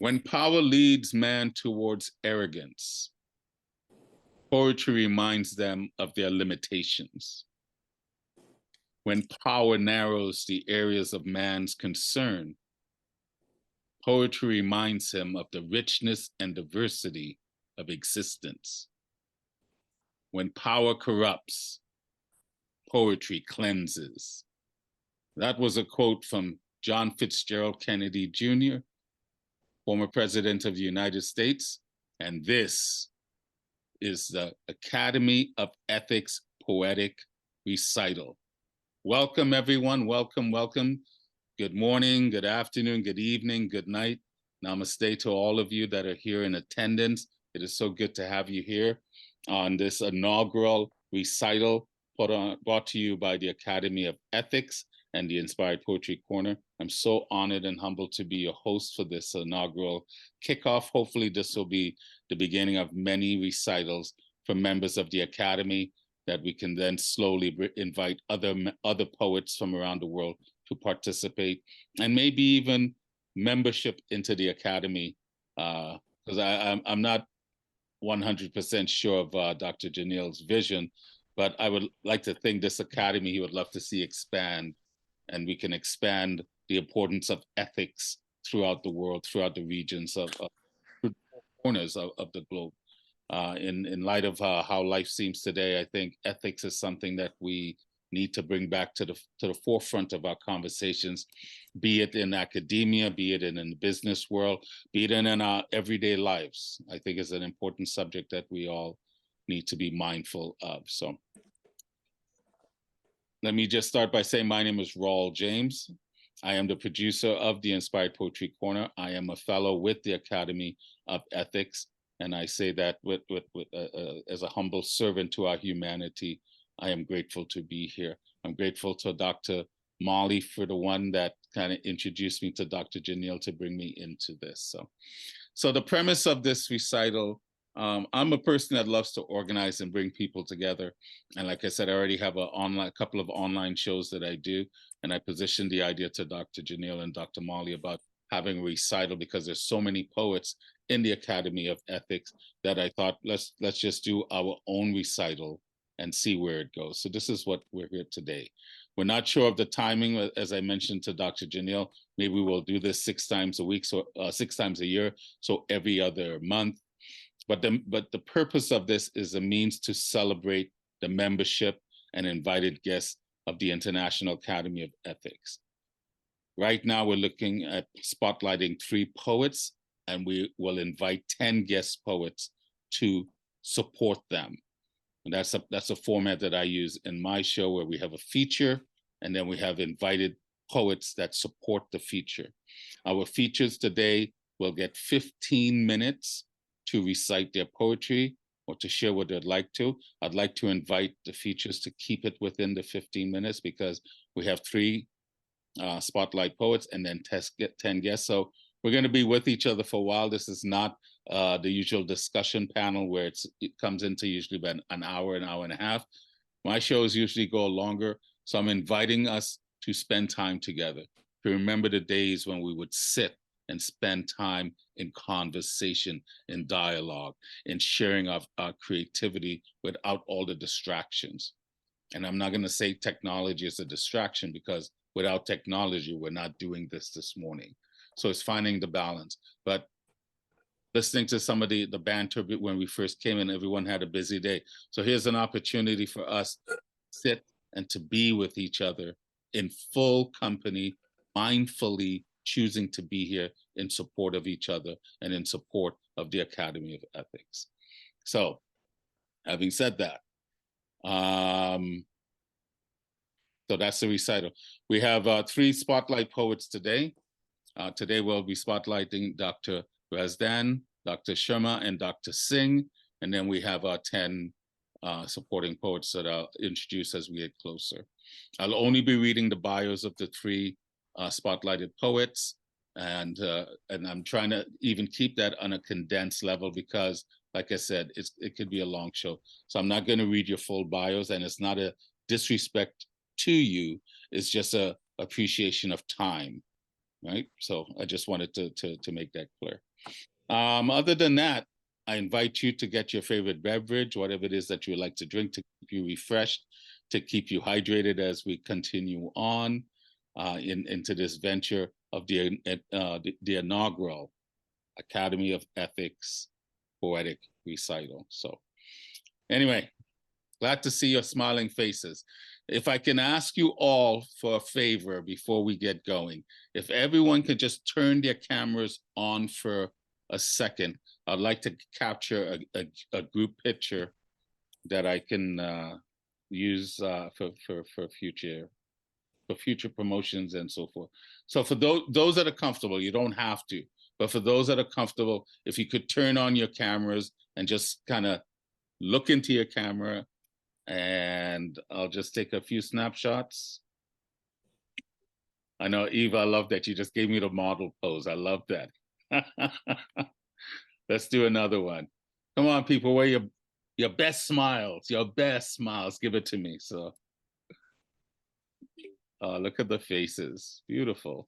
When power leads man towards arrogance, poetry reminds them of their limitations. When power narrows the areas of man's concern, poetry reminds him of the richness and diversity of existence. When power corrupts, poetry cleanses. That was a quote from John Fitzgerald Kennedy Jr., former president of the United States, and this is the Academy of Ethics Poetic Recital. Welcome, everyone. Welcome, welcome. Good morning, good afternoon, good evening, good night. Namaste to all of you that are here in attendance. It is so good to have you here on this inaugural recital brought to you by the Academy of Ethics and the Inspired Poetry Corner. I'm so honored and humbled to be your host for this inaugural kickoff. Hopefully this will be the beginning of many recitals from members of the Academy that we can then slowly invite other poets from around the world to participate, and maybe even membership into the Academy, because I'm not 100% sure of Dr. Janil's vision, but I would like to think this Academy he would love to see expand, and we can expand the importance of ethics throughout the world, throughout the regions of corners of the globe. In light of how life seems today, I think ethics is something that we need to bring back to the forefront of our conversations, be it in academia, be it in the business world, be it in our everyday lives. I think it's an important subject that we all need to be mindful of. So let me just start by saying my name is Raul James. I am the producer of the Inspired Poetry Corner. I am a fellow with the Academy of Ethics, and I say that as a humble servant to our humanity. I am grateful to be here. I'm grateful to Dr. Molly for the one that kind of introduced me to Dr. Janil to bring me into this. So the premise of this recital, I'm a person that loves to organize and bring people together. And like I said, I already have a couple of online shows that I do. And I positioned the idea to Dr. Janil and Dr. Molly about having a recital because there's so many poets in the Academy of Ethics that I thought, let's just do our own recital and see where it goes. So this is what we're here today. We're not sure of the timing, as I mentioned to Dr. Janil. Maybe we'll do this 6 times a week, so 6 times a year, so every other month. But the purpose of this is a means to celebrate the membership and invited guests of the International Academy of Ethics. Right now, we're looking at spotlighting 3 poets, and we will invite 10 guest poets to support them. And that's a format that I use in my show, where we have a feature and then we have invited poets that support the feature. Our features today will get 15 minutes to recite their poetry or to share what they'd like to. I'd like to invite the features to keep it within the 15 minutes because we have 3 spotlight poets and then 10 guests. So we're going to be with each other for a while. This is not the usual discussion panel where it comes into usually about an hour and a half. My shows usually go longer. So I'm inviting us to spend time together, to remember the days when we would sit and spend time in conversation, in dialogue, in sharing of our creativity without all the distractions. And I'm not going to say technology is a distraction because without technology, we're not doing this morning. So it's finding the balance. But listening to some of the banter when we first came in, everyone had a busy day. So here's an opportunity for us to sit and to be with each other in full company, mindfully choosing to be here in support of each other and in support of the Academy of Ethics. So having said that, so that's the recital. We have 3 spotlight poets today. Today we'll be spotlighting Dr. Razdan, Dr. Sharma, and Dr. Singh. And then we have our 10 supporting poets that I'll introduce as we get closer. I'll only be reading the bios of the 3 spotlighted poets. And I'm trying to even keep that on a condensed level because, like I said, it could be a long show. So I'm not going to read your full bios, and it's not a disrespect to you. It's just a appreciation of time. Right. So I just wanted to make that clear. Other than that, I invite you to get your favorite beverage, whatever it is that you would like to drink to keep you refreshed, to keep you hydrated as we continue on into this venture of the inaugural Academy of Ethics Poetic Recital. So anyway, glad to see your smiling faces. If I can ask you all for a favor before we get going, if everyone could just turn their cameras on for a second, I'd like to capture a group picture that I can use for future promotions and so forth. So for those that are comfortable, you don't have to, but for those that are comfortable, if you could turn on your cameras and just kind of look into your camera, and I'll just take a few snapshots. I know, Eva, I love that you just gave me the model pose. I love that. Let's do another one. Come on, people, wear your best smiles, your best smiles. Give it to me. So, look at the faces. Beautiful.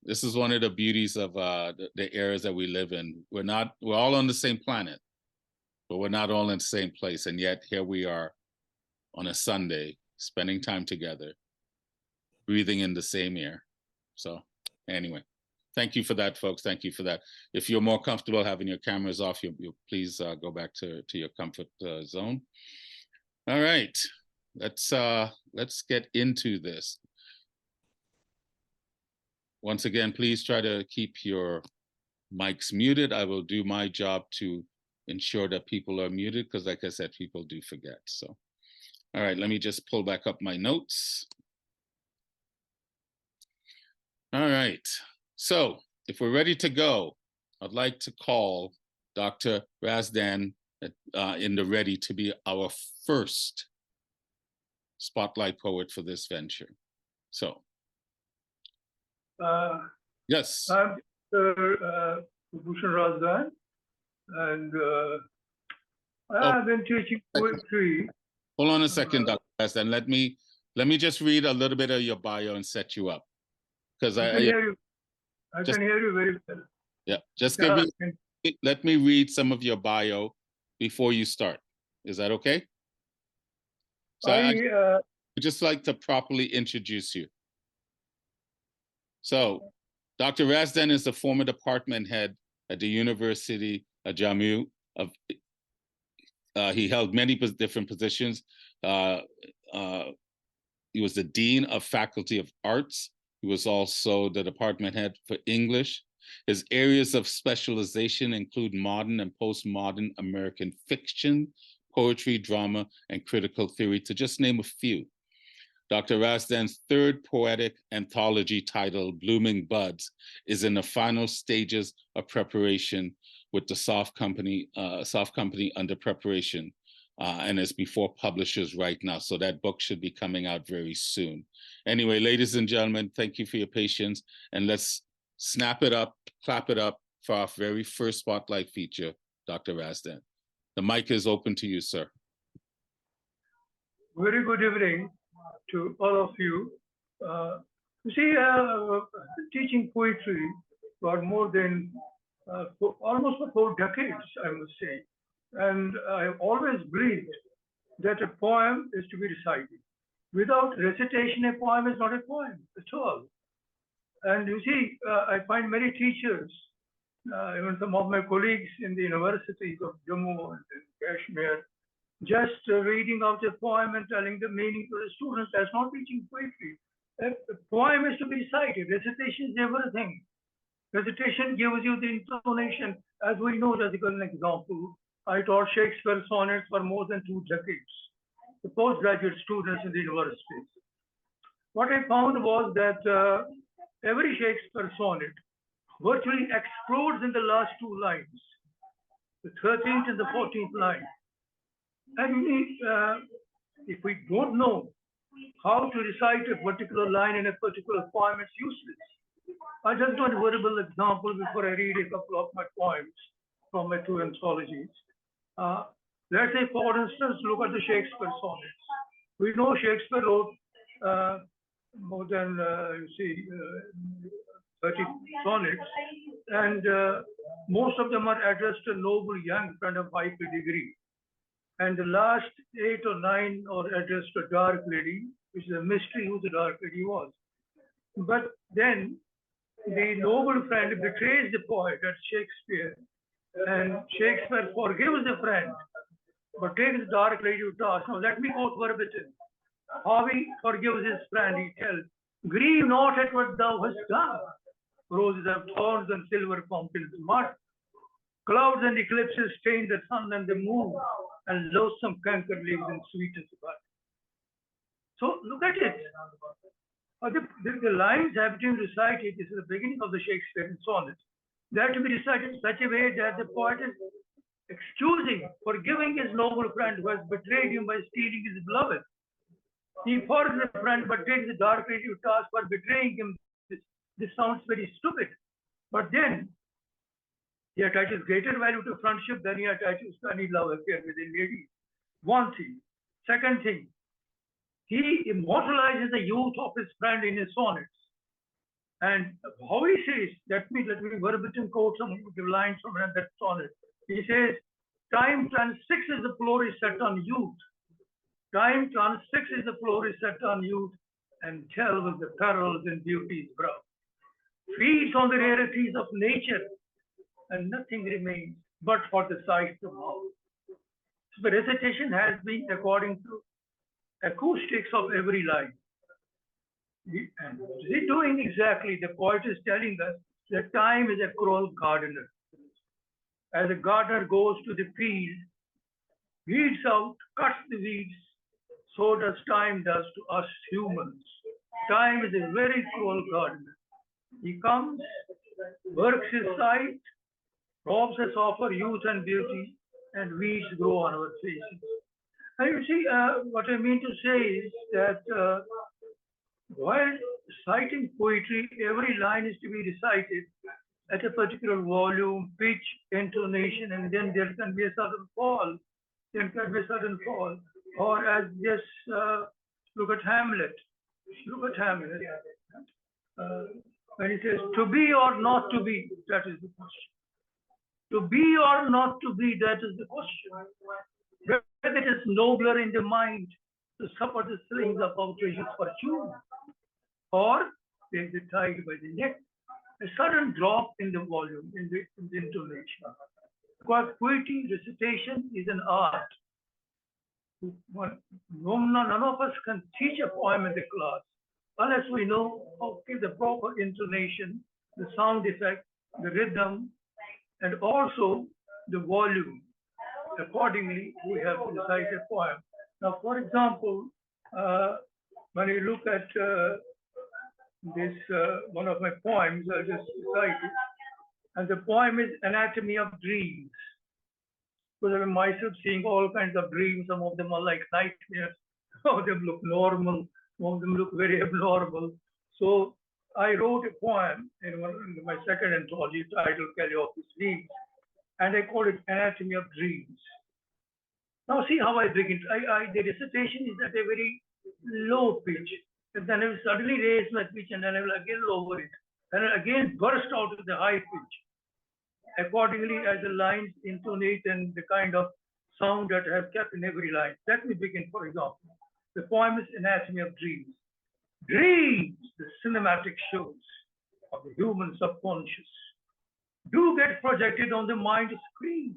This is one of the beauties of the eras that we live in. We're all on the same planet, but we're not all in the same place. And yet here we are on a Sunday, spending time together, breathing in the same air. So anyway, thank you for that, folks. Thank you for that. If you're more comfortable having your cameras off, you please go back to your comfort zone. All right, let's get into this. Once again, please try to keep your mics muted. I will do my job to ensure that people are muted because, like I said, people do forget. So, all right, let me just pull back up my notes. All right, so if we're ready to go, I'd like to call Dr. Razdan in the ready to be our first spotlight poet for this venture. So, yes. I'm Kul Bhushan Razdan, and I have been teaching poetry. Hold on a second, Dr. Razdan. Let me just read a little bit of your bio and set you up. Because I can hear you very well. Yeah, just let me read some of your bio before you start. Is that okay? So I just like to properly introduce you. So, Dr. Razdan is the former department head at the University of Jammu. He held many different positions. He was the Dean of Faculty of Arts. He was also the department head for English. His areas of specialization include modern and postmodern American fiction, poetry, drama, and critical theory, to just name a few. Dr. Razdan's third poetic anthology titled Blooming Buds is in the final stages of preparation with the Soft Company under preparation, and is before publishers right now. So that book should be coming out very soon. Anyway, ladies and gentlemen, thank you for your patience, and let's snap it up, clap it up for our very first spotlight feature, Dr. Razdan. The mic is open to you, sir. Very good evening to all of you. You see, teaching poetry for more than almost for 4 decades, I must say. And I've always believed that a poem is to be recited. Without recitation, a poem is not a poem at all. And you see, I find many teachers, even some of my colleagues in the universities of Jammu and Kashmir, just reading out a poem and telling the meaning to the students. That's not teaching poetry. A poem is to be recited. Recitation is everything. Recitation gives you the intonation. As we know, as an example, I taught Shakespeare sonnets for more than 2 decades, the postgraduate students in the universities. What I found was that every Shakespeare sonnet virtually explodes in the last 2 lines, the 13th and the 14th line. And if we don't know how to recite a particular line in a particular poem, it's useless. I just want a verbal example before I read a couple of my poems from my 2 anthologies. Let's say, for instance, look at the Shakespeare sonnets. We know Shakespeare wrote more than, 30 sonnets, and most of them are addressed to a noble young friend of high pedigree. And the last 8 or 9 are addressed to a dark lady, which is a mystery who the dark lady was. But then the noble friend betrays the poet, that's Shakespeare, and Shakespeare forgives the friend, but takes the dark lady to task. Now let me quote verbatim. How he forgives his friend, he tells, "Grieve not at what thou hast done. Roses have thorns and silver fountains mud. Clouds and eclipses stain the sun and the moon, and loathsome canker lives in sweetest bud." So look at it. The lines have been recited. This is the beginning of the Shakespearean sonnet. They have to be recited in such a way that the poet is excusing, forgiving his noble friend who has betrayed him by stealing his beloved. He forgives the friend but takes the dark lady to task for betraying him. This sounds very stupid. But then he attaches greater value to friendship than he attaches to any love affair with a lady. One thing. Second thing, he immortalizes the youth of his friend in his sonnets. And how he says, let me verbatim quote some of the lines from that sonnet. He says, "Time transfixes the flourish set on youth. Time transfixes the flourish set on youth, and tells the perils in beauty's brow. Feeds on the rarities of nature, and nothing remains but for the sight of mouth." So the recitation has been according to acoustics of every line. And what is he doing exactly? The poet is telling us that time is a cruel gardener. As a gardener goes to the field, weeds out, cuts the weeds, so does time does to us humans. Time is a very cruel gardener. He comes, works his sight, robs us of our youth and beauty, and weeds grow on our faces. And you see, what I mean to say is that while citing poetry, every line is to be recited at a particular volume, pitch, intonation, and then there can be a certain fall. There can be a certain fall. Or as just look at Hamlet. Look at Hamlet. When he says, "To be or not to be," that is the question. To be or not to be, that is the question. Whether it is nobler in the mind to suffer the slings of outrageous fortune, or take the tide by the neck, a sudden drop in the volume, in the intonation. Because poetry, recitation is an art. None of us can teach a poem in the class unless we know how to give the proper intonation, the sound effect, the rhythm, and also the volume. Accordingly, we have to recite a poem. Now, for example, when you look at this, one of my poems, I just recited, and the poem is Anatomy of Dreams. Because I'm myself seeing all kinds of dreams. Some of them are like nightmares. Some of them look normal. Some of them look very abnormal. So I wrote a poem in my second anthology titled Carry Off His Dreams, and I called it Anatomy of Dreams. Now see how I begin. The recitation is at a very low pitch, and then I will suddenly raise my pitch, and then I will again lower it, and I again burst out with the high pitch. Accordingly, as the lines intonate and the kind of sound that I have kept in every line. Let me begin, for example. The poem is Anatomy of Dreams. Dreams, the cinematic shows of the human subconscious, do get projected on the mind screen.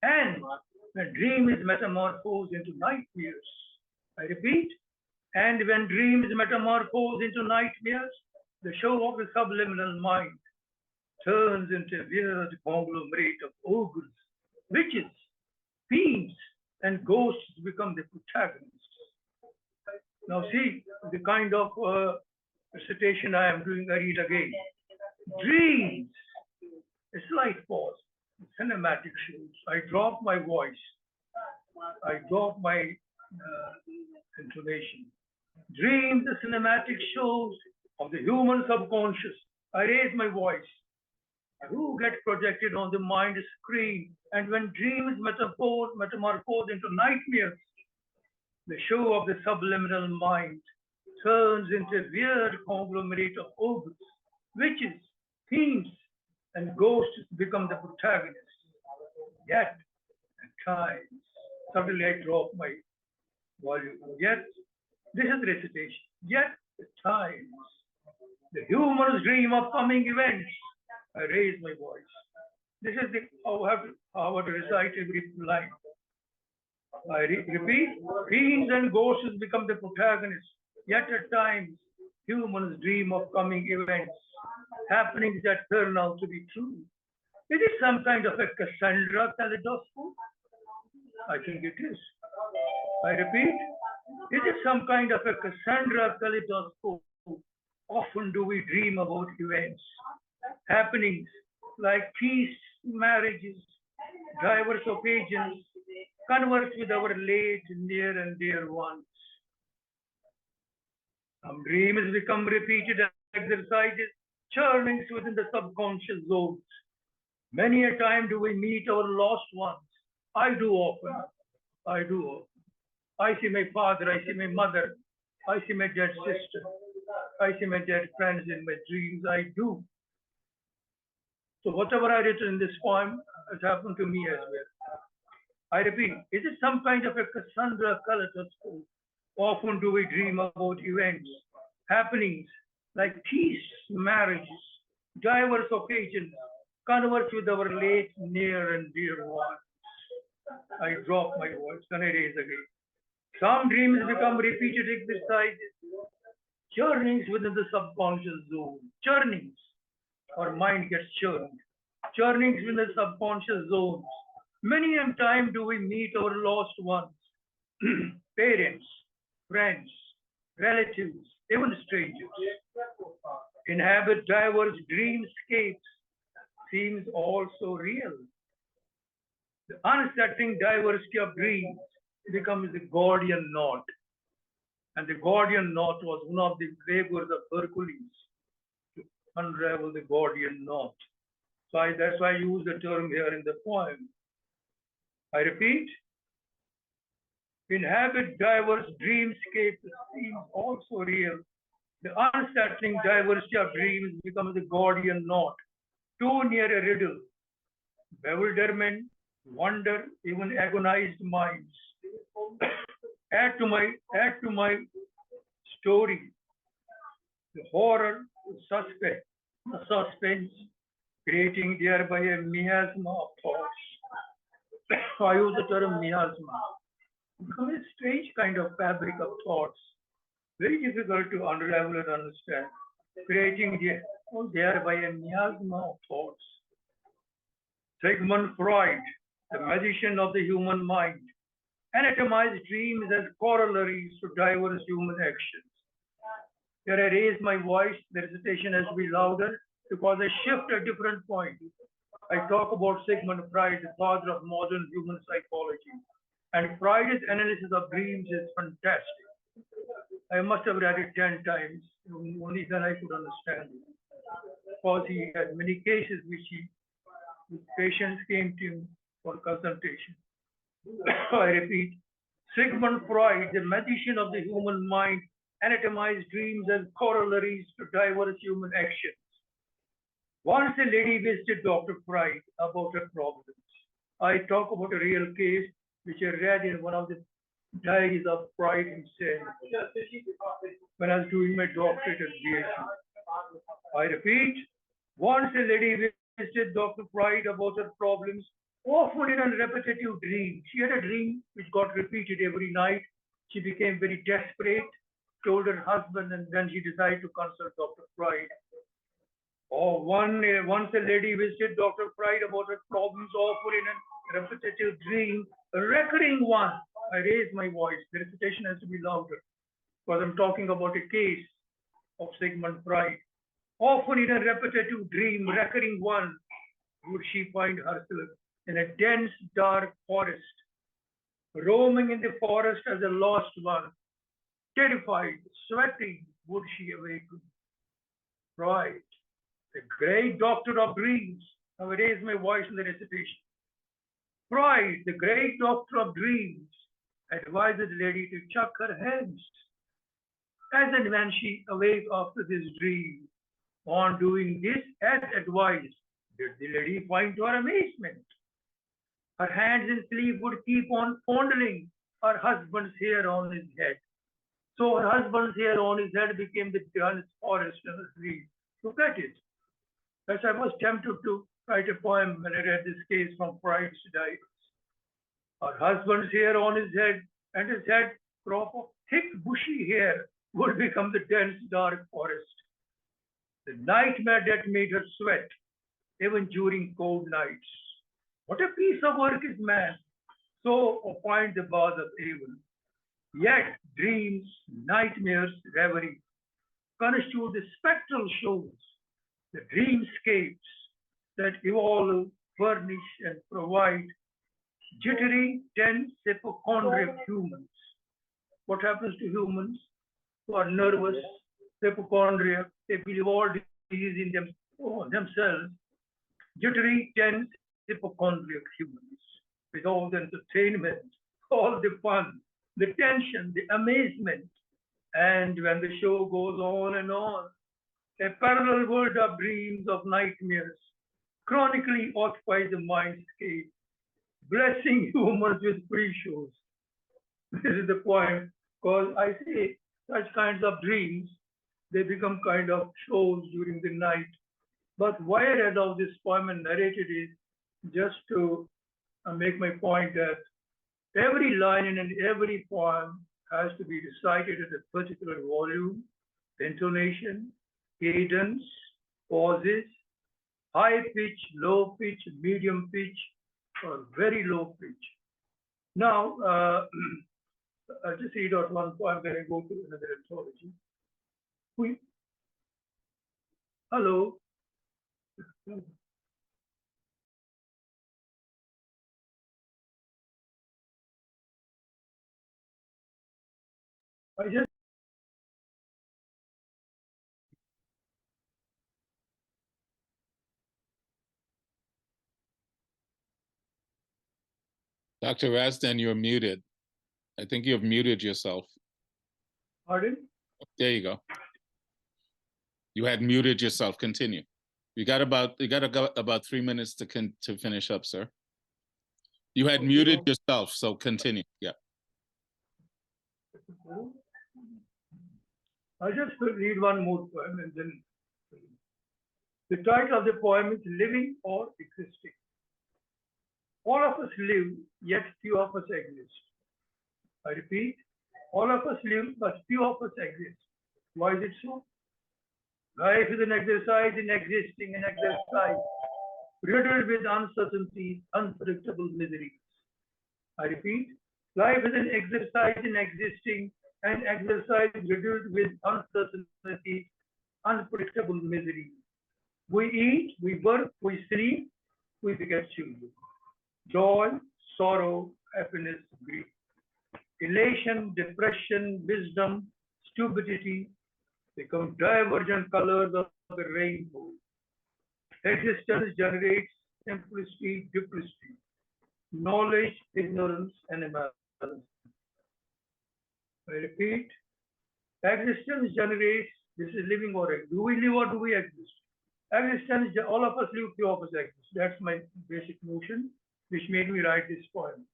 And when dream is metamorphosed into nightmares, I repeat, and when dream is metamorphosed into nightmares, the show of the subliminal mind turns into a weird conglomerate of ogres, witches, fiends, and ghosts become the protagonists. Now see the kind of recitation I am doing. I read again. Dreams, a slight pause, cinematic shows. I drop my voice. I drop my intonation. Dreams, the cinematic shows of the human subconscious. I raise my voice. Who get projected on the mind screen, and when dreams metamorphose into nightmares, the show of the subliminal mind turns into a weird conglomerate of ogres, witches, fiends, and ghosts become the protagonists. Yet, at times, suddenly I drop my volume. Yet, this is recitation. Yet, at times, the humorous dream of coming events. I raise my voice. This is the how I have to recite every line. I repeat, fiends and ghosts become the protagonists. Yet at times, humans dream of coming events, happenings that turn out to be true. Is it some kind of a Cassandra kaleidoscope? I think it is. I repeat, is it some kind of a Cassandra kaleidoscope? Often do we dream about events, happenings like feasts, marriages, diverse occasions, converse with our late, near, and dear ones. Some dreams become repeated exercises, churnings within the subconscious zones. Many a time do we meet our lost ones. I do often. I do often. I see my father, I see my mother, I see my dead sister, I see my dead friends in my dreams. I do. So whatever I written in this poem has happened to me as well. I repeat, is it some kind of a Cassandra kaleidoscope? Often do we dream about events, happenings like feasts, marriages, diverse occasions, converse with our late, near, and dear ones. I drop my voice and I raise again. Some dreams become repeated exercises, churnings within the subconscious zone. Churnings. Our mind gets churned. Churnings within the subconscious zones. Many a time do we meet our lost ones, parents, friends, relatives, even strangers. Inhabit diverse dreamscapes seems also real. The unsettling diversity of dreams becomes the Gordian knot. And the Gordian knot was one of the labors of Hercules to unravel the Gordian knot. So that's why I use the term here in the poem. I repeat, inhabit diverse dreamscapes seems also real. The unsettling diversity of dreams becomes the Gordian knot, too near a riddle. Bewilderment, wonder, even agonized minds. Add to my story the horror, suspense, creating thereby a miasma of thoughts. I use the term miasma. Become a strange kind of fabric of thoughts, very difficult to unravel and understand, creating thereby a miasma of thoughts. Sigmund Freud, the magician of the human mind, anatomized dreams as corollaries to diverse human actions. Here I raise my voice, the recitation has to be louder because I shift a different point. I talk about Sigmund Freud, the father of modern human psychology. And Freud's analysis of dreams is fantastic. I must have read it 10 times, only then I could understand it. Because he had many cases which patients came to him for consultation. I repeat, Sigmund Freud, the magician of the human mind, anatomized dreams as corollaries to diverse human actions. Once a lady visited Dr. Freud about her problems. I talk about a real case which I read in one of the diaries of Freud himself when I was doing my doctorate at BSU. I repeat, once a lady visited Dr. Freud about her problems, often in a repetitive dream. She had a dream which got repeated every night. She became very desperate, told her husband, and then she decided to consult Dr. Freud. Once a lady visited Dr. Freud about her problems, often in a repetitive dream, a recurring one. I raise my voice. The recitation has to be louder because I'm talking about a case of Sigmund Freud. Often in a repetitive dream, recurring one, would she find herself in a dense, dark forest, roaming in the forest as a lost one, terrified, sweating, would she awaken? Freud, the great doctor of dreams. Now I raise my voice in the recitation. Freud, the great doctor of dreams, advised the lady to chuck her hands as and when she awake after this dream. On doing this as advised, did the lady find to her amazement. Her hands and sleeve would keep on fondling her husband's hair on his head. So her husband's hair on his head became the dense forest in the tree. Look at it. Thus I was tempted to write a poem when I read this case from Pride's Diary. Her husband's hair on his head and his head crop of thick bushy hair would become the dense dark forest. The nightmare that made her sweat even during cold nights. What a piece of work is man! So opined the boss of evil. Yet dreams, nightmares, reverie constitute the spectral shows, the dreamscapes that evolve, furnish, and provide jittery, tense, hypochondriac humans. What happens to humans who are nervous, hypochondriac? They believe all disease in themselves. Jittery, tense, hypochondriac humans with all the entertainment, all the fun, the tension, the amazement. And when the show goes on and on, a parallel world of dreams, of nightmares, chronically occupies the mindscape, blessing humans with free shows. This is the point, because I say such kinds of dreams, they become kind of shows during the night. But why I read out this poem and narrated it just to make my point that every line in every poem has to be recited at a particular volume, intonation, cadence, pauses, high pitch, low pitch, medium pitch, or very low pitch. Now, I'll just read out one poem, then I go to another anthology. We, hello. I just Dr. Razdan, you're muted. I think you've muted yourself. pardon. There you go. You had muted yourself. Continue. You got about 3 minutes to finish up, sir. You had muted yourself, so continue. Yeah. I'll just read one more poem and then the title of the poem is Living or Existing. All of us live, yet few of us exist. I repeat, all of us live, but few of us exist. Why is it so? Life is an exercise in existing and exercise, riddled with uncertainties, unpredictable miseries. I repeat, life is an exercise in existing and exercise riddled with uncertainties, unpredictable miseries. We eat, we work, we sleep, we beget children. Joy, sorrow, happiness, grief. Elation, depression, wisdom, stupidity become divergent colors of the rainbow. Existence generates simplicity, duplicity, knowledge, ignorance, and imbalance. I repeat, existence generates, this is living or exist. Do we live or do we exist? Existence, all of us live, few of us exist. That's my basic notion, which made me write this poem.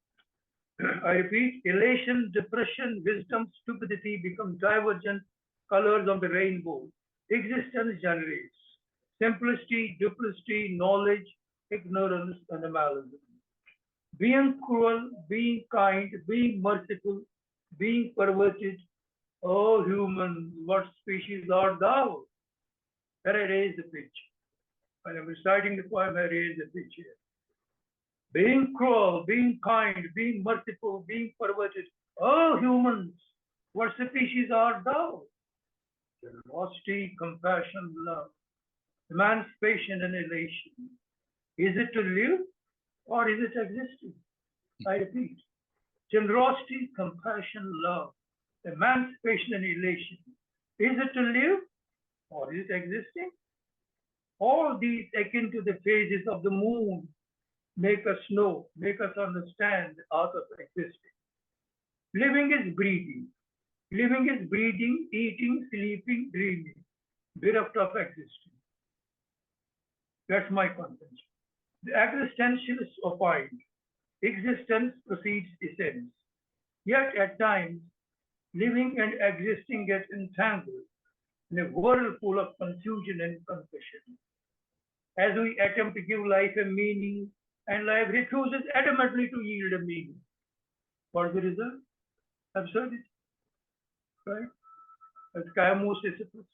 I repeat, elation, depression, wisdom, stupidity become divergent colors of the rainbow. Existence generates simplicity, duplicity, knowledge, ignorance, and imbalance. Being cruel, being kind, being merciful, being perverted, O human, what species art thou? Here I raise the pitch. When I'm reciting the poem, I raise the pitch here. Being cruel, being kind, being merciful, being perverted, O humans, what species art thou? Generosity, compassion, love, emancipation, and elation. Is it to live or is it existing? I repeat, generosity, compassion, love, emancipation, and elation. Is it to live or is it existing? All these akin to the phases of the moon make us know, make us understand the art of existing. Living is breathing. Living is breathing, eating, sleeping, dreaming. bereft of existence. That's my contention. The existentialists opine existence precedes essence. Yet at times, living and existing get entangled in a whirlpool of confusion and confusion. As we attempt to give life a meaning, and life refuses adamantly to yield a meaning. What is the result? Absurdity, right? As Camus, Sisyphus,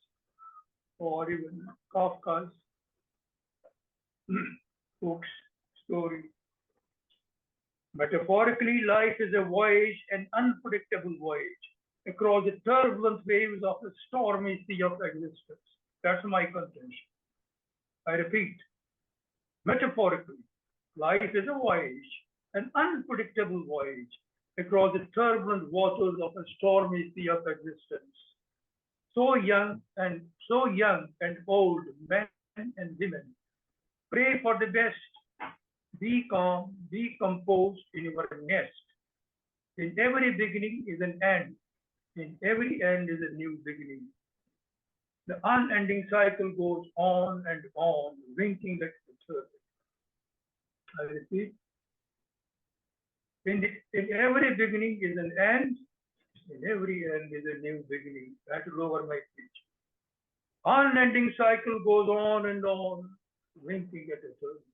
or even Kafka's books, stories. Metaphorically, life is a voyage, an unpredictable voyage, across the turbulent waves of a stormy sea of existence. That's my contention. I repeat, metaphorically, life is a voyage, an unpredictable voyage, across the turbulent waters of a stormy sea of existence. So young and old, men and women, pray for the best. Be calm, be composed in your nest. In every beginning is an end. In every end is a new beginning. The unending cycle goes on and on, winking at eternity. I repeat, in every beginning is an end. In every end is a new beginning. That is over my speech. Unending cycle goes on and on, winking at eternity.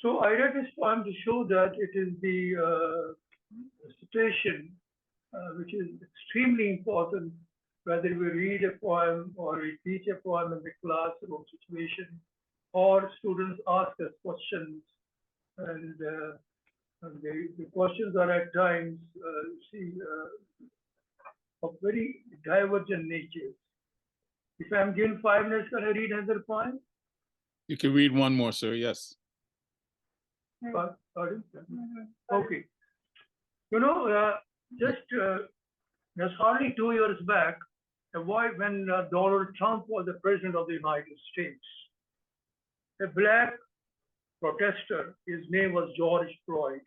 So I read this poem to show that it is the recitation which is extremely important, whether we read a poem or we teach a poem in the classroom situation, or students ask us questions, and the questions are at times, of very divergent natures. If I'm given 5 minutes, can I read another poem? You can read one more, sir. Yes. Pardon? Okay. You know, just hardly 2 years back, when Donald Trump was the president of the United States, a black protester, his name was George Floyd.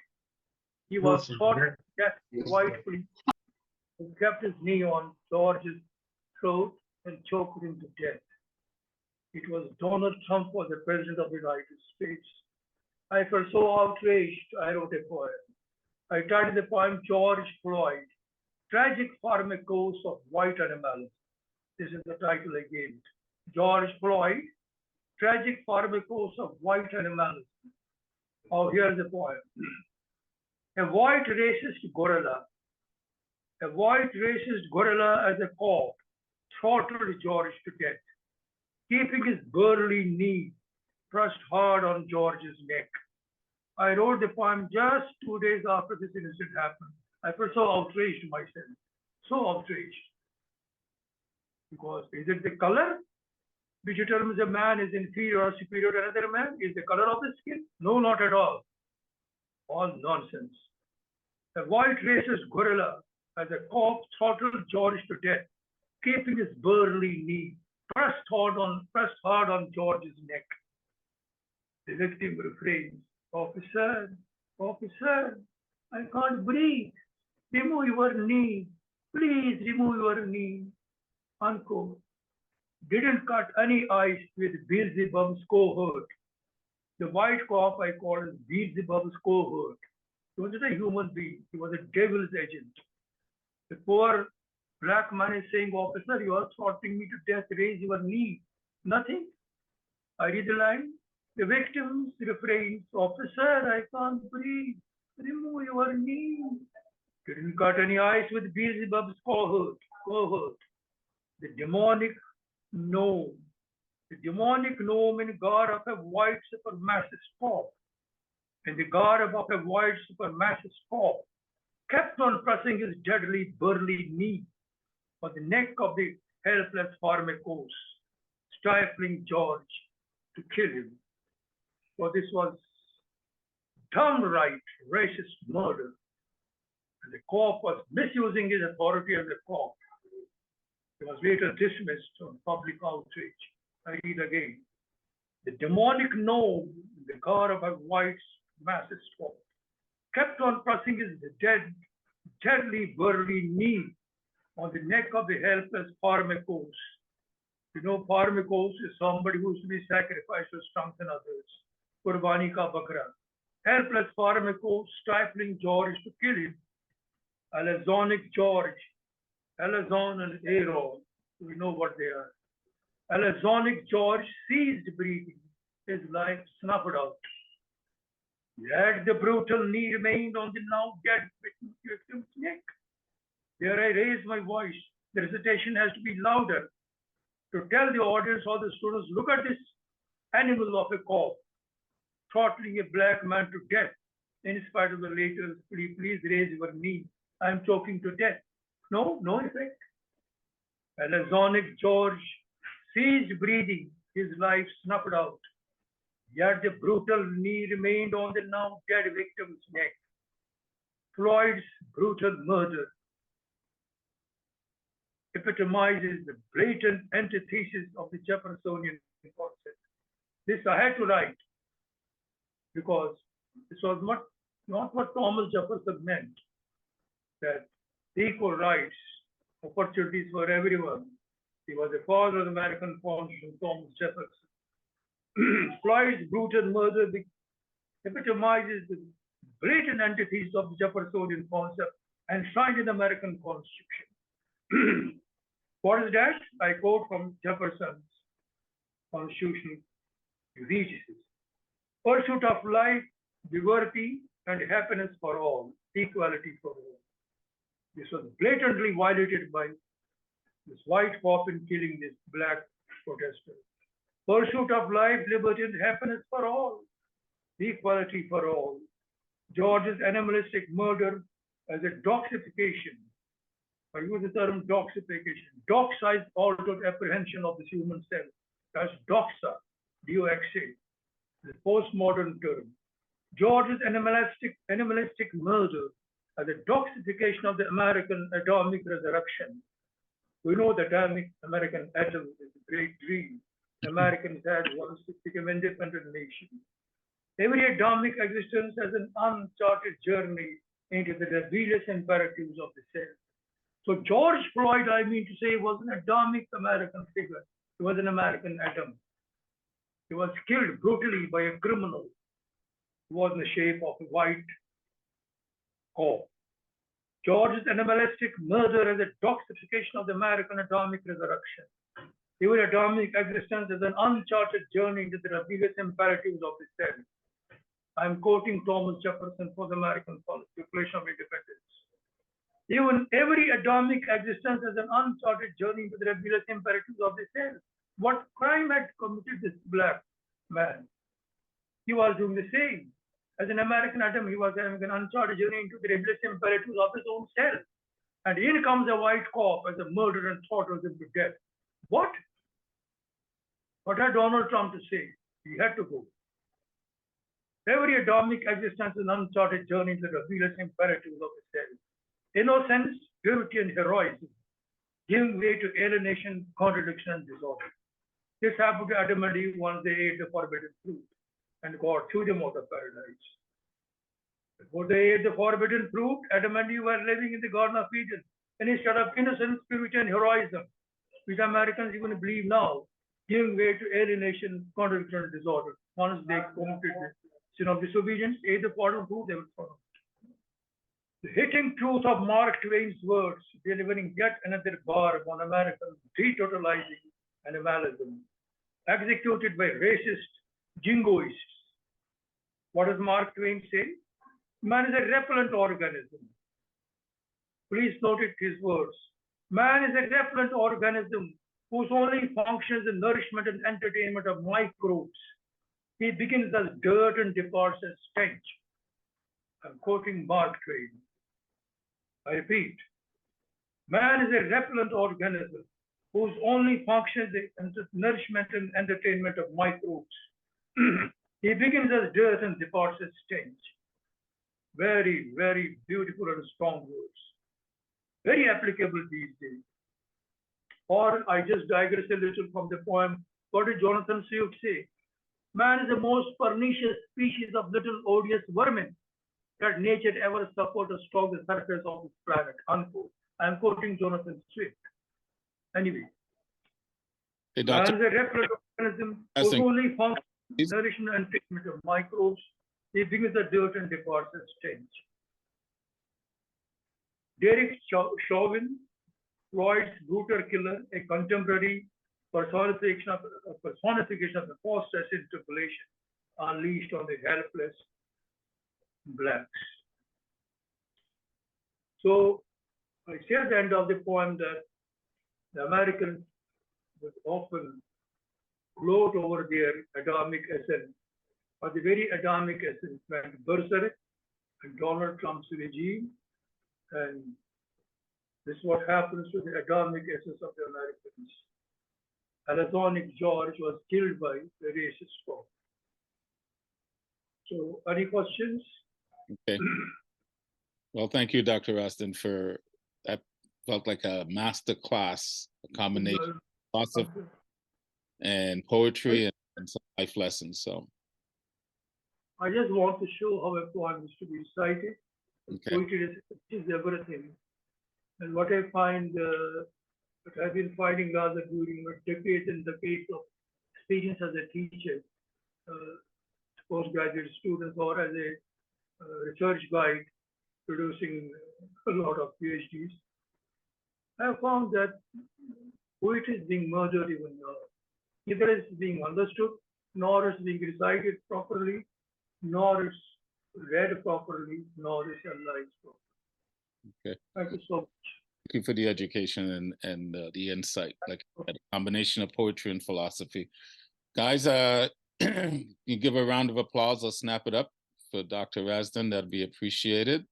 He was shot at white police who kept his knee on George's throat and choked him to death. It was Donald Trump was the president of the United States. I felt so outraged, I wrote a poem. I titled the poem George Floyd, Tragic Course of White Animals. This is the title I gave it. George Floyd, Tragic Course of White Animals. Oh, here's the poem. A white racist gorilla as a cop throttled George to death, keeping his burly knee pressed hard on George's neck. I wrote the poem just 2 days after this incident happened. I felt so outraged myself, so outraged. Because is it the color which determines a man is inferior or superior to another man? Is the color of the skin? No, not at all. All nonsense. A white racist gorilla as a cop throttled George to death, keeping his burly knee pressed hard on George's neck. The victim refrains, "Officer, officer, I can't breathe. Remove your knee. Please remove your knee." Unquote. Didn't cut any ice with Beelzebub's cohort. The white cop I called Beelzebub's cohort. He wasn't a human being. He was a devil's agent. The poor black man is saying, "Officer, you are throttling me to death. Raise your knee." Nothing. I read the line. The victims refrains, "Officer, I can't breathe. Remove your knee." Didn't cut any ice with Beelzebub's cohort. The demonic gnome. The demonic gnome in garb of a white supremacist cop. In the garb of a white supremacist cop, kept on pressing his deadly burly knee on the neck of the helpless pharmacos, stifling George to kill him. For this was downright racist murder. And the cop was misusing his authority as a cop. He was later dismissed on public outrage. I read again. The demonic gnome in the garb of a white massive cop kept on pressing his deadly burly knee on the neck of the helpless Pharmacos. You know, Pharmacos is somebody who is to be sacrificed to strengthen others. Qurbani ka bakra. Helpless Pharmacos stifling George to kill him. Alazonic George, Alazon and Aaron, we know what they are. Alazonic George ceased breathing, his life snuffed out. Yet the brutal knee remained on the now dead victim's neck. There I raise my voice. The recitation has to be louder to tell the audience or the students, look at this animal of a cop throttling a black man to death. In spite of the later plea, please raise your knee. I am choking to death. No, no effect. Alazonic George ceased breathing, his life snuffed out. Yet the brutal knee remained on the now dead victim's neck. Floyd's brutal murder epitomizes the blatant antithesis of the Jeffersonian concept. This I had to write because this was not what Thomas Jefferson meant, that equal rights, opportunities for everyone. He was the father of the American Constitution, Thomas Jefferson. Floyd's brutal murder epitomizes the blatant antithesis of the Jeffersonian concept enshrined in the American Constitution. What is that? I quote from Jefferson's Constitution. Reaches pursuit of life, liberty, and happiness for all, equality for all. This was blatantly violated by this white cop in killing this black protester. Pursuit of life, liberty, and happiness for all, equality for all. George's animalistic murder as a doxification. I use the term doxification. Doxized altered apprehension of the human self. That's doxa, D-O-X-A, the postmodern term. George's animalistic murder as a doxification of the American atomic resurrection. We know the American atom is a great dream. Americans had once to become independent nation. Every atomic existence has an uncharted journey into the rebellious imperatives of the self. So George Floyd, I mean to say, was an atomic American figure. He was an American atom. He was killed brutally by a criminal who was in the shape of a white cop. George's animalistic murder as a doxification of the American atomic resurrection. Even atomic existence is an uncharted journey into the rebellious imperatives of the self. I am quoting Thomas Jefferson for the American Declaration of Independence. Even every atomic existence is an uncharted journey into the rebellious imperatives of the self. What crime had committed this black man? He was doing the same. As an American atom, he was having an uncharted journey into the rebellious imperatives of his own self. And in comes a white cop as a murderer and throttles him to death. What? What had Donald Trump to say? He had to go. Every atomic existence is an uncharted journey into the rebellious imperatives of the self. Innocence, purity, and heroism, giving way to alienation, contradiction, and disorder. This happened to Adam and Eve once they ate the forbidden fruit, and God threw them out of paradise. Before they ate the forbidden fruit, Adam and Eve were living in the Garden of Eden. And instead of innocence, purity, and heroism, which Americans even believe now, giving way to alienation, contradiction, and disorder. Once they committed the sin of disobedience, ate the forbidden fruit, they were thrown out. The hitting truth of Mark Twain's words, delivering yet another barb on American detotalizing animalism, executed by racist jingoists. What does Mark Twain say? Man is a repellent organism. Please note his words. Man is a repellent organism whose only function is the nourishment and entertainment of microbes. He begins as dirt and departs as stench. I'm quoting Mark Twain. I repeat, man is a repellent organism whose only function is the nourishment and entertainment of microbes. He begins as dirt and departs as stench. Very, very beautiful and strong words. Very applicable these days. Or I just digress a little from the poem. What did Jonathan Swift say? Man is the most pernicious species of little odious vermin that nature ever suffered to stalk the surface of this planet. Unquote. I'm quoting Jonathan Swift. Anyway, Hey, as Dr. a reproductive organism, Razdan, only function, please. nourishment, and treatment of microbes, he brings the dirt and departs as stench. Derek Chauvin, Freud's brutal killer, a contemporary personification of the post-stress interpolation unleashed on the helpless blacks. So I say at the end of the poem that the Americans would often gloat over their Adamic essence, but the very Adamic essence went berserk and Donald Trump's regime, and this is what happens to the Adamic essence of the Americans. Alazonic George was killed by the racist mob. So, any questions? Okay. Well, thank you, Dr. Razdan, for that. Felt like a master class, a combination of philosophy and poetry and some life lessons. So, I just want to show how a poem is to be recited. okay. Poetry is everything. And what I find, what I've been finding rather during my decades in the case of experience as a teacher, postgraduate students, or as a research guide producing a lot of PhDs, I have found that poetry is being murdered even now. Neither is being understood, nor is being recited properly, nor is read properly, nor is analyzed properly. Okay. Thank you so much. Thank you for the education and the insight, like a combination of poetry and philosophy. Guys, you give a round of applause or snap it up for Dr. Razdan. That'd be appreciated.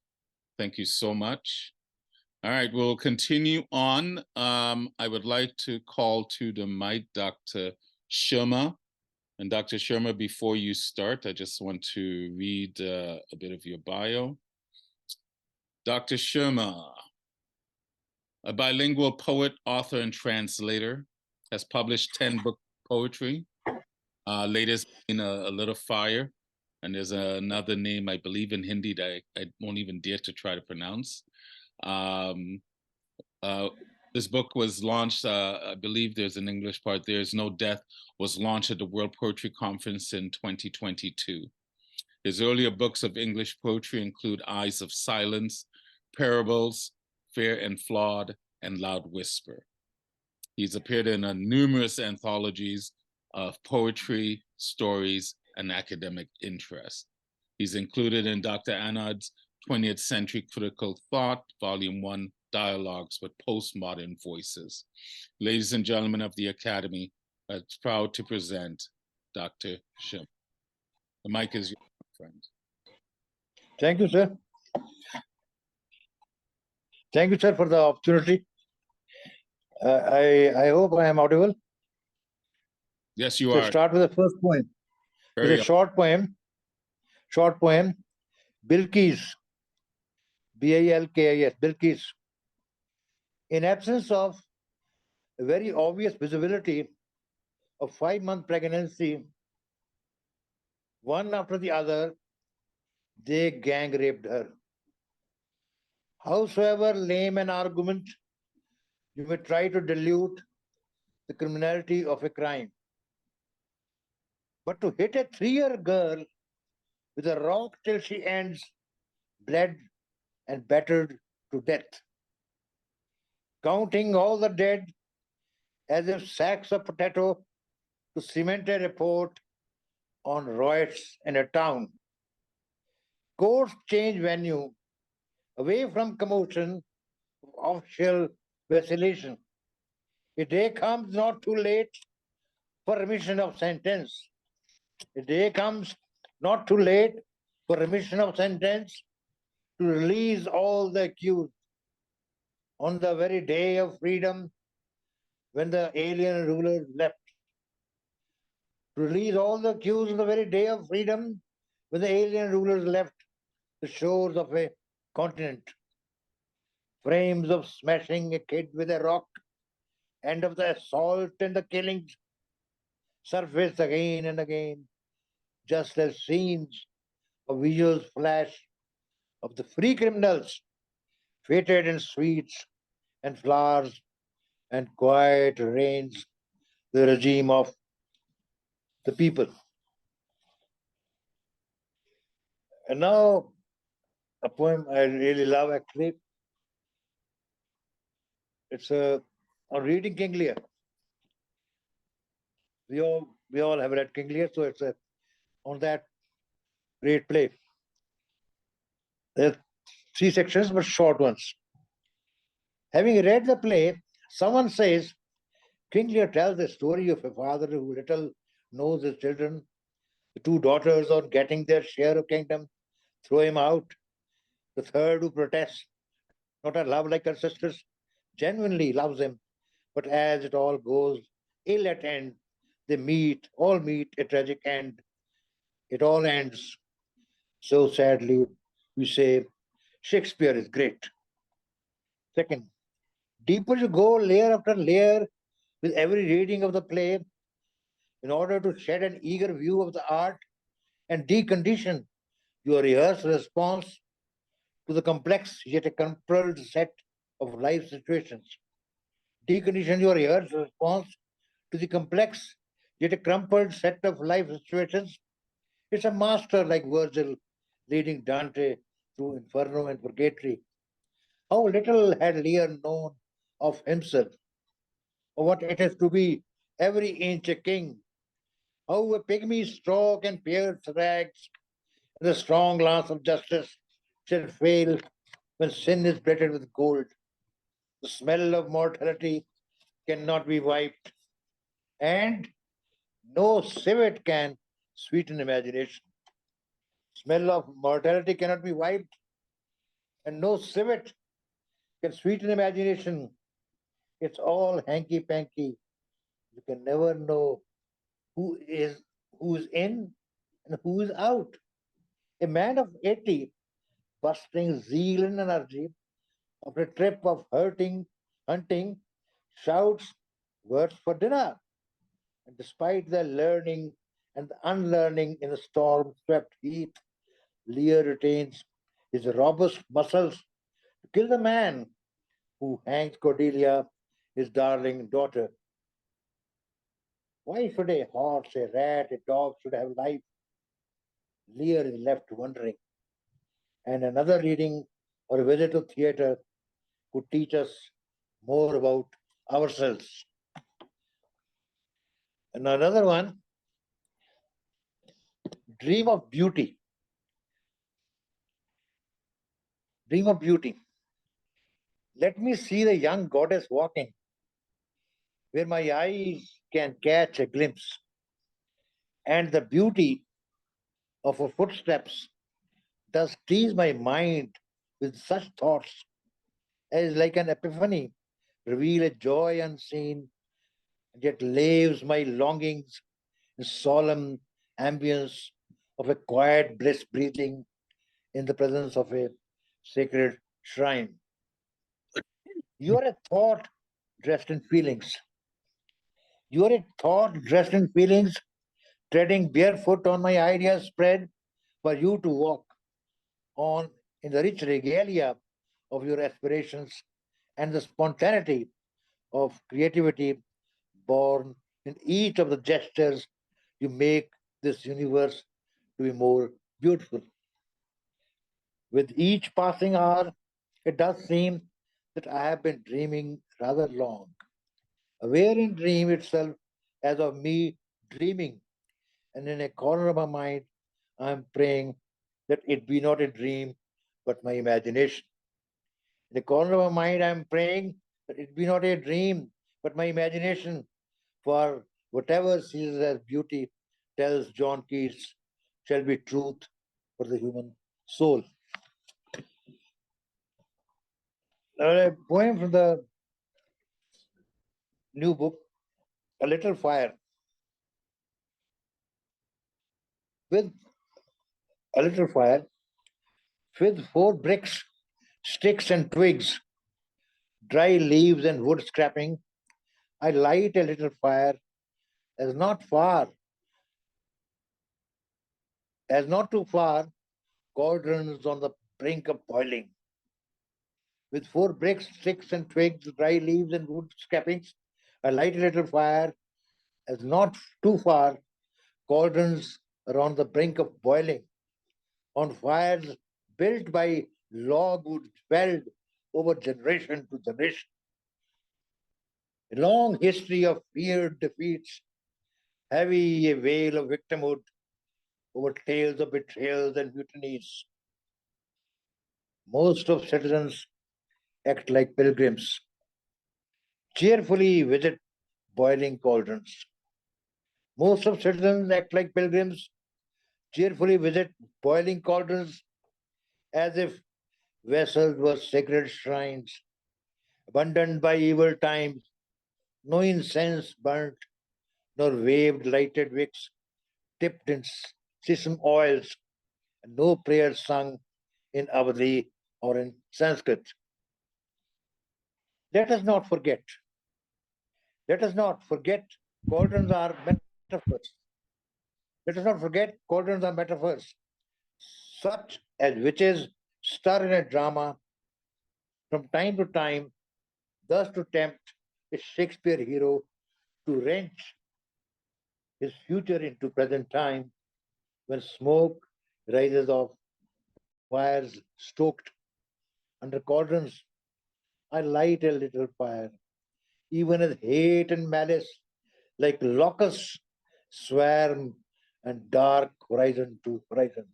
Thank you so much. All right, we'll continue on. I would like to call to the mic Dr. Sharma. And Dr. Sharma, before you start, I just want to read a bit of your bio. Dr. Sharma, a bilingual poet, author, and translator, has published 10 books of poetry, latest in A Little Fire. And there's another name, I believe, in Hindi that I won't even dare to try to pronounce. This book was launched, I believe there's an English part, There's No Death, was launched at the World Poetry Conference in 2022. His earlier books of English poetry include Eyes of Silence, Parables, Fair and Flawed, and Loud Whisper. He's appeared in numerous anthologies of poetry, stories, and academic interest. He's included in Dr. Anand's 20th Century Critical Thought, Volume 1, Dialogues with Postmodern Voices. Ladies and gentlemen of the Academy, I'm proud to present Dr. Sharma. The mic is yours, my friend. Thank you, sir. Thank you, sir, for the opportunity. I hope I am audible. Yes, you So are. start with the first poem. It's Very a short poem. Bilkis, Bilkis, Bilkis. In absence of a very obvious visibility of 5-month pregnancy, one after the other, they gang raped her. Howsoever lame an argument, you may try to dilute the criminality of a crime. But to hit a 3-year girl with a rock till she ends, bled and battered to death, counting all the dead as if sacks of potato to cement a report on riots in a town. Courts change venue away from commotion of official vacillation. A day comes not too late for remission of sentence. A day comes not too late for remission of sentence to release all the accused on the very day of freedom when the alien rulers left. To release all the accused on the very day of freedom when the alien rulers left the shores of a continent. Frames of smashing a kid with a rock and of the assault and the killings surface again and again, just as scenes of visuals flash of the free criminals fated in suites and flowers and quiet reigns the regime of the people. And now a poem I really love actually. It's on reading King Lear. We all have read King Lear, so it's on that great play. There are three sections, but short ones. Having read the play, someone says King Lear tells the story of a father who little knows his children. The two daughters, on getting their share of kingdom, throw him out. The third, who protests, not a love like her sisters, genuinely loves him. But as it all goes ill at end, all meet a tragic end. It all ends so sadly. We say Shakespeare is great. Second, deeper you go, layer after layer, with every reading of the play, in order to shed an eager view of the art and decondition your rehearsed response to the complex yet a controlled set of life situations. Decondition your rehearsed response to the complex yet a crumpled set of life situations. It's a master like Virgil leading Dante through Inferno and Purgatory. How little had Lear known of himself, or what it is to be every inch a king, how a pygmy stroke and pierced rags, and the strong lance of justice shall fail when sin is plated with gold. The smell of mortality cannot be wiped, and no civet can sweeten imagination. Smell of mortality cannot be wiped, and no civet can sweeten imagination. It's all hanky panky. You can never know who is who's in and who is out. A man of 80, bustling zeal and energy, after a trip of hunting, shouts words for dinner. And despite the learning and the unlearning in the storm swept heat, Lear retains his robust muscles to kill the man who hangs Cordelia, his darling daughter. Why should a horse, a rat, a dog should have life? Lear is left wondering. And another reading or a visit to theatre could teach us more about ourselves. And another one, dream of beauty. Dream of beauty. Let me see the young goddess walking, where my eyes can catch a glimpse, and the beauty of her footsteps does tease my mind with such thoughts as, like an epiphany, reveal a joy unseen, and yet laves my longings in solemn ambience of a quiet bliss breathing in the presence of a sacred shrine. You are a thought dressed in feelings. You are a thought dressed in feelings, treading barefoot on my ideas spread for you to walk on in the rich regalia of your aspirations and the spontaneity of creativity born in each of the gestures you make this universe to be more beautiful. With each passing hour, it does seem that I have been dreaming rather long, aware in dream itself as of me dreaming, and in a corner of my mind, I am praying that it be not a dream, but my imagination. In the corner of my mind, I am praying that it be not a dream, but my imagination, for whatever sees as beauty, tells John Keats, shall be truth for the human soul. Now, a poem from the new book, A Little Fire. With a little fire, with four bricks, sticks and twigs, dry leaves and wood scrapping, I light a little fire as not far, as not too far, cauldrons on the brink of boiling. With 4 bricks, sticks, and twigs, dry leaves, and wood scrapings, I light a little fire as not too far cauldrons around the brink of boiling, on fires built by logwood spelled over generation to generation. A long history of feared defeats, heavy a veil of victimhood over tales of betrayals and mutinies. Most of citizens act like pilgrims, cheerfully visit boiling cauldrons. Most of citizens act like pilgrims, cheerfully visit boiling cauldrons as if vessels were sacred shrines, abandoned by evil times, no incense burnt, nor waved lighted wicks tipped in sesame oils, and no prayers sung in Avadi or in Sanskrit. Let us not forget, let us not forget, cauldrons are metaphors. Let us not forget, cauldrons are metaphors, such as witches stir in a drama from time to time, thus to tempt a Shakespeare hero to wrench his future into present time when smoke rises off fires stoked under cauldrons. I light a little fire, even as hate and malice, like locusts, swarm and dark horizon to horizon.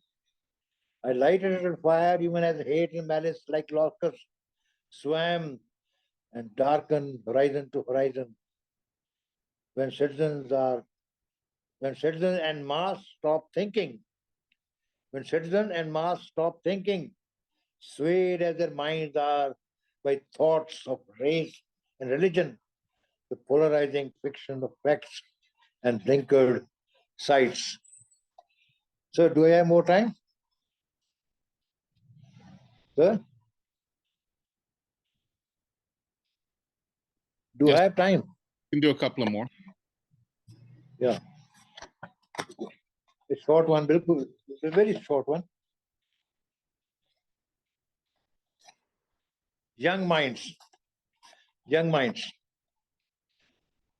I light a little fire, even as hate and malice, like locusts, swam and darken horizon to horizon. When citizens are, when citizens and mass stop thinking, when citizens and mass stop thinking, swayed as their minds are by thoughts of race and religion, the polarizing fiction of facts and blinkered sights. So, do I have more time? Sir? Do Yes, I have time? we can do a couple of more. Yeah. A short one, bilkul, a very short one. Young minds, young minds.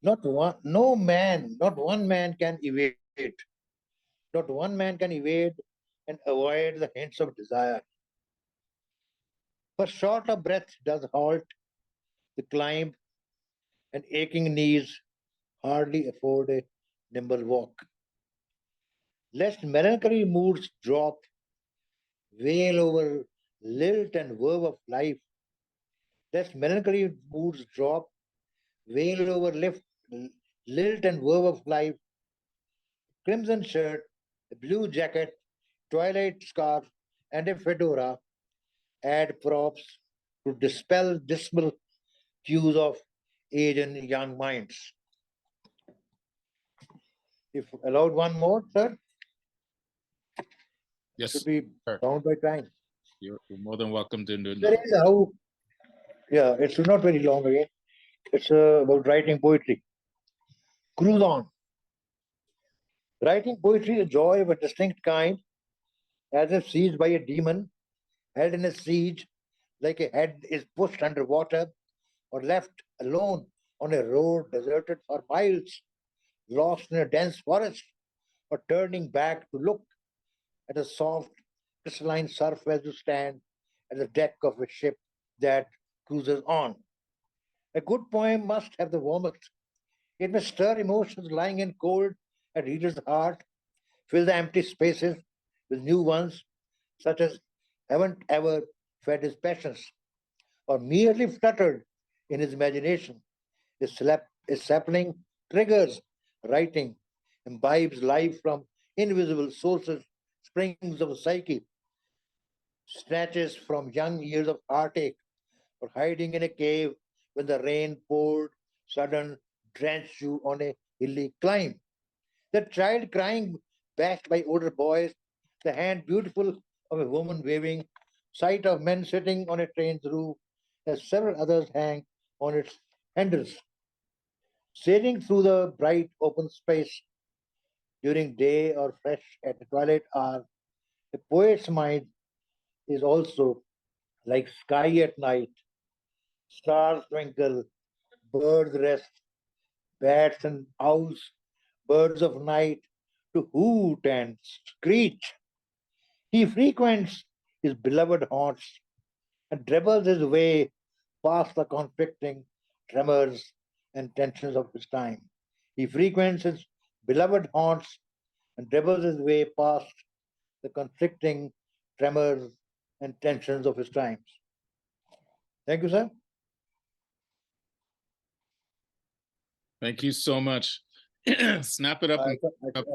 Not one man can evade. Not one man can evade and avoid the hints of desire. For short of breath does halt the climb, and aching knees hardly afford a nimble walk. Lest melancholy moods drop, wail over lilt and verve of life. Lest melancholy moods drop, wail over lilt and verve of life. Crimson shirt, a blue jacket, twilight scarf, and a fedora add props to dispel dismal cues of age and young minds. If allowed one more, sir, Yes, should be sir. bound by time. You're more than welcome to do There another. is how, yeah, it's not very long again. It's about writing poetry. Cruise on. Writing poetry is a joy of a distinct kind, as if seized by a demon, held in a siege, like a head is pushed under water or left alone on a road deserted for miles, lost in a dense forest, or turning back to look at a soft, crystalline surf as you stand at the deck of a ship that cruises on. A good poem must have the warmth. It must stir emotions lying in cold at reader's heart, fill the empty spaces with new ones, such as haven't ever fed his passions, or merely fluttered in his imagination. A sapling triggers writing, imbibes life from invisible sources, springs of psyche, snatches from young years of heartache, or hiding in a cave when the rain poured, sudden drenched you on a hilly climb. The child crying backed by older boys, the hand beautiful of a woman waving, sight of men sitting on a train's roof, as several others hang on its handles. Sailing through the bright open space during day or fresh at the twilight hour, a poet's mind is also like sky at night, Stars twinkle, birds rest, bats and owls, birds of night, to hoot and screech. He frequents his beloved haunts and dribbles his way past the conflicting tremors and tensions of his time. He frequents his beloved haunts and dribbles his way past the conflicting tremors and tensions of his times. Thank you, sir. Thank you so much. Snap it up and I should cut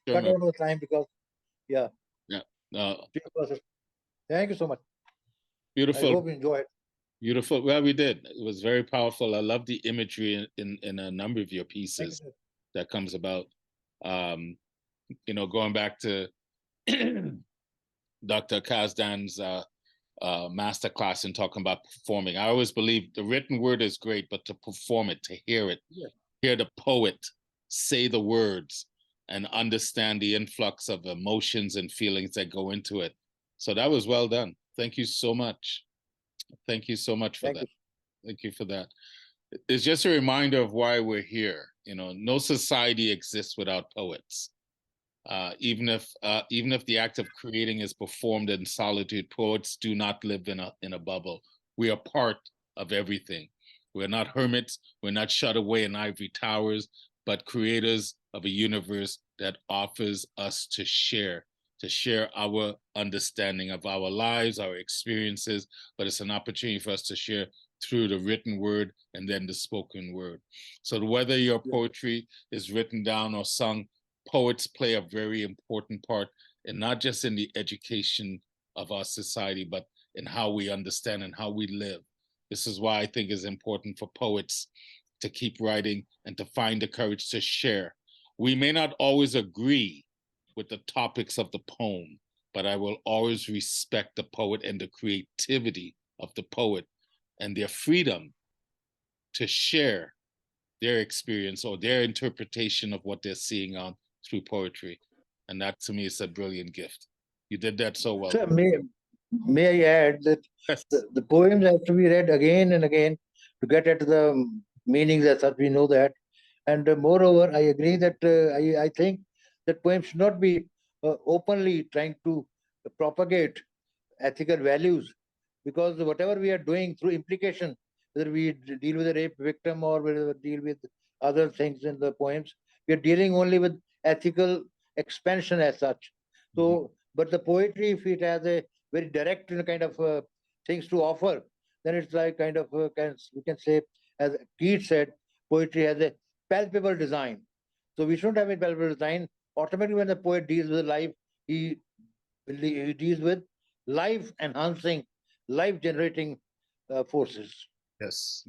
Sharma. out the time because, yeah, Yeah. 3 Thank you so much. I Beautiful. hope you enjoy it. Beautiful. Well, we did. It was very powerful. I love the imagery in a number of your pieces that comes about. Going back to Dr. Kazdan's masterclass and talking about performing. I always believe the written word is great, but to perform it, to hear it, hear the poet say the words and understand the influx of emotions and feelings that go into it. So that was well done. Thank you so much. Thank you so much for that. Thank you for that. It's just a reminder of why we're here. No society exists without poets. Even if the act of creating is performed in solitude, poets do not live in a bubble. We are part of everything. We're not hermits. We're not shut away in ivory towers, but creators of a universe that offers us to share our understanding of our lives, our experiences, but it's an opportunity for us to share through the written word and then the spoken word. So whether your poetry is written down or sung, poets play a very important part, and not just in the education of our society, but in how we understand and how we live. This is why I think it's important for poets to keep writing and to find the courage to share. We may not always agree with the topics of the poem, but I will always respect the poet and the creativity of the poet and their freedom to share their experience or their interpretation of what they're seeing on through poetry. And that to me is a brilliant gift. You did that so well. So may I add that the poems have to be read again and again to get at the meanings as such. We know that. And moreover, I agree that I think that poems should not be openly trying to propagate ethical values, because whatever we are doing through implication, whether we deal with a rape victim or whether we deal with other things in the poems, we are dealing only with ethical expansion as such. So, but the poetry, if it has a very direct kind of things to offer, then it's like kind of we can say, as Keats said, poetry has a palpable design. So we shouldn't have a palpable design. Automatically, when the poet deals with life, he deals with life enhancing, life generating forces. Yes.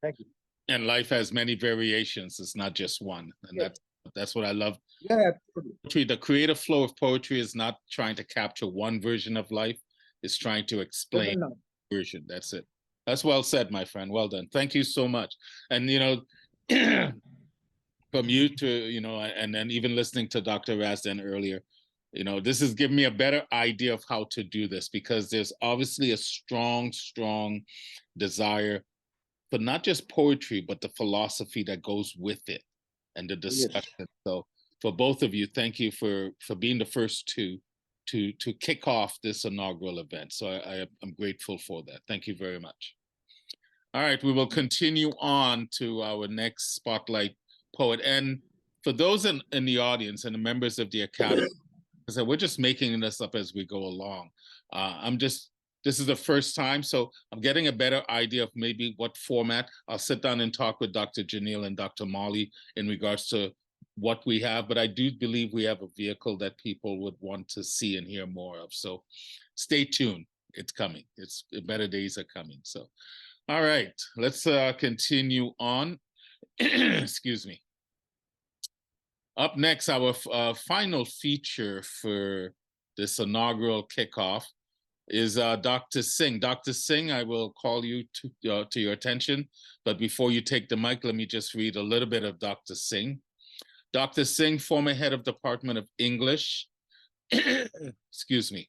Thank you. And life has many variations. It's not just one. And that's what I love. Yeah, absolutely. The creative flow of poetry is not trying to capture one version of life. It's trying to explain version. That's it. That's well said, my friend. Well done. Thank you so much. And from you to and then even listening to Dr. Razdan earlier, this has given me a better idea of how to do this, because there's obviously a strong desire for not just poetry, but the philosophy that goes with it and the discussion. Yes. So for both of you, thank you for being the first to kick off this inaugural event. So I'm grateful for that. Thank you very much. All right, we will continue on to our next spotlight poet. And for those in the audience and the members of the Academy, so we're just making this up as we go along. This is the first time, so I'm getting a better idea of maybe what format. I'll sit down and talk with Dr. Janil and Dr. Molly in regards to what we have, but I do believe we have a vehicle that people would want to see and hear more of. So stay tuned. It's coming. Better days are coming. So, all right, let's continue on. Excuse me. Up next, our final feature for this inaugural kickoff is Dr. Singh. Dr. Singh, I will call you to your attention, but before you take the mic, let me just read a little bit of Dr. Singh. Dr. Singh, former head of Department of English. Excuse me.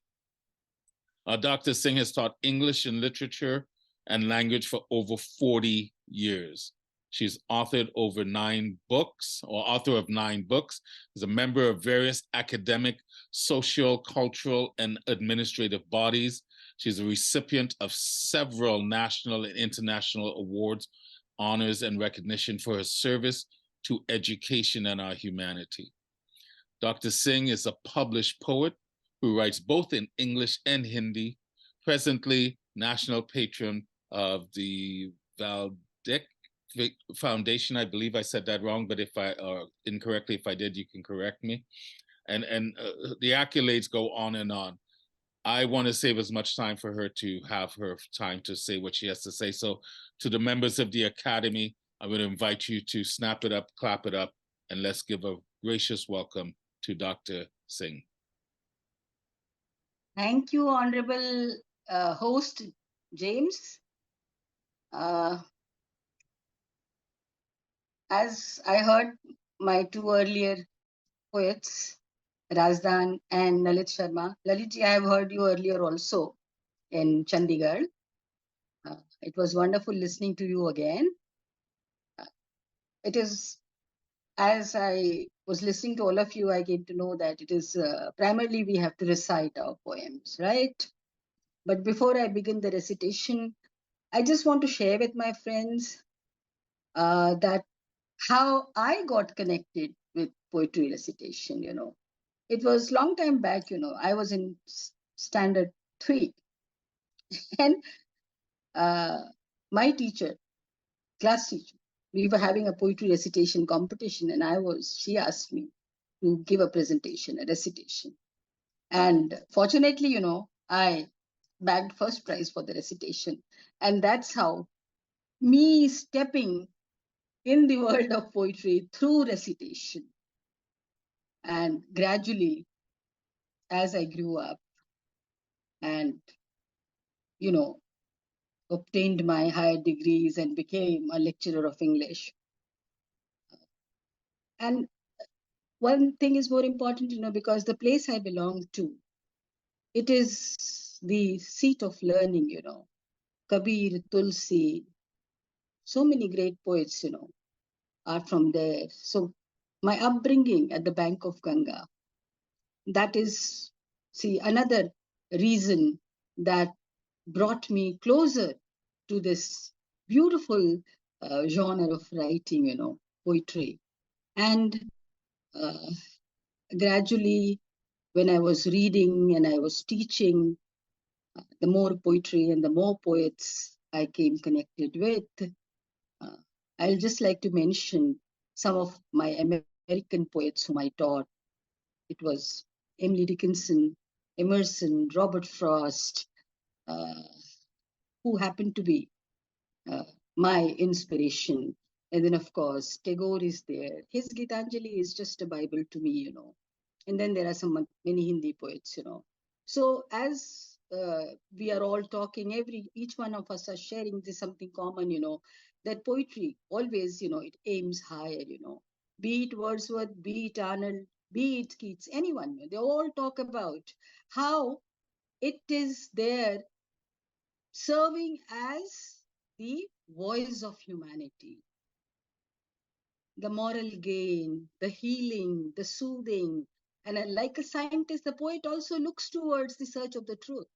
Dr. Singh has taught English and literature and language for over 40 years. She's authored over 9 books, or author of 9 books, is a member of various academic, social, cultural, and administrative bodies. She's a recipient of several national and international awards, honors, and recognition for her service to education and our humanity. Dr. Singh is a published poet who writes both in English and Hindi, presently national patron of the Valdic Foundation. I believe I said that wrong, but if I incorrectly, if I did, you can correct me. And the accolades go on and on. I want to save as much time for her to have her time to say what she has to say. So to the members of the Academy, I'm going to invite you to snap it up, clap it up, and let's give a gracious welcome to Dr. Singh. Thank you, Honorable host, James. As I heard my 2 earlier poets, Razdan and Lalit Sharma. Lalitji, I have heard you earlier also in Chandigarh. It was wonderful listening to you again. It is, as I was listening to all of you, I came to know that it is primarily we have to recite our poems, right? But before I begin the recitation, I just want to share with my friends that how I got connected with poetry recitation, It was long time back, I was in standard 3. And my teacher, class teacher, we were having a poetry recitation competition, and she asked me to give a presentation, a recitation. And fortunately, I bagged first prize for the recitation. And that's how me stepping in the world of poetry through recitation. And gradually, as I grew up and, obtained my higher degrees and became a lecturer of English. And one thing is more important, because the place I belong to, it is the seat of learning, Kabir, Tulsi, so many great poets, are from there. So my upbringing at the bank of Ganga, that is, another reason that brought me closer to this beautiful genre of writing, poetry. And gradually, when I was reading and I was teaching, the more poetry and the more poets I came connected with. I'll just like to mention some of my American poets whom I taught. It was Emily Dickinson, Emerson, Robert Frost, who happened to be my inspiration. And then, of course, Tagore is there. His Gitanjali is just a Bible to me, And then there are many Hindi poets, So as we are all talking, each one of us are sharing this something common, that poetry always, it aims higher, Be it Wordsworth, be it Arnold, be it Keats, anyone, they all talk about how it is there serving as the voice of humanity. The moral gain, the healing, the soothing. And like a scientist, the poet also looks towards the search of the truth.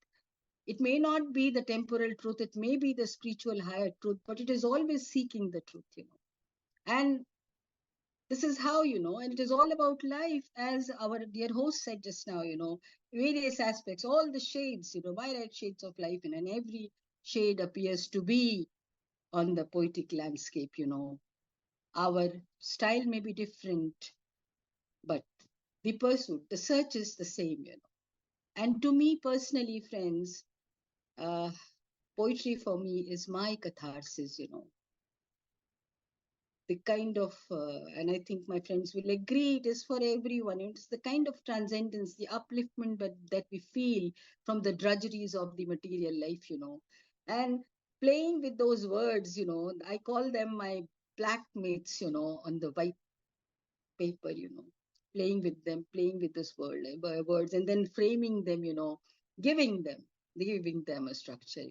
It may not be the temporal truth, it may be the spiritual higher truth, but it is always seeking the truth, And this is how, and it is all about life, as our dear host said just now, various aspects, all the shades, myriad shades of life, and every shade appears to be on the poetic landscape, Our style may be different, but the pursuit, the search is the same, And to me personally, friends, poetry for me is my catharsis, The kind of, and I think my friends will agree, it is for everyone. It's the kind of transcendence, the upliftment that we feel from the drudgeries of the material life, And playing with those words, I call them my black mates, on the white paper, playing with them, playing with this words, and then framing them, giving them a structure,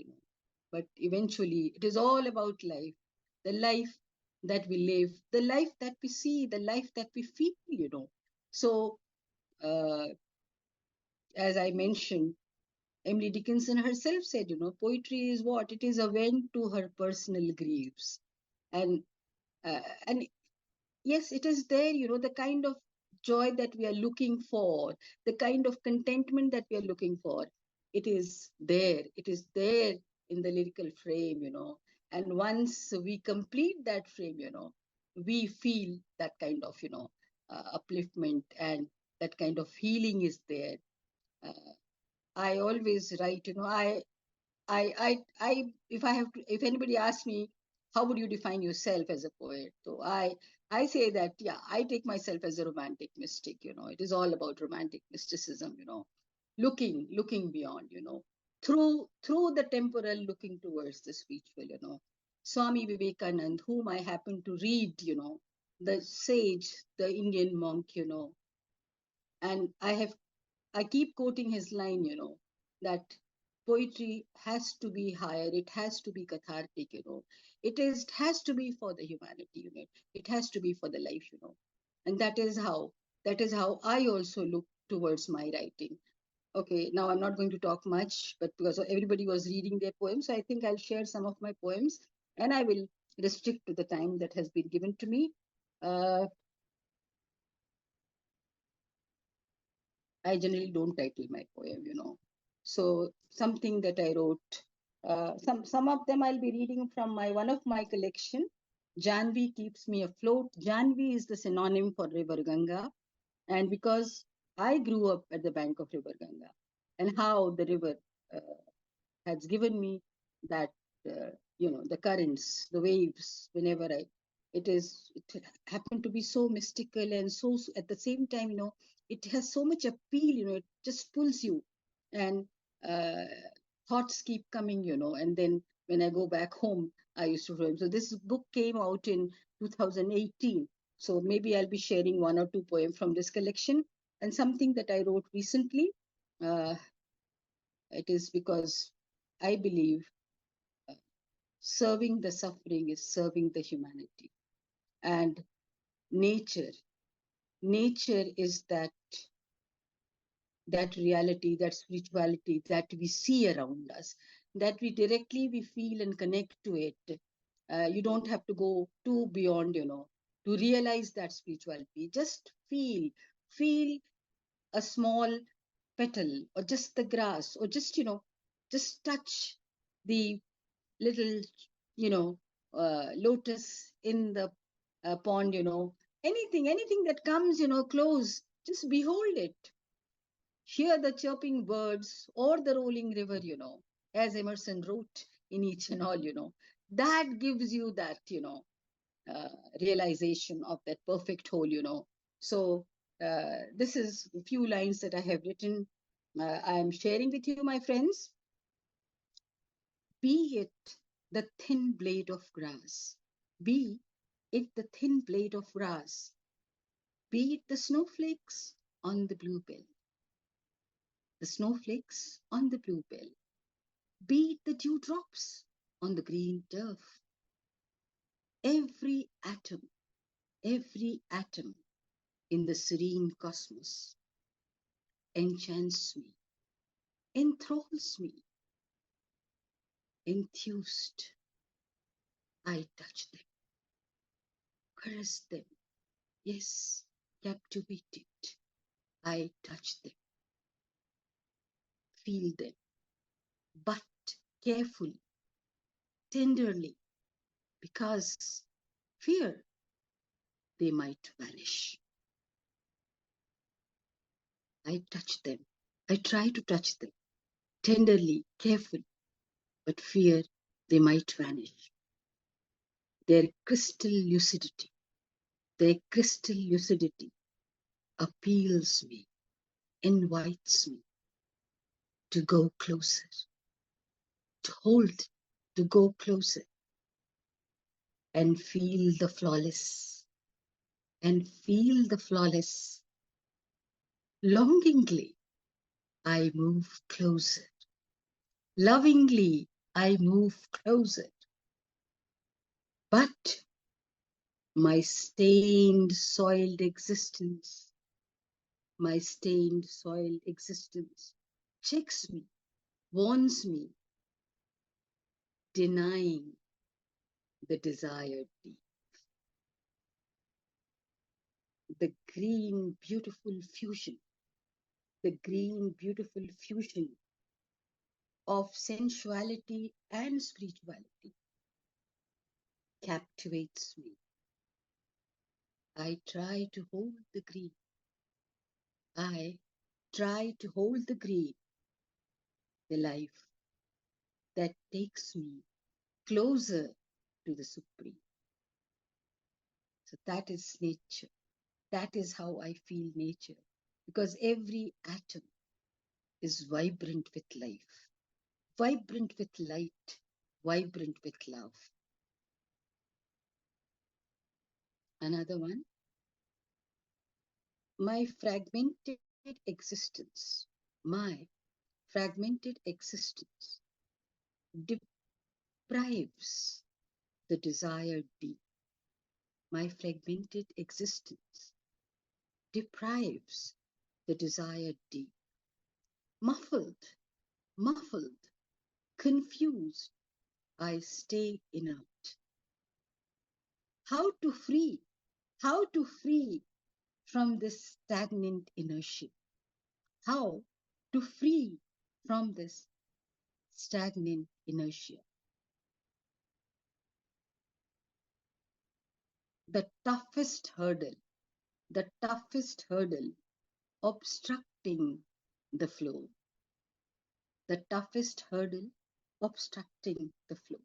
but eventually it is all about life, the life that we live, the life that we see, the life that we feel, So, uh, as I mentioned, Emily Dickinson herself said, poetry is what? It is a vent to her personal griefs. And and yes, it is there, the kind of joy that we are looking for, the kind of contentment that we are looking for. It is there. It is there in the lyrical frame, And once we complete that frame, we feel that kind of, upliftment, and that kind of healing is there. Uh, I always write, if I have to, if anybody asks me, how would you define yourself as a poet? So I say that, yeah, I take myself as a romantic mystic, It is all about romantic mysticism, looking beyond, through the temporal, looking towards the spiritual, Swami Vivekanand, whom I happen to read, the sage, the Indian monk, and I keep quoting his line, that poetry has to be higher, it has to be cathartic, it has to be for the humanity, it has to be for the life, And that is how I also look towards my writing. Okay, now I'm not going to talk much, but because everybody was reading their poems, so I think I'll share some of my poems, and I will restrict to the time that has been given to me. Uh, I generally don't title my poem, So something that I wrote, some of them I'll be reading from my one of my collection. Janvi keeps me afloat. Janvi is the synonym for River Ganga, and because I grew up at the bank of River Ganga, and how the river uh, has given me that, the currents, the waves, whenever it happened to be so mystical, and so at the same time, it has so much appeal, it just pulls you, and uh, thoughts keep coming, and then when I go back home, I used to poem. So this book came out in 2018. So maybe I'll be sharing one or two poems from this collection, and something that I wrote recently. Uh, it is because I believe serving the suffering is serving the humanity. And nature, nature is that reality, that spirituality that we see around us, that we feel and connect to it. You don't have to go too beyond, to realize that spirituality. Just feel a small petal, or just the grass, or just touch the little, lotus in the pond, anything that comes, close, just behold it. Hear the chirping birds or the rolling river, as Emerson wrote in Each and All, that gives you that, realization of that perfect whole, So this is a few lines that I have written. I am sharing with you, my friends. Be it the thin blade of grass, be it the thin blade of grass, be it the snowflakes on the bluebell, the snowflakes on the bluebell, be it the dewdrops on the green turf. Every atom in the serene cosmos enchants me, enthralls me, enthused. I touch them, caress them, yes, captivated. I touch them, feel them, but carefully, tenderly, because fear they might vanish. I touch them. I try to touch them tenderly, carefully, but fear they might vanish. Their crystal lucidity, appeals me, invites me to go closer, to hold, to go closer, and feel the flawless, Longingly, I move closer. Lovingly, I move closer. But my stained, soiled existence, checks me, warns me, denying the desired deep. The green, beautiful fusion of sensuality and spirituality captivates me. I try to hold the green. The life that takes me closer to the Supreme. So that is nature. That is how I feel nature. Because every atom is vibrant with life, vibrant with light, vibrant with love. Another one. My fragmented existence deprives the desired deep. My fragmented existence deprives the desired deep. Muffled, confused, I stay inert. How to free from this stagnant inertia? How to free from this stagnant inertia? The toughest hurdle, obstructing the flow. The toughest hurdle, obstructing the flow.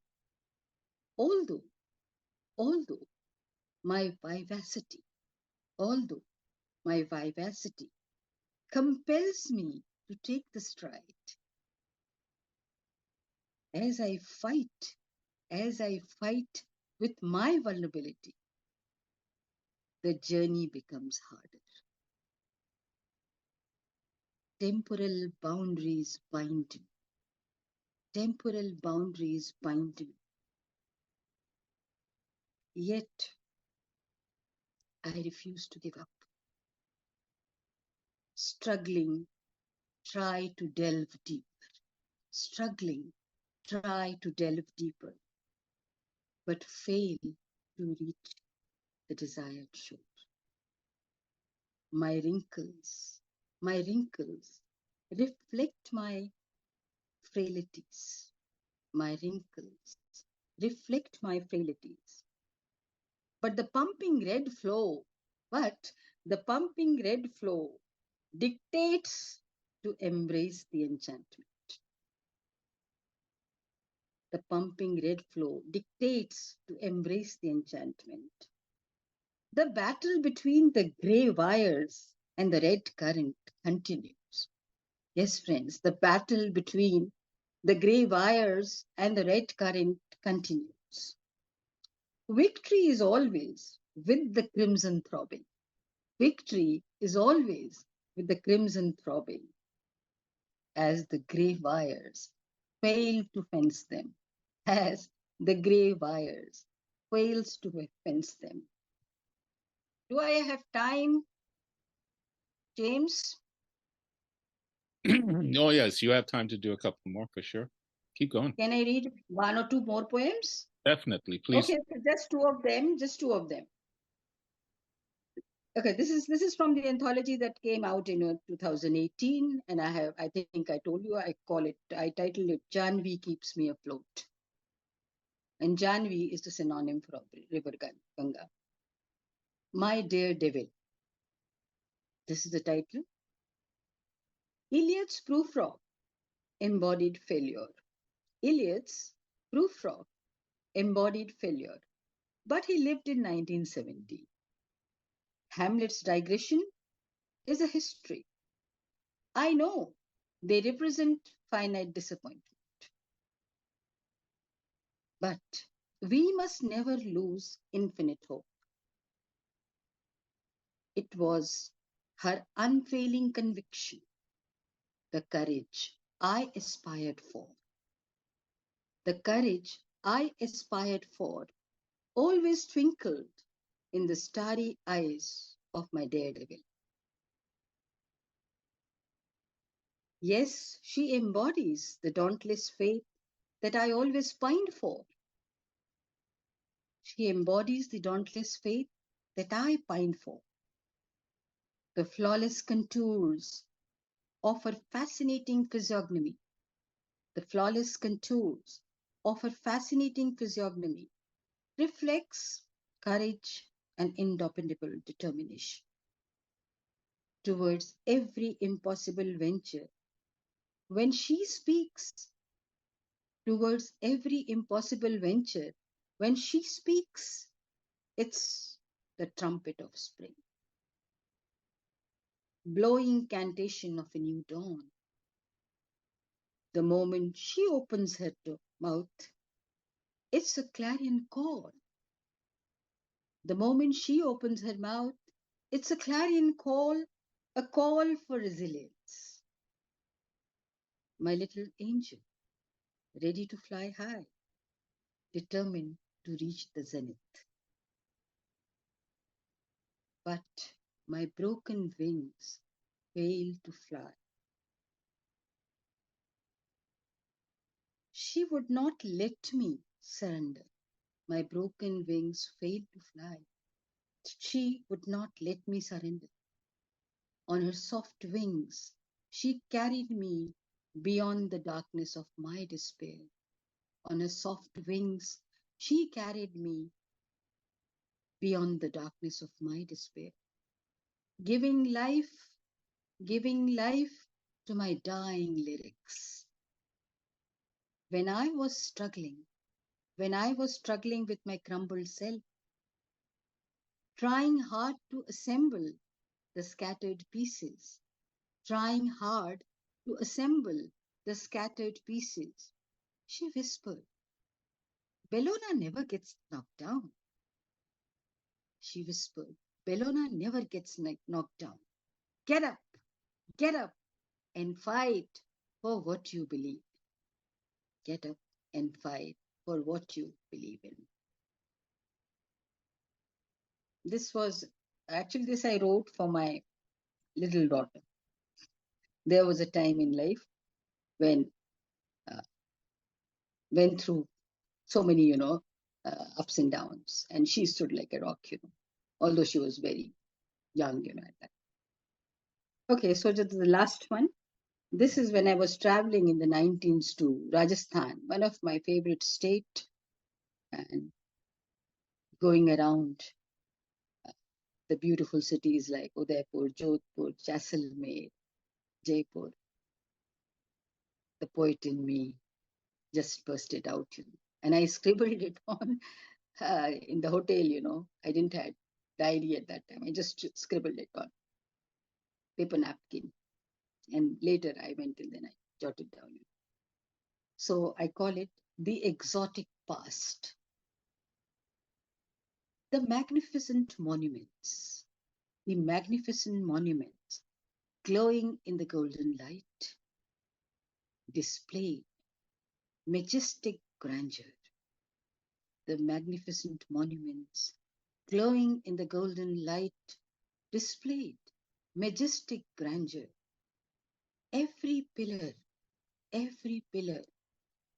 Although my vivacity compels me to take the stride, as I fight with my vulnerability, the journey becomes harder. Temporal boundaries bind me. Yet I refuse to give up. Struggling, try to delve deeper. But fail to reach the desired shore. My wrinkles reflect my frailties. But the pumping red flow dictates to embrace the enchantment. The pumping red flow dictates to embrace the enchantment. The battle between the grey wires and the red current continues. Yes, friends, the battle between the grey wires and the red current continues. Victory is always with the crimson throbbing. As the grey wires fail to fence them. Do I have time, James? Oh, yes, you have time to do a couple more for sure. Keep going. Can I read one or two more poems? Definitely, please. Okay, just two of them. Okay, this is from the anthology that came out in 2018, and I think I told you I titled it Janvi Keeps Me Afloat. And Janvi is the synonym for River Ganga. My Dear Devil. This is the title. Eliot's proof rock embodied failure. But he lived in 1970. Hamlet's digression is a history. I know they represent finite disappointment. But we must never lose infinite hope. It was her unfailing conviction, the courage I aspired for, The courage I aspired for always twinkled in the starry eyes of my daredevil. Yes, she embodies the dauntless faith that I always pined for. She embodies the dauntless faith that I pined for. The flawless contours of her fascinating physiognomy. The flawless contours of her fascinating physiognomy reflects courage and indomitable determination towards every impossible venture. When she speaks, towards every impossible venture, when she speaks, it's the trumpet of spring, blowing incantation of a new dawn. The moment she opens her mouth, it's a clarion call. The moment she opens her mouth, it's a clarion call, a call for resilience. My little angel, ready to fly high, determined to reach the zenith. But my broken wings fail to fly. She would not let me surrender. My broken wings fail to fly. She would not let me surrender. On her soft wings, she carried me beyond the darkness of my despair. On her soft wings, she carried me beyond the darkness of my despair, giving life, giving life to my dying lyrics. When I was struggling, when I was struggling with my crumbled self, trying hard to assemble the scattered pieces, trying hard to assemble the scattered pieces, she whispered, Bellona never gets knocked down. She whispered, Bellona never gets knocked down. Get up and fight for what you believe. Get up and fight for what you believe in. This I wrote for my little daughter. There was a time in life when went through so many, ups and downs, and she stood like a rock, although she was very young, at that. Okay, so just the last one. This is when I was traveling in the 19s to Rajasthan, one of my favorite state, and going around the beautiful cities like Udaipur, Jodhpur, Jaisalmer, Jaipur. The poet in me just bursted out, and I scribbled it on in the hotel, I didn't have diary at that time. I just scribbled it on paper napkin. And later I went and then I jotted down. So I call it the exotic past. The magnificent monuments glowing in the golden light, display majestic grandeur. The magnificent monuments glowing in the golden light displayed majestic grandeur. Every pillar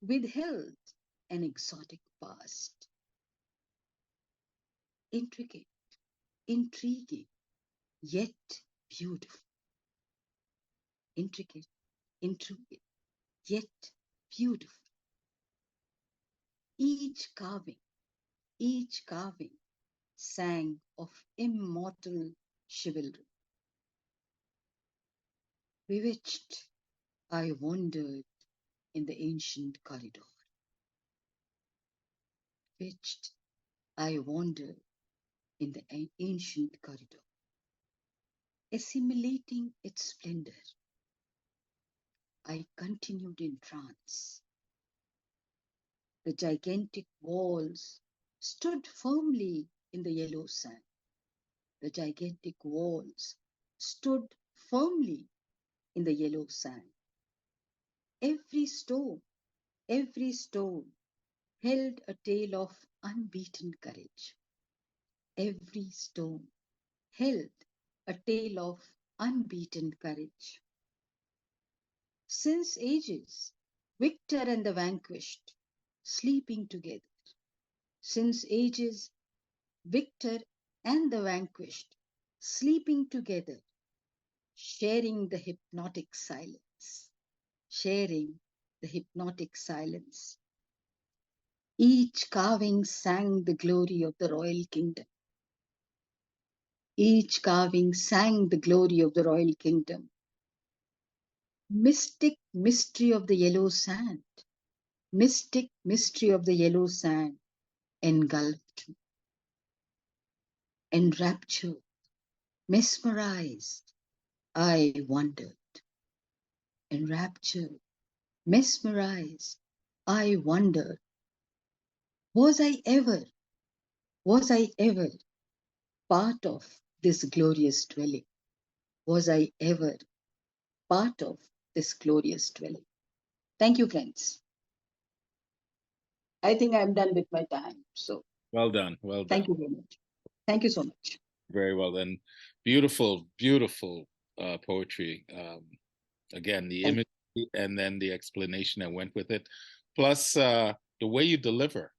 withheld an exotic past. Intricate, intriguing, yet beautiful. Intricate, intriguing, yet beautiful. Each carving sang of immortal chivalry. Bewitched, I wandered in the ancient corridor. Bewitched, I wandered in the ancient corridor, assimilating its splendor. I continued in trance. The gigantic walls stood firmly in the yellow sand. The gigantic walls stood firmly in the yellow sand. Every stone held a tale of unbeaten courage. Every stone held a tale of unbeaten courage. Since ages, victor and the vanquished, sleeping together. Since ages, victor and the vanquished, sleeping together, sharing the hypnotic silence, sharing the hypnotic silence. Each carving sang the glory of the royal kingdom. Each carving sang the glory of the royal kingdom. Mystic mystery of the yellow sand, mystic mystery of the yellow sand engulfed me, enraptured, mesmerized. I wondered, enraptured, mesmerized. I wondered, was I ever part of this glorious dwelling? Was I ever part of this glorious dwelling? Thank you, friends. I think I'm done with my time. So Well done. Well done. thank you very much. Thank you so much. Very well done. Beautiful, beautiful poetry. Again, the Thank imagery and then the explanation that went with it, plus the way you deliver,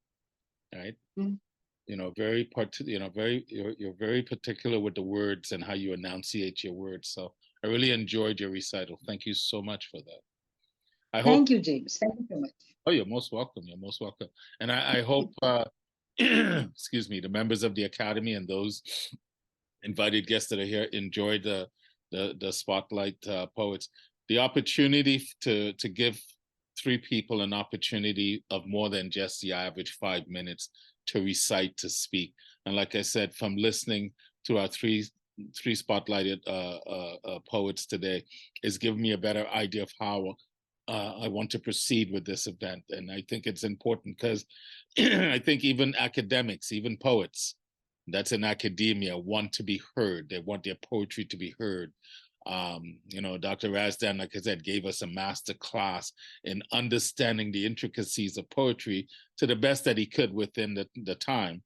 right? Mm. You know, you're very particular with the words and how you enunciate your words. So I really enjoyed your recital. Thank you so much for that. I hope. Thank you, James. Thank you so much. Oh, you're most welcome. You're most welcome. And I hope, excuse me, the members of the Academy and those invited guests that are here enjoyed the spotlight poets. The opportunity to give three people an opportunity of more than just the average 5 minutes to recite, to speak. And like I said, from listening to our three spotlighted poets today, is giving me a better idea of how I want to proceed with this event. And I think it's important because I think even academics, even poets, that's in academia, want to be heard. They want their poetry to be heard. You know, Dr. Razdan, like I said, gave us a master class in understanding the intricacies of poetry to the best that he could within the time.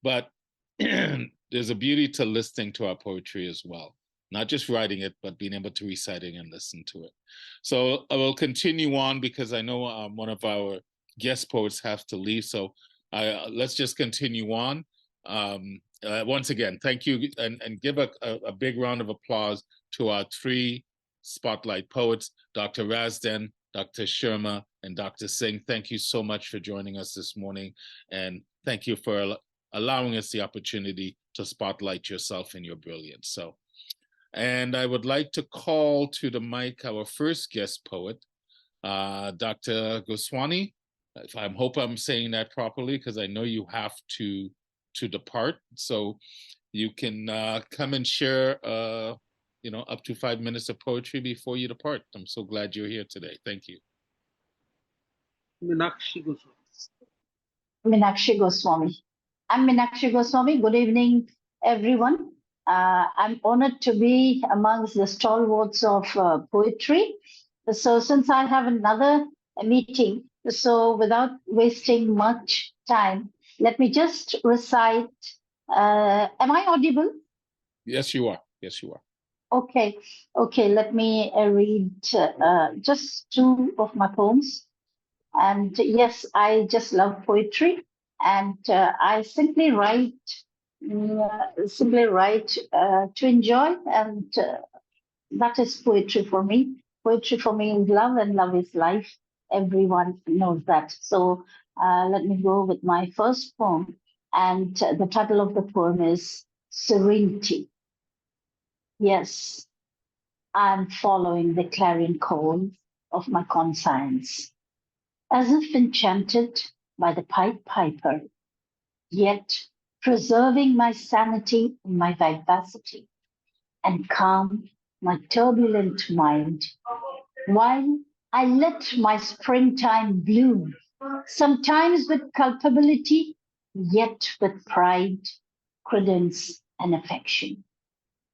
But there's a beauty to listening to our poetry as well. Not just writing it, but being able to recite it and listen to it. So I will continue on because I know one of our guest poets has to leave. So let's just continue on. Once again, thank you and give a big round of applause to our three spotlight poets, Dr. Razdan, Dr. Sharma, and Dr. Singh. Thank you so much for joining us this morning. And thank you for allowing us the opportunity to spotlight yourself and your brilliance. So, and I would like to call to the mic our first guest poet, Dr. Goswami. I hope I'm saying that properly because I know you have to depart. So you can come and share, you know, up to 5 minutes of poetry before you depart. I'm so glad you're here today. Thank you. Meenakshi Goswami. Meenakshi Goswami. I'm Meenakshi Goswami. Good evening, everyone. I'm honored to be amongst the stalwarts of poetry. So since I have another meeting, so without wasting much time, let me just recite. Am I audible? Yes, you are. Yes, you are. Okay. Let me read just two of my poems. And yes, I just love poetry, and I simply write to enjoy, and that is poetry for me. Poetry for me is love, and love is life. Everyone knows that. So let me go with my first poem, and the title of the poem is Serenity. Yes, I'm following the clarion call of my conscience, as if enchanted by the Pied Piper, yet preserving my sanity and my vivacity, and calm my turbulent mind, while I let my springtime bloom, sometimes with culpability, yet with pride, credence, and affection.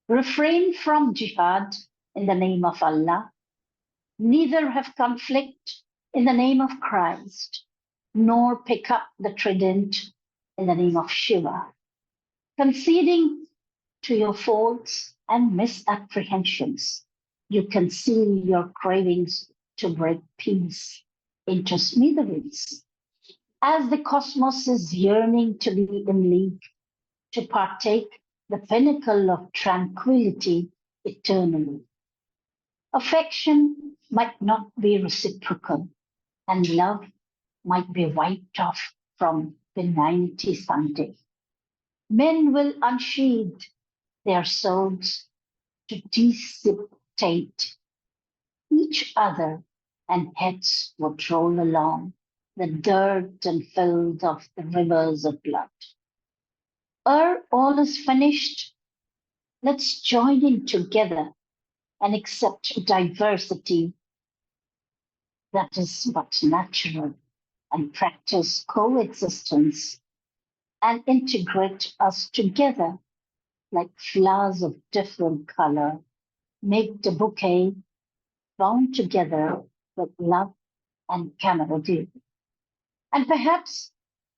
Refrain from jihad in the name of Allah, neither have conflict in the name of Christ. nor pick up the trident in the name of Shiva. Conceding to your faults and misapprehensions, you conceal your cravings to break peace into smithereens. As the cosmos is yearning to be in league, to partake the pinnacle of tranquility eternally. Affection might not be reciprocal, and love might be wiped off from benignity someday. Men will unsheathe their swords to dissipate each other, and heads would roll along the dirt and filth of the rivers of blood. Ere all is finished, let's join in together and accept diversity that is but natural, and practice coexistence and integrate us together like flowers of different color. Make the bouquet bound together with love and camaraderie. And perhaps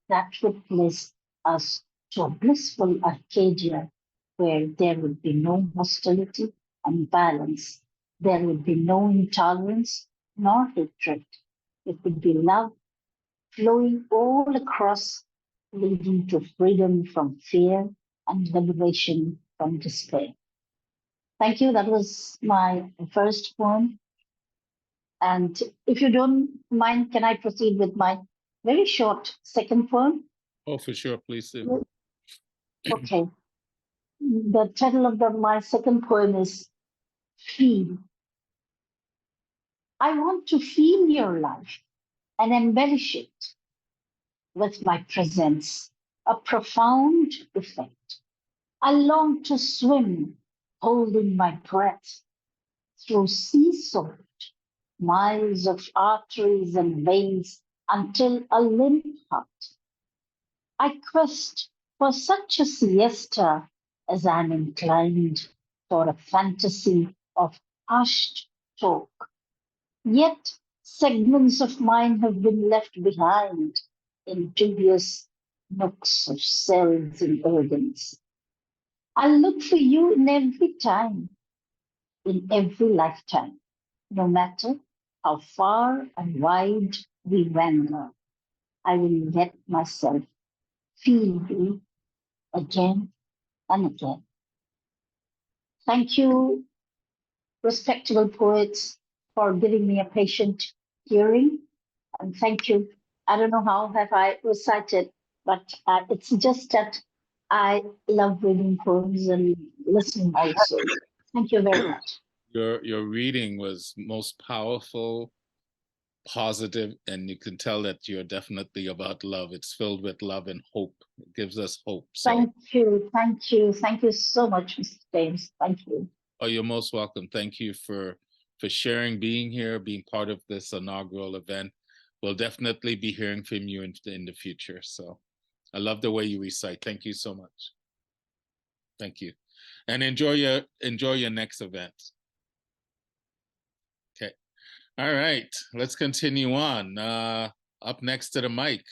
that would place us to a blissful Arcadia where there would be no hostility and violence. There would be no intolerance nor hatred. It would be love flowing all across, leading to freedom from fear and liberation from despair. Thank you. That was my first poem. And if you don't mind, can I proceed with my very short second poem? Oh, for sure. Please do. Okay. The title of my second poem is Feel. I want to feel your life and embellish it with my presence, a profound effect. I long to swim, holding my breath, through sea-salt, miles of arteries and veins until a limp heart. I quest for such a siesta as I'm inclined for a fantasy of hushed talk. Yet segments of mine have been left behind in dubious nooks of cells and organs. I look for you in every time, in every lifetime, no matter how far and wide we wander. I will let myself feel you again and again. Thank you, respectable poets, for giving me a patient hearing. And thank you. I don't know how have I recited, but it's just that I love reading poems and listening also. Thank you very much. Your reading was most powerful, positive, and you can tell that you're definitely about love. It's filled with love and hope. It gives us hope. So, thank you. Thank you so much, Mr. James. Thank you. Oh, you're most welcome. Thank you for sharing, being here, being part of this inaugural event. We'll definitely be hearing from you in the future. So I love the way you recite. Thank you so much. Thank you. And enjoy your next event. Okay. All right. Let's continue on. Up next to the mic,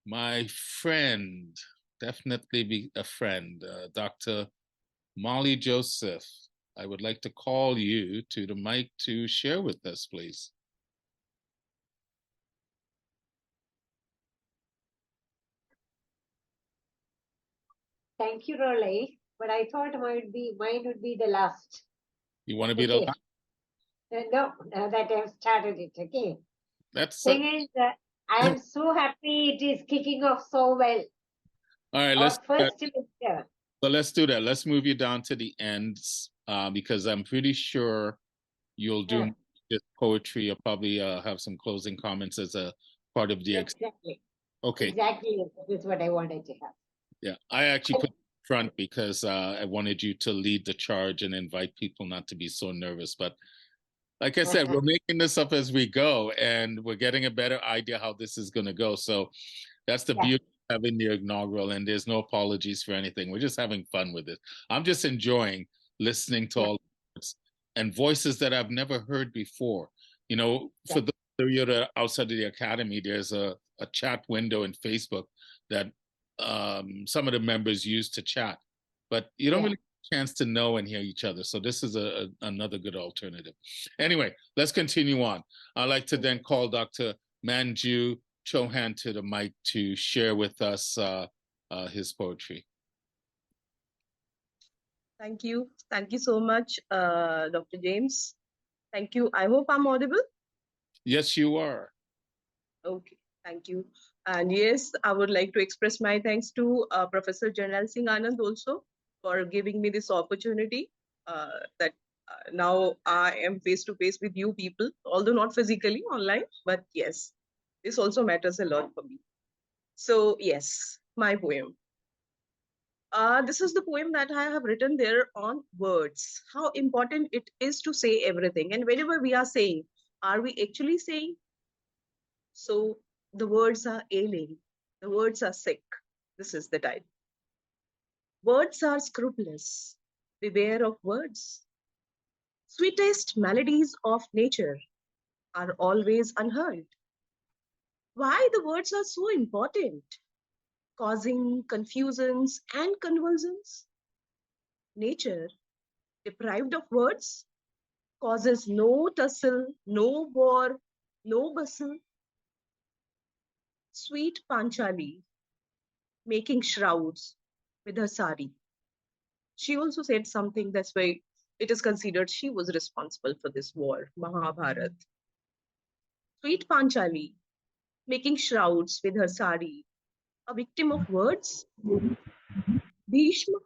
my friend, definitely be a friend, Dr. Molly Joseph. I would like to call you to the mic to share with us, please. Thank you, Rolly. But I thought mine would be the last. You want to be the last? No, that I've started it. Okay. That's thing is that I am so happy it is kicking off so well. All right, let's do that. So let's do that. Let's move you down to the ends because I'm pretty sure you'll do this poetry. You'll probably have some closing comments as a part of the exactly. Okay. Exactly. That's what I wanted to have. Yeah, I actually put it in front because I wanted you to lead the charge and invite people not to be so nervous. But like I said, we're making this up as we go, and we're getting a better idea how this is going to go. So that's the beauty of having the inaugural, and there's no apologies for anything. We're just having fun with it. I'm just enjoying listening to all the words and voices that I've never heard before. You know, for those So you're outside of the academy, there's a chat window in Facebook that some of the members use to chat, but you don't really get a chance to know and hear each other. So this is another good alternative. Anyway, let's continue on. I'd like to then call Dr. Manju Chauhan to the mic to share with us his poetry. Thank you. Thank you so much, Dr. James. Thank you. I hope I'm audible. Yes, you are. Okay, thank you. And yes, I would like to express my thanks to Professor Janal Singh Anand also for giving me this opportunity that now I am face to face with you people, although not physically online, but yes, this also matters a lot for me. So yes, my poem. This is the poem that I have written there on words. How important it is to say everything. And whenever we are saying, are we actually saying? So the words are ailing. The words are sick. This is the title. Words are scrupulous. Beware of words. Sweetest melodies of nature are always unheard. Why the words are so important? Causing confusions and convulsions? Nature, deprived of words, causes no tussle, no war, no bustle. Sweet Panchali, making shrouds with her sari. She also said something that's why it is considered she was responsible for this war, Mahabharat. Sweet Panchali, making shrouds with her sari, a victim of words. Bhishma,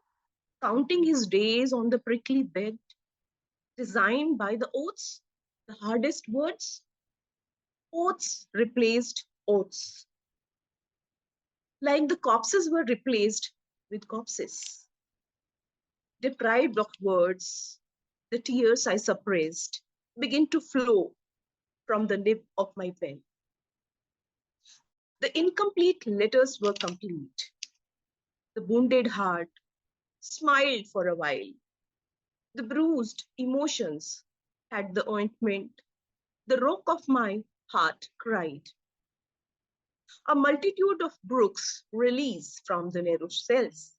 counting his days on the prickly bed, designed by the oaths, the hardest words. Oaths replaced oaths. Like the corpses were replaced with corpses. Deprived of words, the tears I suppressed begin to flow from the nib of my pen. The incomplete letters were complete. The wounded heart smiled for a while. The bruised emotions had the ointment. The rock of my heart cried. A multitude of brooks release from the narrow cells.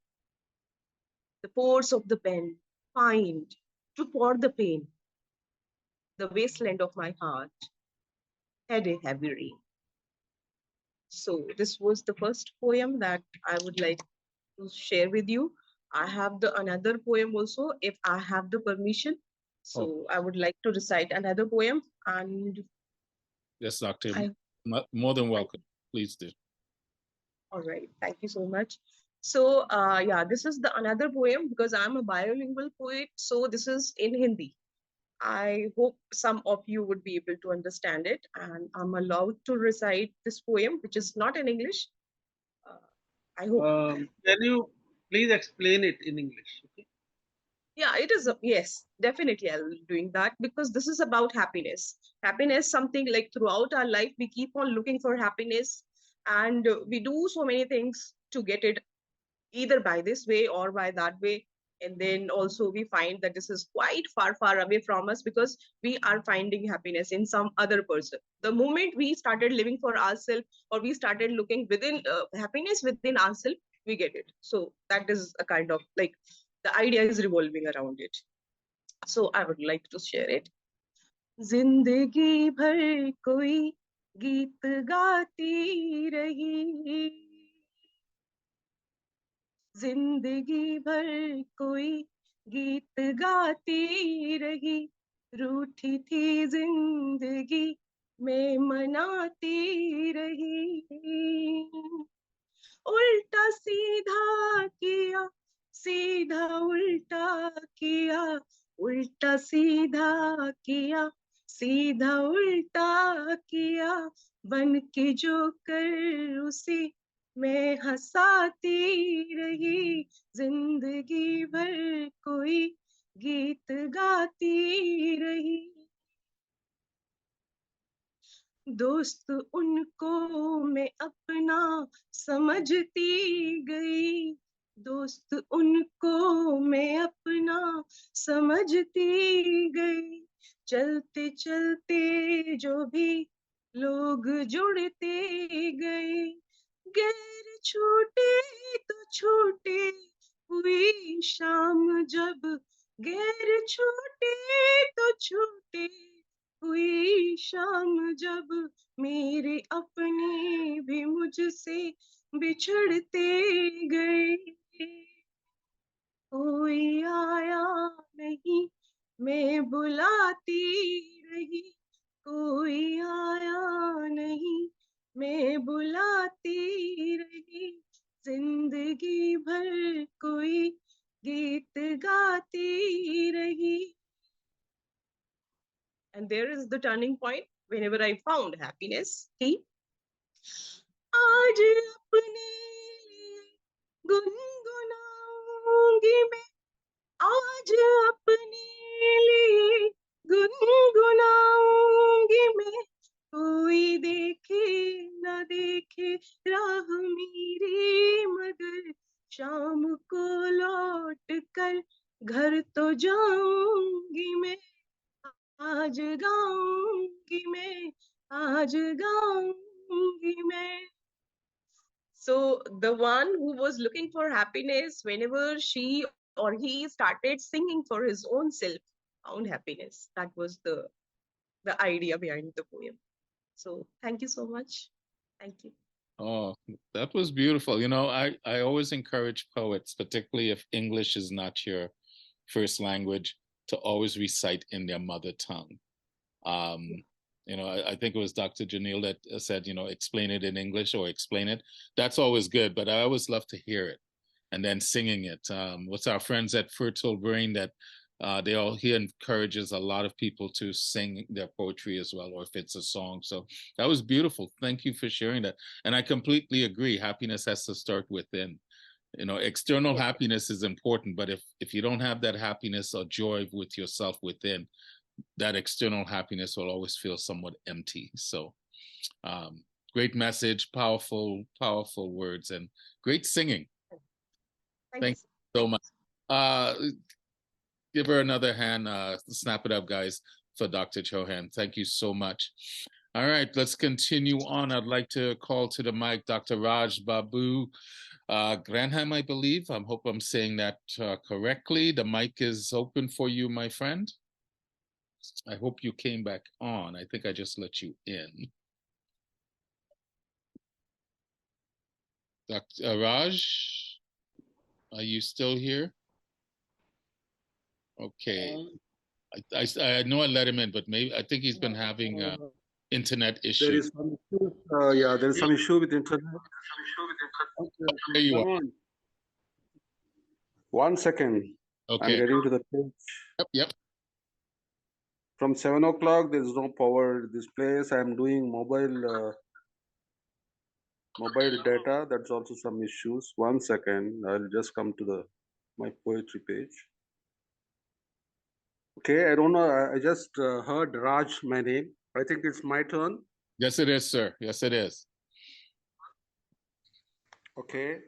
The pores of the pen find to pour the pain. The wasteland of my heart had a heavy rain. So this was the first poem that I would like to share with you. I have another poem also, if I have the permission. So I would like to recite another poem. And yes, Doctor, more than welcome. Please do. All right, thank you so much. So yeah, this is another poem because I'm a bilingual poet. So this is in Hindi. I hope some of you would be able to understand it, and I'm allowed to recite this poem, which is not in English. I hope. Can you please explain it in English? Okay? Yeah, it is. Yes, definitely I'll be doing that because this is about happiness. Happiness, something like throughout our life, we keep on looking for happiness and we do so many things to get it either by this way or by that way. And then also we find that this is quite far, far away from us because we are finding happiness in some other person. The moment we started living for ourselves or we started looking within happiness within ourselves, we get it. So that is a kind of like the idea is revolving around it. So I would like to share it. जिंदगी भर कोई गीत गाती रही, जिंदगी भर कोई गीत गाती रही, रूठी थी जिंदगी में मनाती रही, उल्टा सीधा किया, सीधा उल्टा किया, उल्टा सीधा किया, सीधा उल्टा किया, बन के जो कर उसी मैं हंसाती रही, जिंदगी भर कोई गीत गाती रही। दोस्त उनको मैं अपना समझती गई, दोस्त उनको मैं अपना समझती गई, चलते चलते जो भी लोग जुड़ते गए, गैर छूटे तो छूटे, हुई शाम जब गैर छूटे तो छूटे, हुई शाम जब मेरे अपने भी मुझसे बिछड़ते गए। कोई आया नहीं, मैं बुलाती रही, कोई आया नहीं, मैं बुलाती रही, जिंदगी भर कोई गीत गाती रही. And there is the turning point whenever I found happiness. आज अपने लिए गुनगुनाऊंगी मैं, आज अपने लिए गुनगुनाऊंगी मैं, कोई देखे न देखे राह मेरी, मगर शाम को लौट कर घर तो जाऊंगी मैं, आज गाऊंगी मैं, आज गाऊंगी मैं. So the one who was looking for happiness, whenever she or he started singing for his own self, found happiness. That was the idea behind the poem. So thank you so much. Thank you. Oh, that was beautiful. You know, I always encourage poets, particularly if English is not your first language, to always recite in their mother tongue. You know, I think it was Dr. Janil that said, you know, explain it in English or explain it. That's always good, but I always love to hear it and then singing it. What's our friends at Fertile Brain that he encourages a lot of people to sing their poetry as well, or if it's a song. So that was beautiful. Thank you for sharing that. And I completely agree. Happiness has to start within. You know, external happiness is important, but if you don't have that happiness or joy with yourself within, that external happiness will always feel somewhat empty. So great message, powerful words, and great singing. Thank you so much. Give her another hand. Snap it up, guys, for Dr. Chauhan. Thank you so much. All right, let's continue on. I'd like to call to the mic Dr. Raj Babu Granham, I believe. I hope I'm saying that correctly. The mic is open for you, my friend. I hope you came back on. I think I just let you in. Dr. Raj, are you still here? Okay. I know I let him in, but maybe I think he's been having internet issues. There is some issue. Yeah, there is some issue with internet. There you are. On. 1 second. Okay. I'm getting to the page. Yep. From 7 o'clock, there's no power at this place. I'm doing mobile data. That's also some issues. 1 second. I'll just come to my poetry page. Okay, I don't know. I just heard Raj, my name. I think it's my turn. Yes, it is, sir. Yes, it is. Okay.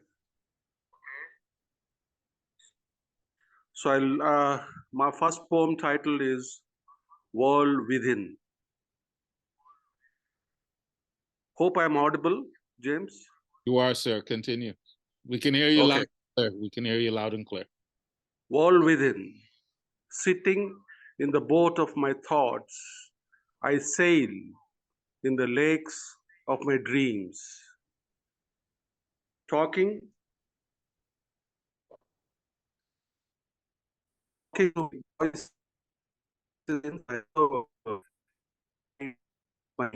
So my first poem title is World Within. Hope I'm audible, James. You are, sir. Continue. We can hear you loud and clear. We can hear you loud and clear. World within, sitting in the boat of my thoughts, I sail in the lakes of my dreams. Talking to voices inside my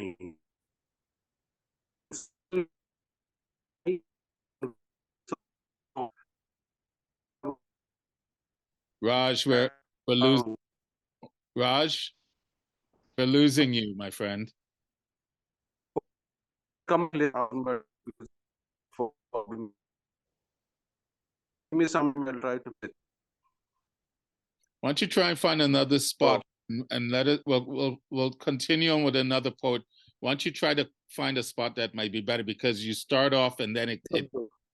Raj, we're losing. Raj, we're losing you, my friend. Come give me some. I'll try to play. Why don't you try and find another spot and let it? We'll continue on with another poet. Why don't you try to find a spot that might be better, because you start off and then it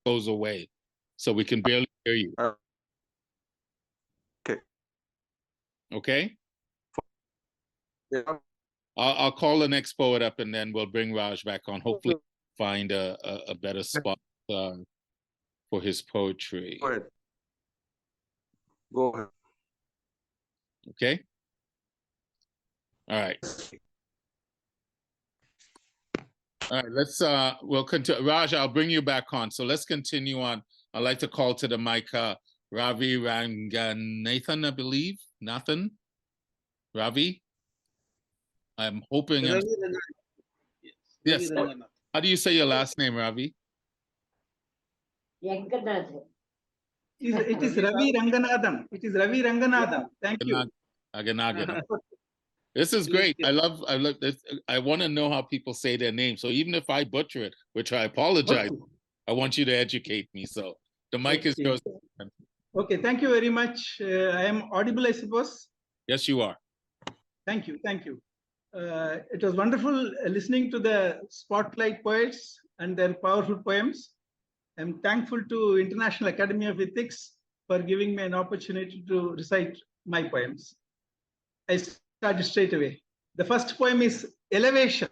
goes away, so we can barely hear you. Okay. Okay. Yeah. I'll call the next poet up and then we'll bring Raj back on. Hopefully find a better spot for his poetry. Go ahead. Go ahead. Okay. All right. All right, we'll continue. Raj, I'll bring you back on. So let's continue on. I'd like to call to the mic Ravi Ranganathan, I believe. Nathan? Ravi? I'm hoping. Yes. How do you say your last name, Ravi? Yanganathan. It is Ravi Ranganathan. It is Ravi Ranganathan. Thank you. Aganagan. This is great. I love this. I want to know how people say their name. So even if I butcher it, which I apologize, I want you to educate me. So the mic is yours. Okay, thank you very much. I am audible, I suppose. Yes, you are. Thank you. Thank you. It was wonderful listening to the Spotlight poets and their powerful poems. I'm thankful to International Academy of Ethics for giving me an opportunity to recite my poems. I started straight away. The first poem is Elevation.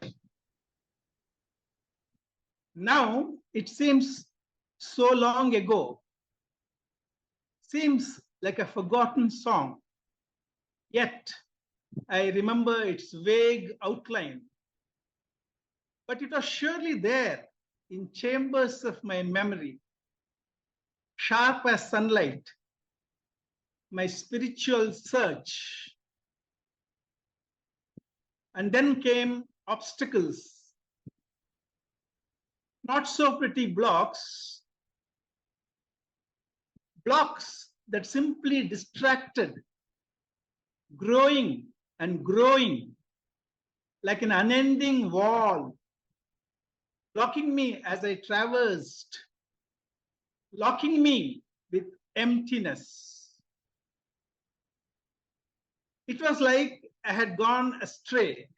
Now it seems so long ago, seems like a forgotten song, yet I remember its vague outline. But it was surely there in chambers of my memory, sharp as sunlight, my spiritual search. And then came obstacles, not so pretty blocks that simply distracted, growing and growing like an unending wall, blocking me as I traversed, locking me with emptiness. It was like I had gone astray.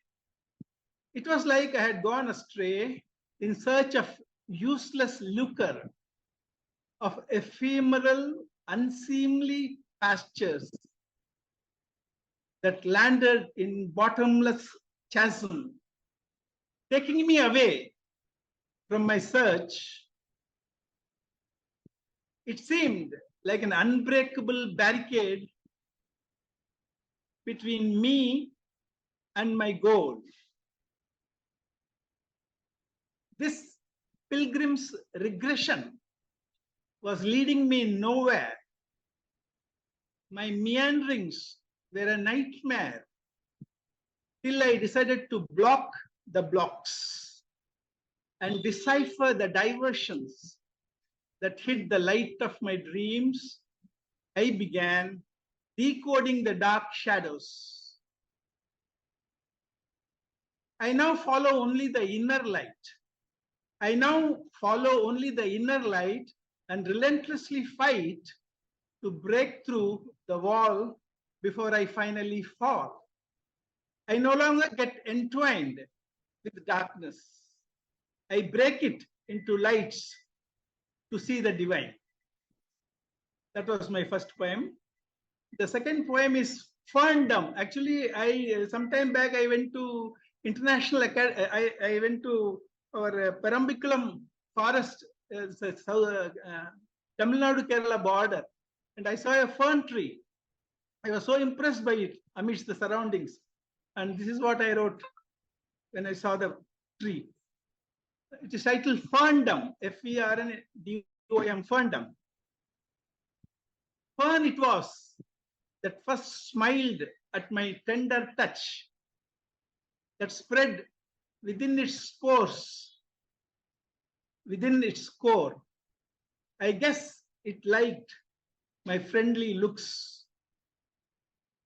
It was like I had gone astray in search of useless lucre, of ephemeral, unseemly pastures that landed in bottomless chasm, taking me away from my search. It seemed like an unbreakable barricade between me and my goal. This pilgrim's regression was leading me nowhere. My meanderings were a nightmare till I decided to block the blocks and decipher the diversions that hid the light of my dreams. I began decoding the dark shadows. I now follow only the inner light. I now follow only the inner light and relentlessly fight to break through the wall before I finally fall. I no longer get entwined with darkness. I break it into lights to see the divine. That was my first poem. The second poem is Ferndom. Actually, sometime back I went to International Academy. I went to our Parambiculam forest, Tamil Nadu Kerala border, and I saw a fern tree. I was so impressed by it amidst the surroundings. And this is what I wrote when I saw the tree. It is titled Ferndom, F-E-R-N-D-O-M, Ferndom. Fern it was that first smiled at my tender touch, that spread within its spores, within its core. I guess it liked my friendly looks.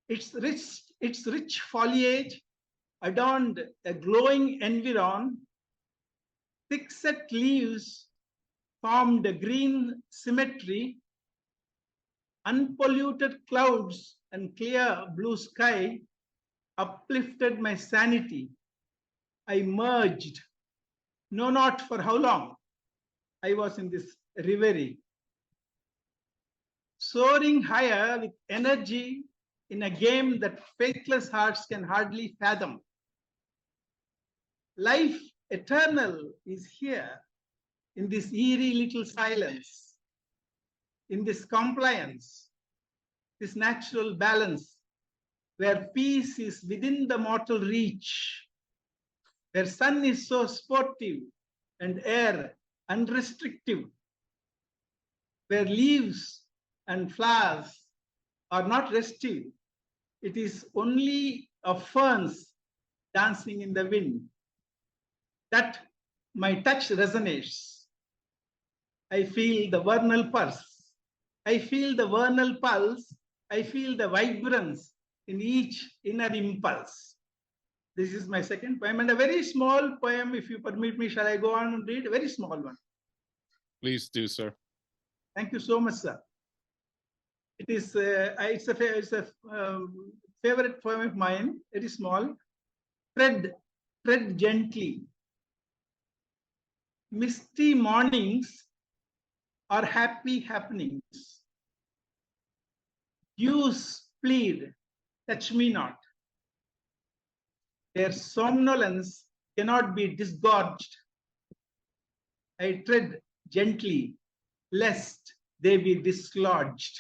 Its rich foliage adorned a glowing environ. Thick-set leaves formed a green symmetry. Unpolluted clouds and clear blue sky uplifted my sanity. I merged, know not for how long I was in this reverie, soaring higher with energy in a game that faithless hearts can hardly fathom. life eternal is here in this eerie little silence, in this compliance, this natural balance, where peace is within the mortal reach, where sun is so sportive and air unrestricted, where leaves and flowers are not restive. It is only of ferns dancing in the wind. That my touch resonates. I feel the vernal pulse. I feel the vernal pulse. I feel the vibrance in each inner impulse. This is my second poem, and a very small poem, if you permit me. Shall I go on and read? A very small one. Please do, sir. Thank you so much, sir. It is it's a favorite poem of mine. It is small. Tread gently. Misty mornings are happy happenings. Dews plead, touch me not. Their somnolence cannot be disgorged. I tread gently, lest they be dislodged.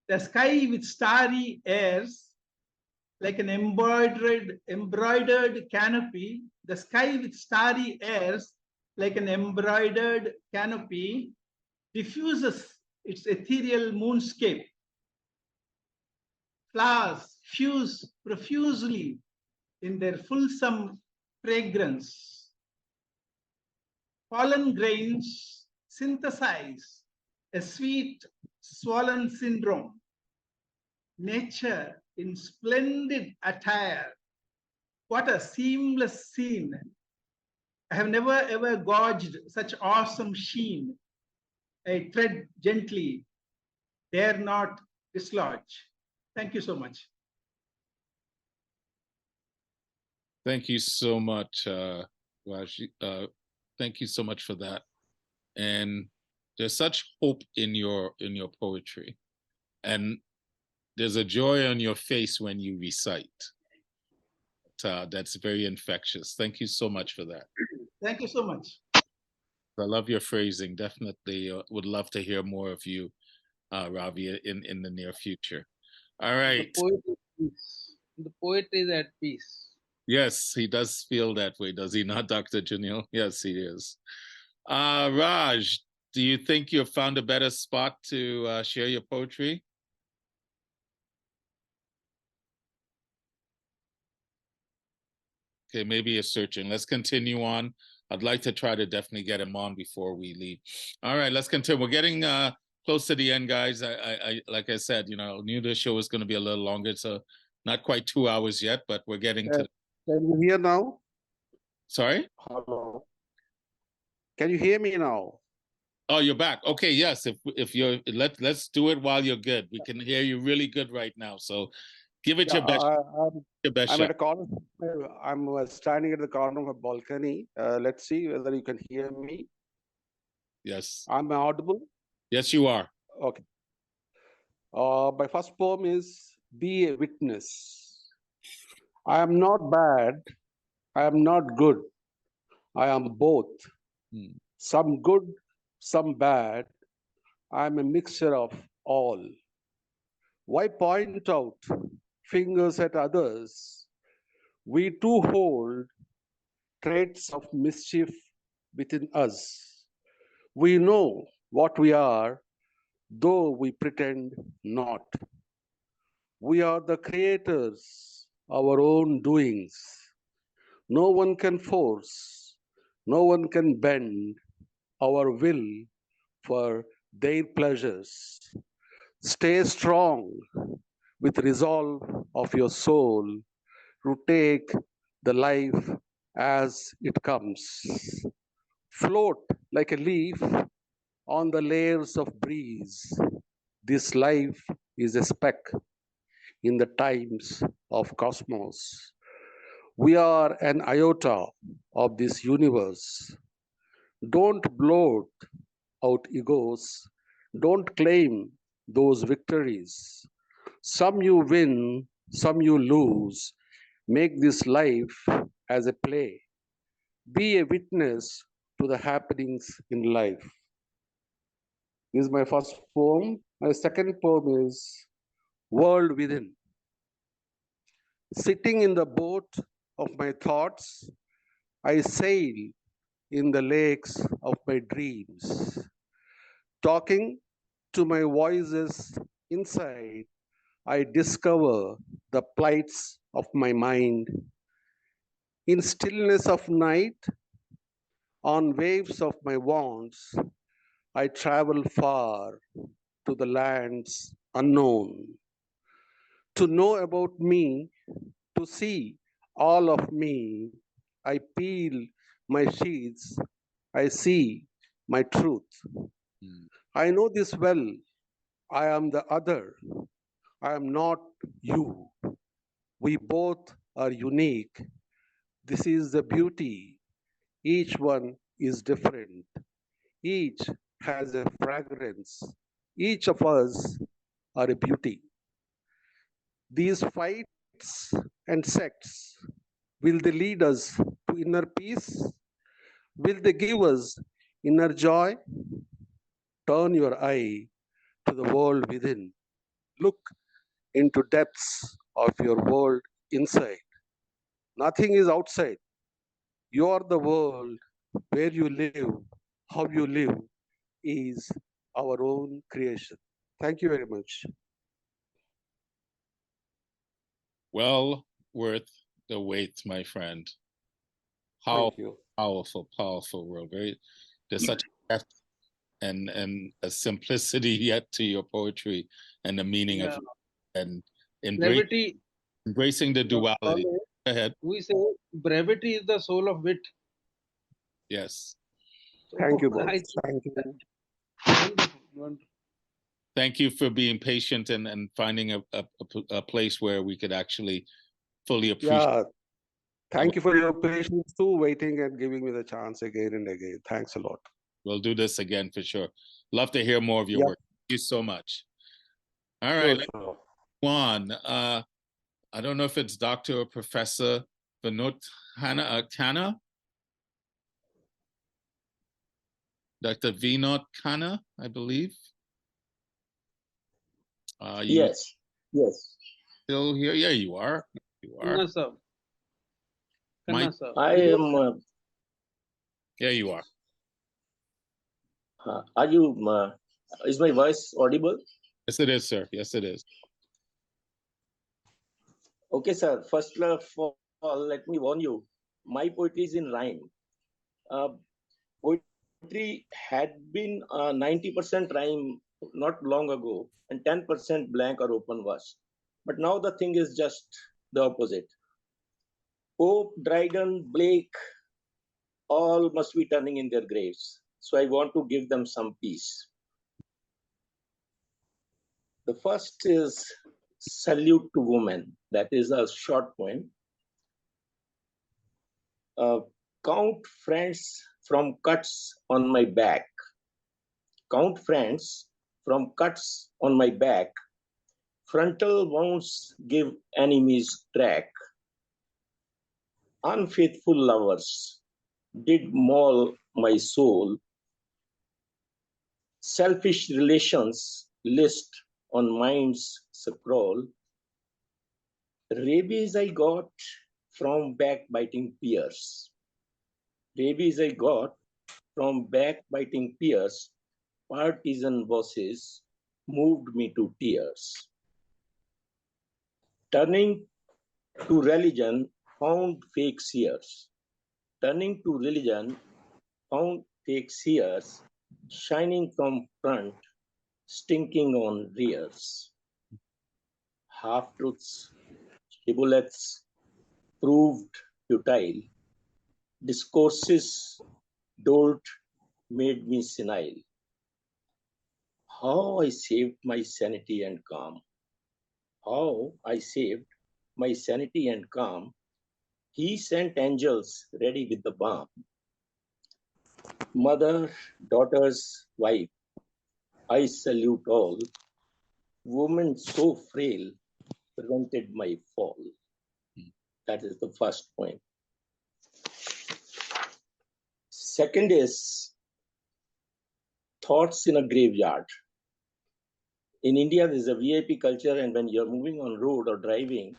The sky with starry airs, like an embroidered canopy, the sky with starry airs, like an embroidered canopy, diffuses its ethereal moonscape. Flowers fuse profusely in their fulsome fragrance. Pollen grains synthesize a sweet swollen syndrome. Nature in splendid attire. What a seamless scene. I have never ever gauged such awesome sheen. I tread gently, dare not dislodge. Thank you so much. Thank you so much, Raj. Thank you so much for that. And there's such hope in your poetry, and there's a joy on your face when you recite. That's very infectious. Thank you so much for that. Thank you so much. I love your phrasing. Definitely would love to hear more of you, Ravi, in the near future. All right. The poet is at peace. Yes, he does feel that way, does he not, Dr. Janil? Yes, he is. Raj, do you think you've found a better spot to share your poetry? Okay, maybe you're searching. Let's continue on. I'd like to try to definitely get him on before we leave. All right, let's continue. We're getting close to the end, guys. I like I said, knew the show was going to be a little longer, so not quite 2 hours yet, but we're getting to. Can you hear now? Sorry? Hello. Can you hear me now? Oh, you're back. Okay, yes. If you're let's do it while you're good. We can hear you really good right now. So give it your best. I'm at a corner. I'm standing at the corner of a balcony. Let's see whether you can hear me. Yes. I'm audible? Yes, you are. Okay. My first poem is Be a Witness. I am not bad. I am not good. I am both. Some good, some bad. I am a mixture of all. Why point out fingers at others? We too hold traits of mischief within us. We know what we are, though we pretend not. We are the creators of our own doings. No one can force, no one can bend our will for their pleasures. Stay strong with resolve of your soul to take the life as it comes. Float like a leaf on the layers of breeze. This life is a speck in the times of cosmos. We are an iota of this universe. Don't bloat out egos. Don't claim those victories. Some you win, some you lose. Make this life as a play. Be a witness to the happenings in life. This is my first poem. My second poem is World Within. Sitting in the boat of my thoughts, I sail in the lakes of my dreams. Talking to my voices inside, I discover the plights of my mind. In stillness of night, on waves of my wants, I travel far to the lands unknown. To know about me, to see all of me, I peel my sheets, I see my truth. I know this well. I am the other. I am not you. We both are unique. This is the beauty. Each one is different. Each has a fragrance. Each of us are a beauty. These fights and sects, will they lead us to inner peace? Will they give us inner joy? Turn your eye to the world within. Look into depths of your world inside. Nothing is outside. You are the world. Where you live, how you live is our own creation. Thank you very much. Well worth the wait, my friend. How Thank you. powerful, powerful world. Very, there's such a depth and a simplicity yet to your poetry and the meaning of and embracing the duality. Go ahead. We say brevity is the soul of wit. Yes. Thank you, both. Thank you. Wonderful, wonderful. Thank you for being patient and finding a place where we could actually fully appreciate. Yeah. Thank you for your patience too, waiting and giving me the chance again and again. Thanks a lot. We'll do this again for sure. Love to hear more of your work. Thank you so much. All right, sure. Juan. I don't know if it's Dr. or Professor Vinod Khanna. Dr. Vinod Khanna, I believe. Yes. Still here? Yeah, you are. You are. Khanna sir. Khanna sir. I am. Yeah, you are. Are you? Is my voice audible? Yes, it is, sir. Yes, it is. Okay, sir. First of all, let me warn you. My poetry is in rhyme. Poetry had been 90% rhyme not long ago and 10% blank or open verse. But now the thing is just the opposite. Pope, Dryden, Blake, all must be turning in their graves. So I want to give them some peace. The first is Salute to Women. That is a short poem. Count friends from cuts on my back. Count friends from cuts on my back. Frontal wounds give enemies track. Unfaithful lovers did maul my soul. Selfish relations list on mind's scroll. Rabies I got from backbiting peers. Rabies I got from backbiting peers. Partisan bosses moved me to tears. Turning to religion, found fake seers. Turning to religion, found fake seers. Shining from front, stinking on rears. Half-truths, shibboleths, proved futile. Discourses, dolt, made me senile. How I saved my sanity and calm. How I saved my sanity and calm. He sent angels ready with the balm. Mother, daughters, wife, I salute all. Woman so frail prevented my fall. That is the first point. Second is thoughts in a graveyard. In India, there's a VIP culture, and when you're moving on road or driving,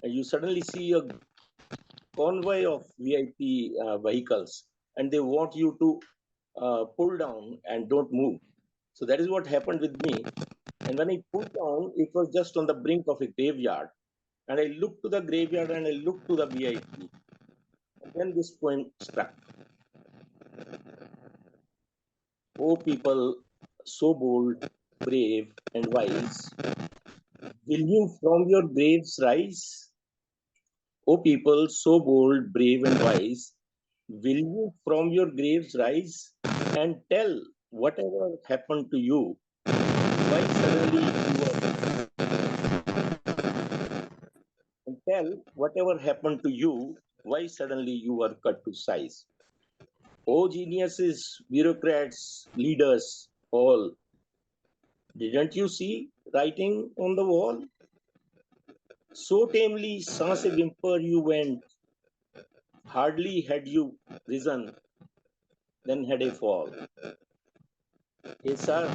and you suddenly see a convoy of VIP vehicles, and they want you to pull down and don't move. So that is what happened with me. And when I pulled down, it was just on the brink of a graveyard. And I looked to the graveyard and I looked to the VIP. And then this poem struck. Oh, people so bold, brave, and wise, will you from your graves rise? O people so bold, brave, and wise, will you from your graves rise and tell whatever happened to you? Why suddenly you are and tell whatever happened to you? Why suddenly you are cut to size? O geniuses, bureaucrats, leaders, all, didn't you see writing on the wall? So tamely, sans a whimper, you went. Hardly had you risen, then had a fall. Hey, sir,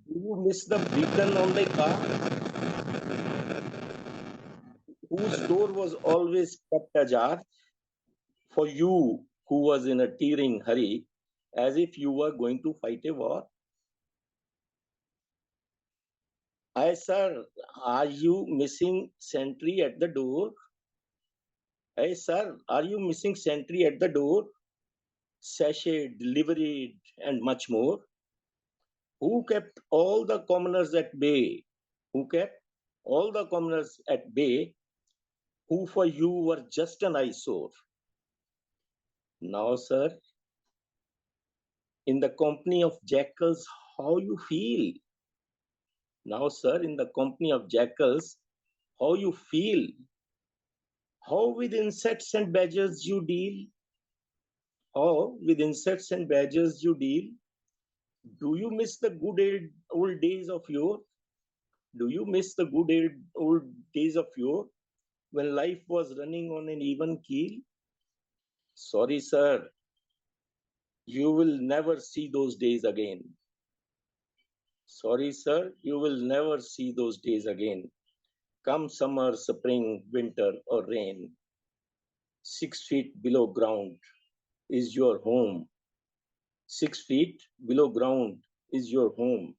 do you miss the beacon on the car? Whose door was always kept ajar for you who was in a tearing hurry, as if you were going to fight a war? Aye, sir, are you missing sentry at the door? Aye, sir, are you missing sentry at the door? Sachet, delivery, and much more. Who kept all the commoners at bay? Who kept all the commoners at bay, who for you were just an eyesore? Now, sir, in the company of jackals, how you feel? Now, sir, in the company of jackals, how you feel? How with insects and badgers you deal? How with insects and badgers you deal? Do you miss the good old days of yore? Do you miss the good old days of yore, when life was running on an even keel? Sorry, sir, you will never see those days again. Sorry, sir, you will never see those days again. Come summer, spring, winter, or rain, 6 feet below ground is your home. 6 feet below ground is your home.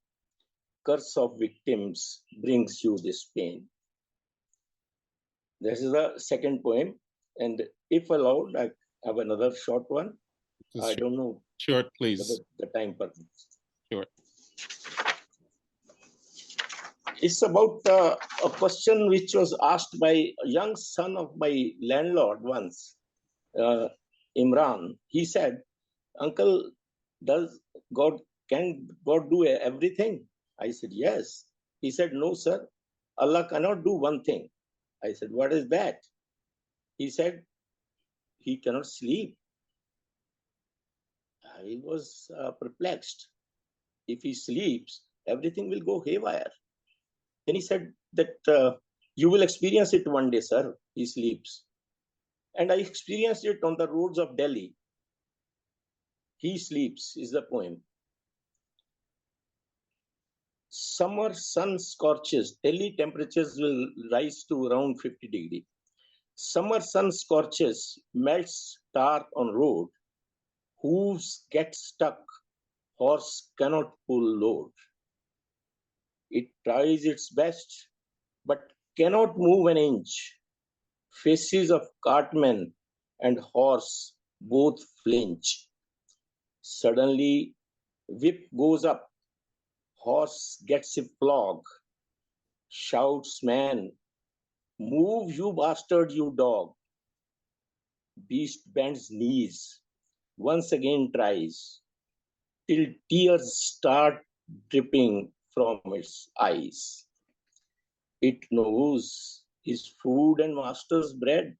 Curse of victims brings you this pain. This is the second poem. And if allowed, I have another short one. I don't know. Short, please. The time permits. Short. It's about a question which was asked by a young son of my landlord once, Imran. He said, "Uncle, can God do everything?" I said, "Yes." He said, "No, sir. Allah cannot do one thing." I said, "What is that?" He said, "He cannot sleep." I was perplexed. If he sleeps, everything will go haywire. Then he said that you will experience it one day, sir. He sleeps. And I experienced it on the roads of Delhi. He sleeps is the poem. Summer sun scorches. Delhi temperatures will rise to around 50 degrees. Summer sun scorches, melts tar on road. Hooves get stuck. Horse cannot pull load. It tries its best, but cannot move an inch. Faces of cartmen and horse both flinch. Suddenly, whip goes up. Horse gets a flog. Shouts man, "Move, you bastard, you dog." Beast bends knees. Once again tries, till tears start dripping from its eyes. It knows his food and master's bread.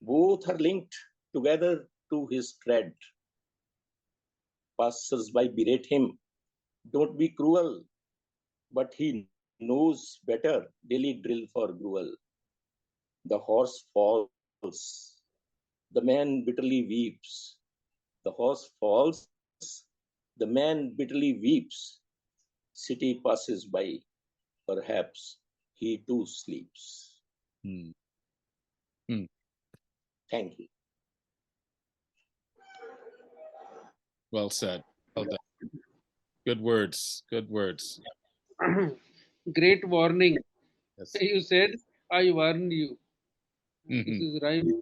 Both are linked together to his tread. Passers-by berate him, "Don't be cruel." But he knows better, daily drill for gruel. The horse falls. The man bitterly weeps. The horse falls. The man bitterly weeps. City passes by. Perhaps he too sleeps. Hmm. Hmm. Thank you. Well said. Well done. Good words. Good words. Great warning. Yes. You said, I warned you. Mhm. This is rhyme.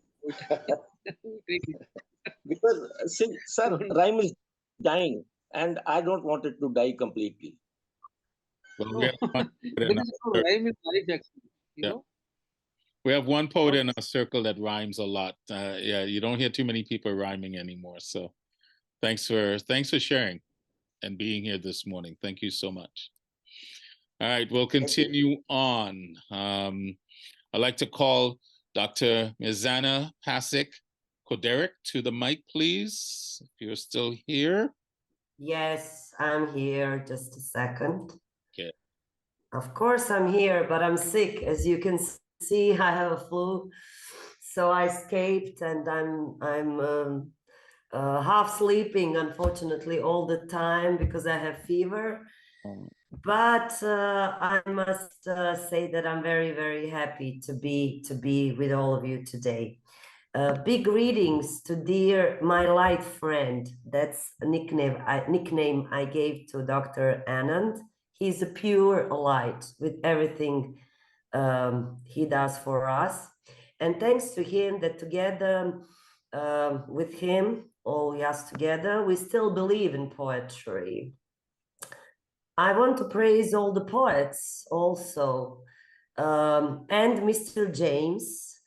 Because, sir, rhyme is dying, and I don't want it to die completely. Well, No, we have one poet in there our is no circle. rhyme in life, actually. You Yeah. know? We have one poet in our circle that rhymes a lot. Yeah, you don't hear too many people rhyming anymore. So thanks for sharing and being here this morning. Thank you so much. All right, we'll continue on. I'd like to call Dr. Mizana Pasik Koderick to the mic, please, if you're still here. Yes, I'm here. Just a second. Okay. Of course I'm here, but I'm sick. As you can see, I have a flu. So I escaped and I'm half sleeping, unfortunately, all the time because I have fever. But I must say that I'm very, very happy to be with all of you today. Big greetings to dear my light friend. That's a nickname I gave to Dr. Anand. He's a pure light with everything he does for us. And thanks to him that together with him, all us together, we still believe in poetry. I want to praise all the poets also, and Mr. James,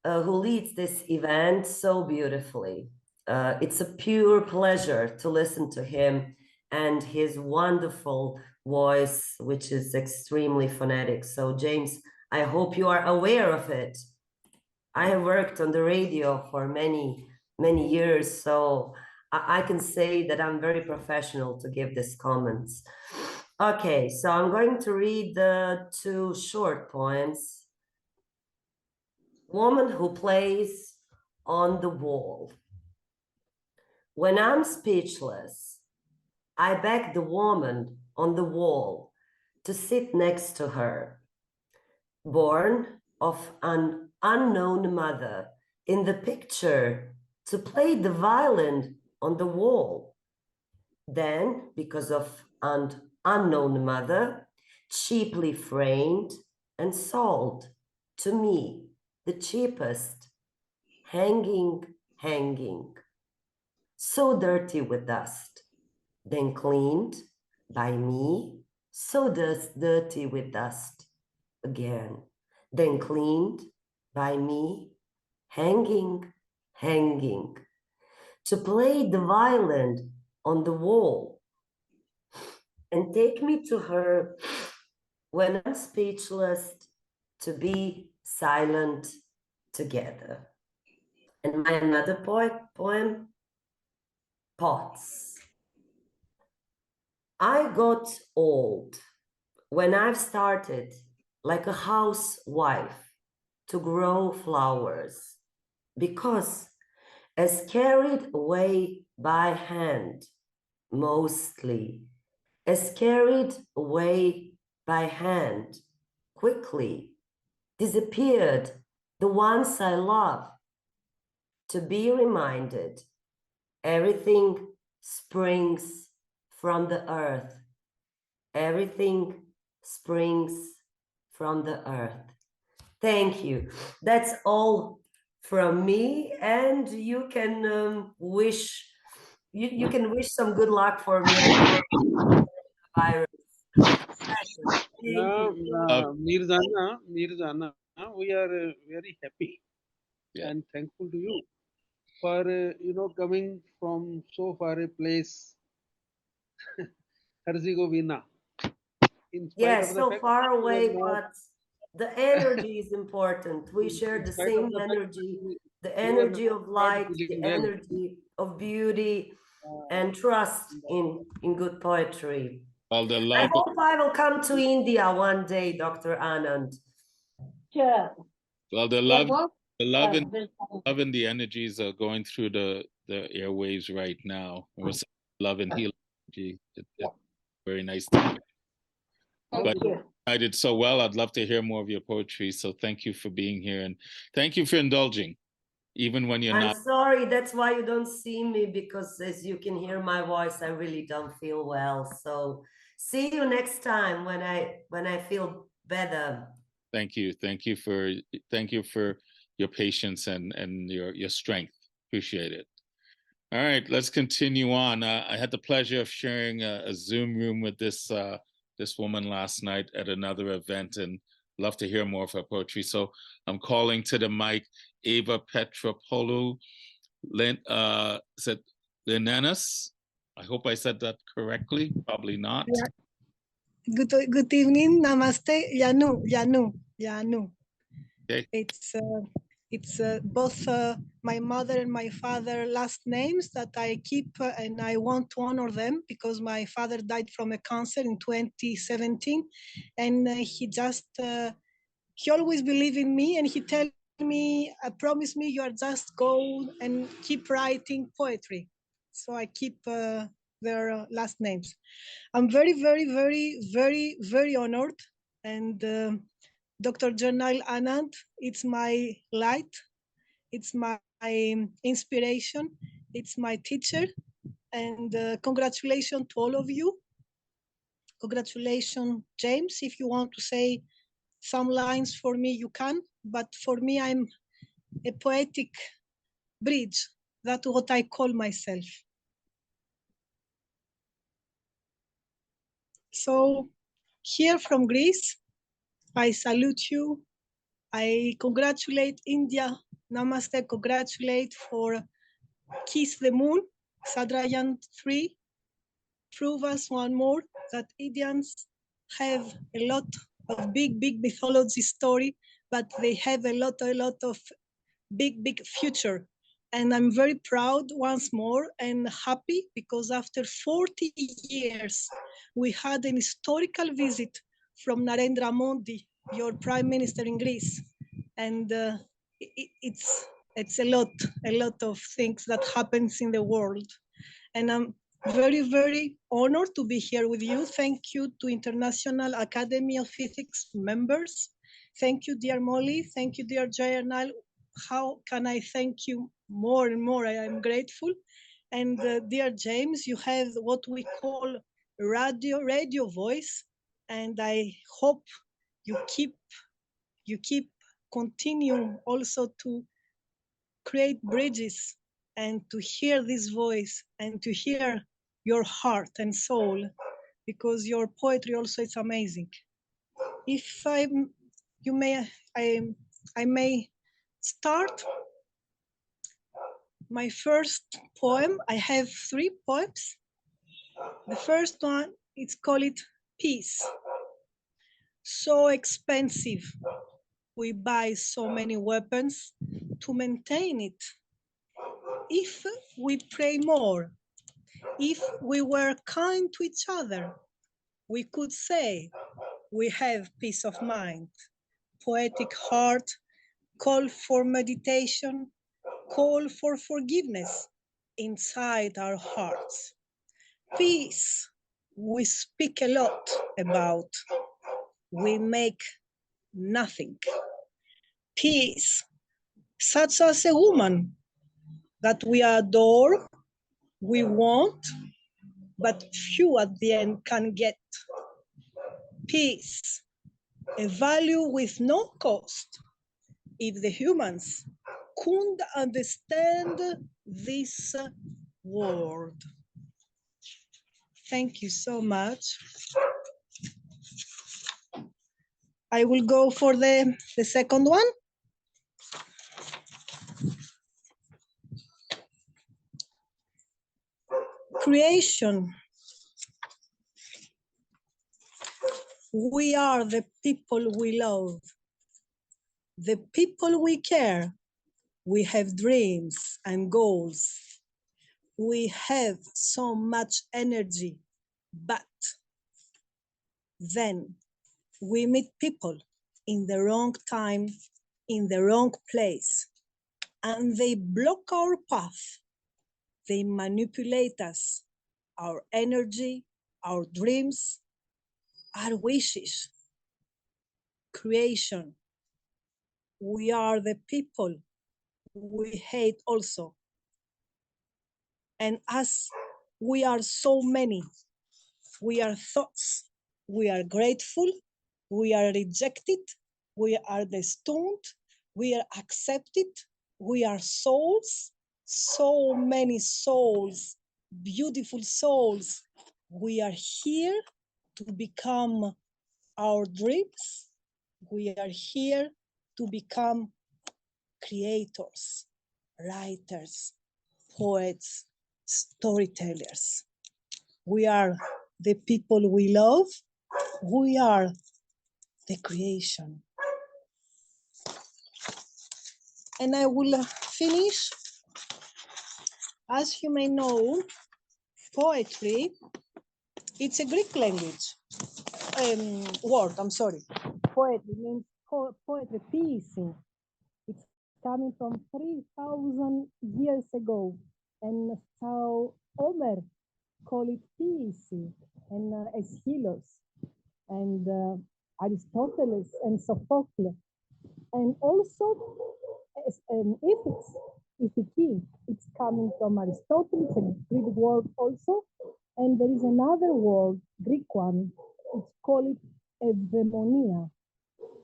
who leads this event so beautifully. It's a pure pleasure to listen to him and his wonderful voice, which is extremely phonetic. So James, I hope you are aware of it. I have worked on the radio for many, many years, so I can say that I'm very professional to give these comments. Okay, so I'm going to read the two short poems. Woman who plays on the wall. When I'm speechless, I beg the woman on the wall to sit next to her. Born of an unknown mother, in the picture to play the violin on the wall. Then, because of an unknown mother, cheaply framed and sold to me, the cheapest, hanging, so dirty with dust, then cleaned by me, so dirty with dust again, then cleaned by me, hanging, to play the violin on the wall and take me to her when I'm speechless, to be silent together. And my another poem, Pots. I got old when I've started like a housewife to grow flowers, because as carried away by hand, mostly, as carried away by hand, quickly disappeared the ones I love, to be reminded everything springs from the earth. Everything springs from the earth. Thank you. That's all from me, and you can wish you can wish some good luck for me and the virus. Mirzana, we are very happy and thankful to you for coming from so far a place, Herzegovina. In spite Yes, of the so fact far you are away, not, but the energy is important. We share in the spite of same the fact energy, the you are energy of not light, feeling the well. energy of beauty and trust in good poetry. All the I love. hope I will come to India one day, Dr. Anand. Sure. Well, the Your love, work, the love, and very love and the energies are going through the airwaves right now. It was love and healing energy. It's very nice to hear. thank But you. I did so well. I'd love to hear more of your poetry. So thank you for being here, and thank you for indulging, even when you're I'm not. sorry, that's why you don't see me, because as you can hear my voice, I really don't feel well. So see you next time when I feel better. Thank you. Thank you for your patience and your strength. Appreciate it. All right, let's continue on. I had the pleasure of sharing a Zoom room with this woman last night at another event, and love to hear more of her poetry. So I'm calling to the mic Eva Petropoulou said Lenanis. I hope I said that correctly. Probably not. Yeah. Good evening. Namaste. Yanu. Okay. It's both my mother and my father last names that I keep, and I want to honor them because my father died from a cancer in 2017, and he always believed in me, and he tell me, promise me, you are just go and keep writing poetry. So I keep their last names. I'm very, very, very, very, very honored, and Dr. Janal Anand, it's my light, it's my inspiration, it's my teacher, and congratulations to all of you. Congratulations, James. If you want to say some lines for me, you can, but for me, I'm a poetic bridge. That's what I call myself. So here from Greece, I salute you. I congratulate India. Namaste, congratulate for Kiss the Moon, Sadrayan 3. Prove us one more that Indians have a lot of big, big mythology story, but they have a lot of big, big future. And I'm very proud once more and happy because after 40 years, we had an historical visit from Narendra Modi, your prime minister in Greece. And it's a lot of things that happens in the world. And I'm very, very honored to be here with you. Thank you to International Academy of Ethics members. Thank you, dear Molly. Thank you, dear Journal. How can I thank you more and more? I am grateful. And dear James, you have what we call radio voice. And I hope you keep continue also to create bridges and to hear this voice and to hear your heart and soul, because your poetry also is amazing. If I may start my first poem. I have 3 poems. The first one, it's called Peace. So expensive. We buy so many weapons to maintain it. If we pray more, if we were kind to each other, we could say we have peace of mind, poetic heart, call for meditation, call for forgiveness inside our hearts. Peace, we speak a lot about, we make nothing. Peace, such as a woman that we adore, we want, but few at the end can get. Peace, a value with no cost. If the humans couldn't understand this world. Thank you so much. I will go for the second one. Creation. We are the people we love, the people we care. We have dreams and goals. We have so much energy, but then we meet people in the wrong time in the wrong place, and they block our path. They manipulate us, our energy, our dreams, our wishes. Creation. We are the people we hate also. And as we are so many, we are thoughts, we are grateful, we are rejected, we are destined, we are accepted, we are souls, so many souls, beautiful souls. We are here to become our dreams. We are here to become creators, writers, poets, storytellers. We are the people we love. We are the creation. And I will finish. As you may know, poetry, it's a Greek language word, I'm sorry. Poetry means poetry, poesy. It's coming from 3,000 years ago. And how Homer call it poesy, and Aeschylus, and Aristotle and Sophocles, and also ethics, ethiki. It's coming from Aristotle, it's a Greek word also, and there is another word, Greek one, it's called eudaimonia,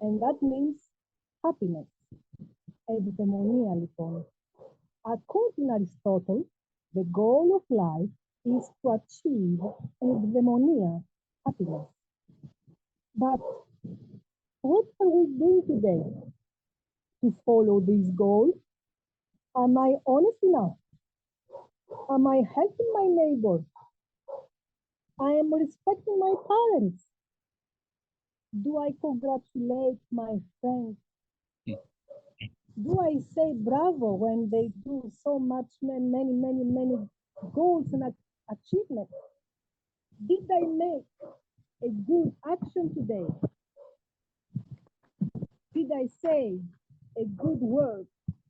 and that means happiness. Eudaimonia, λοιπόν. According to Aristotle, the goal of life is to achieve eudaimonia, happiness. But what are we doing today to follow this goal? Am I honest enough? Am I helping my neighbor? I am respecting my parents. Do I congratulate my friends? Do I say bravo when they do so much, many goals and achievements? Did I make a good action today? Did I say a good word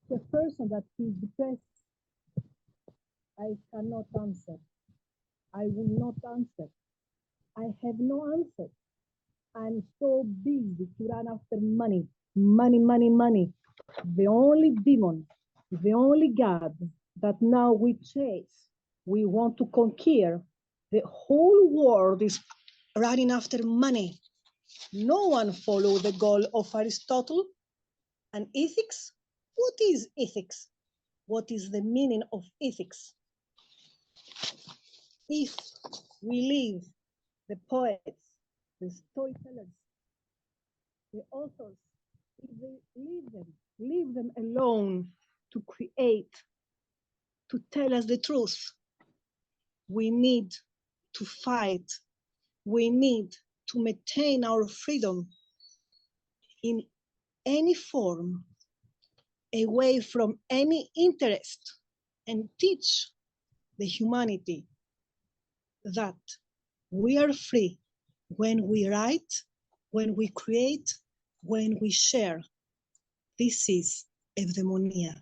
to a person that is depressed? I cannot answer. I will not answer. I have no answer. I'm so busy to run after money, money. The only demon, the only God that now we chase, we want to conquer. The whole world is running after money. No one follows the goal of Aristotle. And ethics? What is ethics? What is the meaning of ethics? If we leave the poets, the storytellers, the authors, if they leave them alone to create, to tell us the truth, we need to fight. We need to maintain our freedom in any form, away from any interest, and teach the humanity that we are free when we write, when we create, when we share. This is eudaimonia.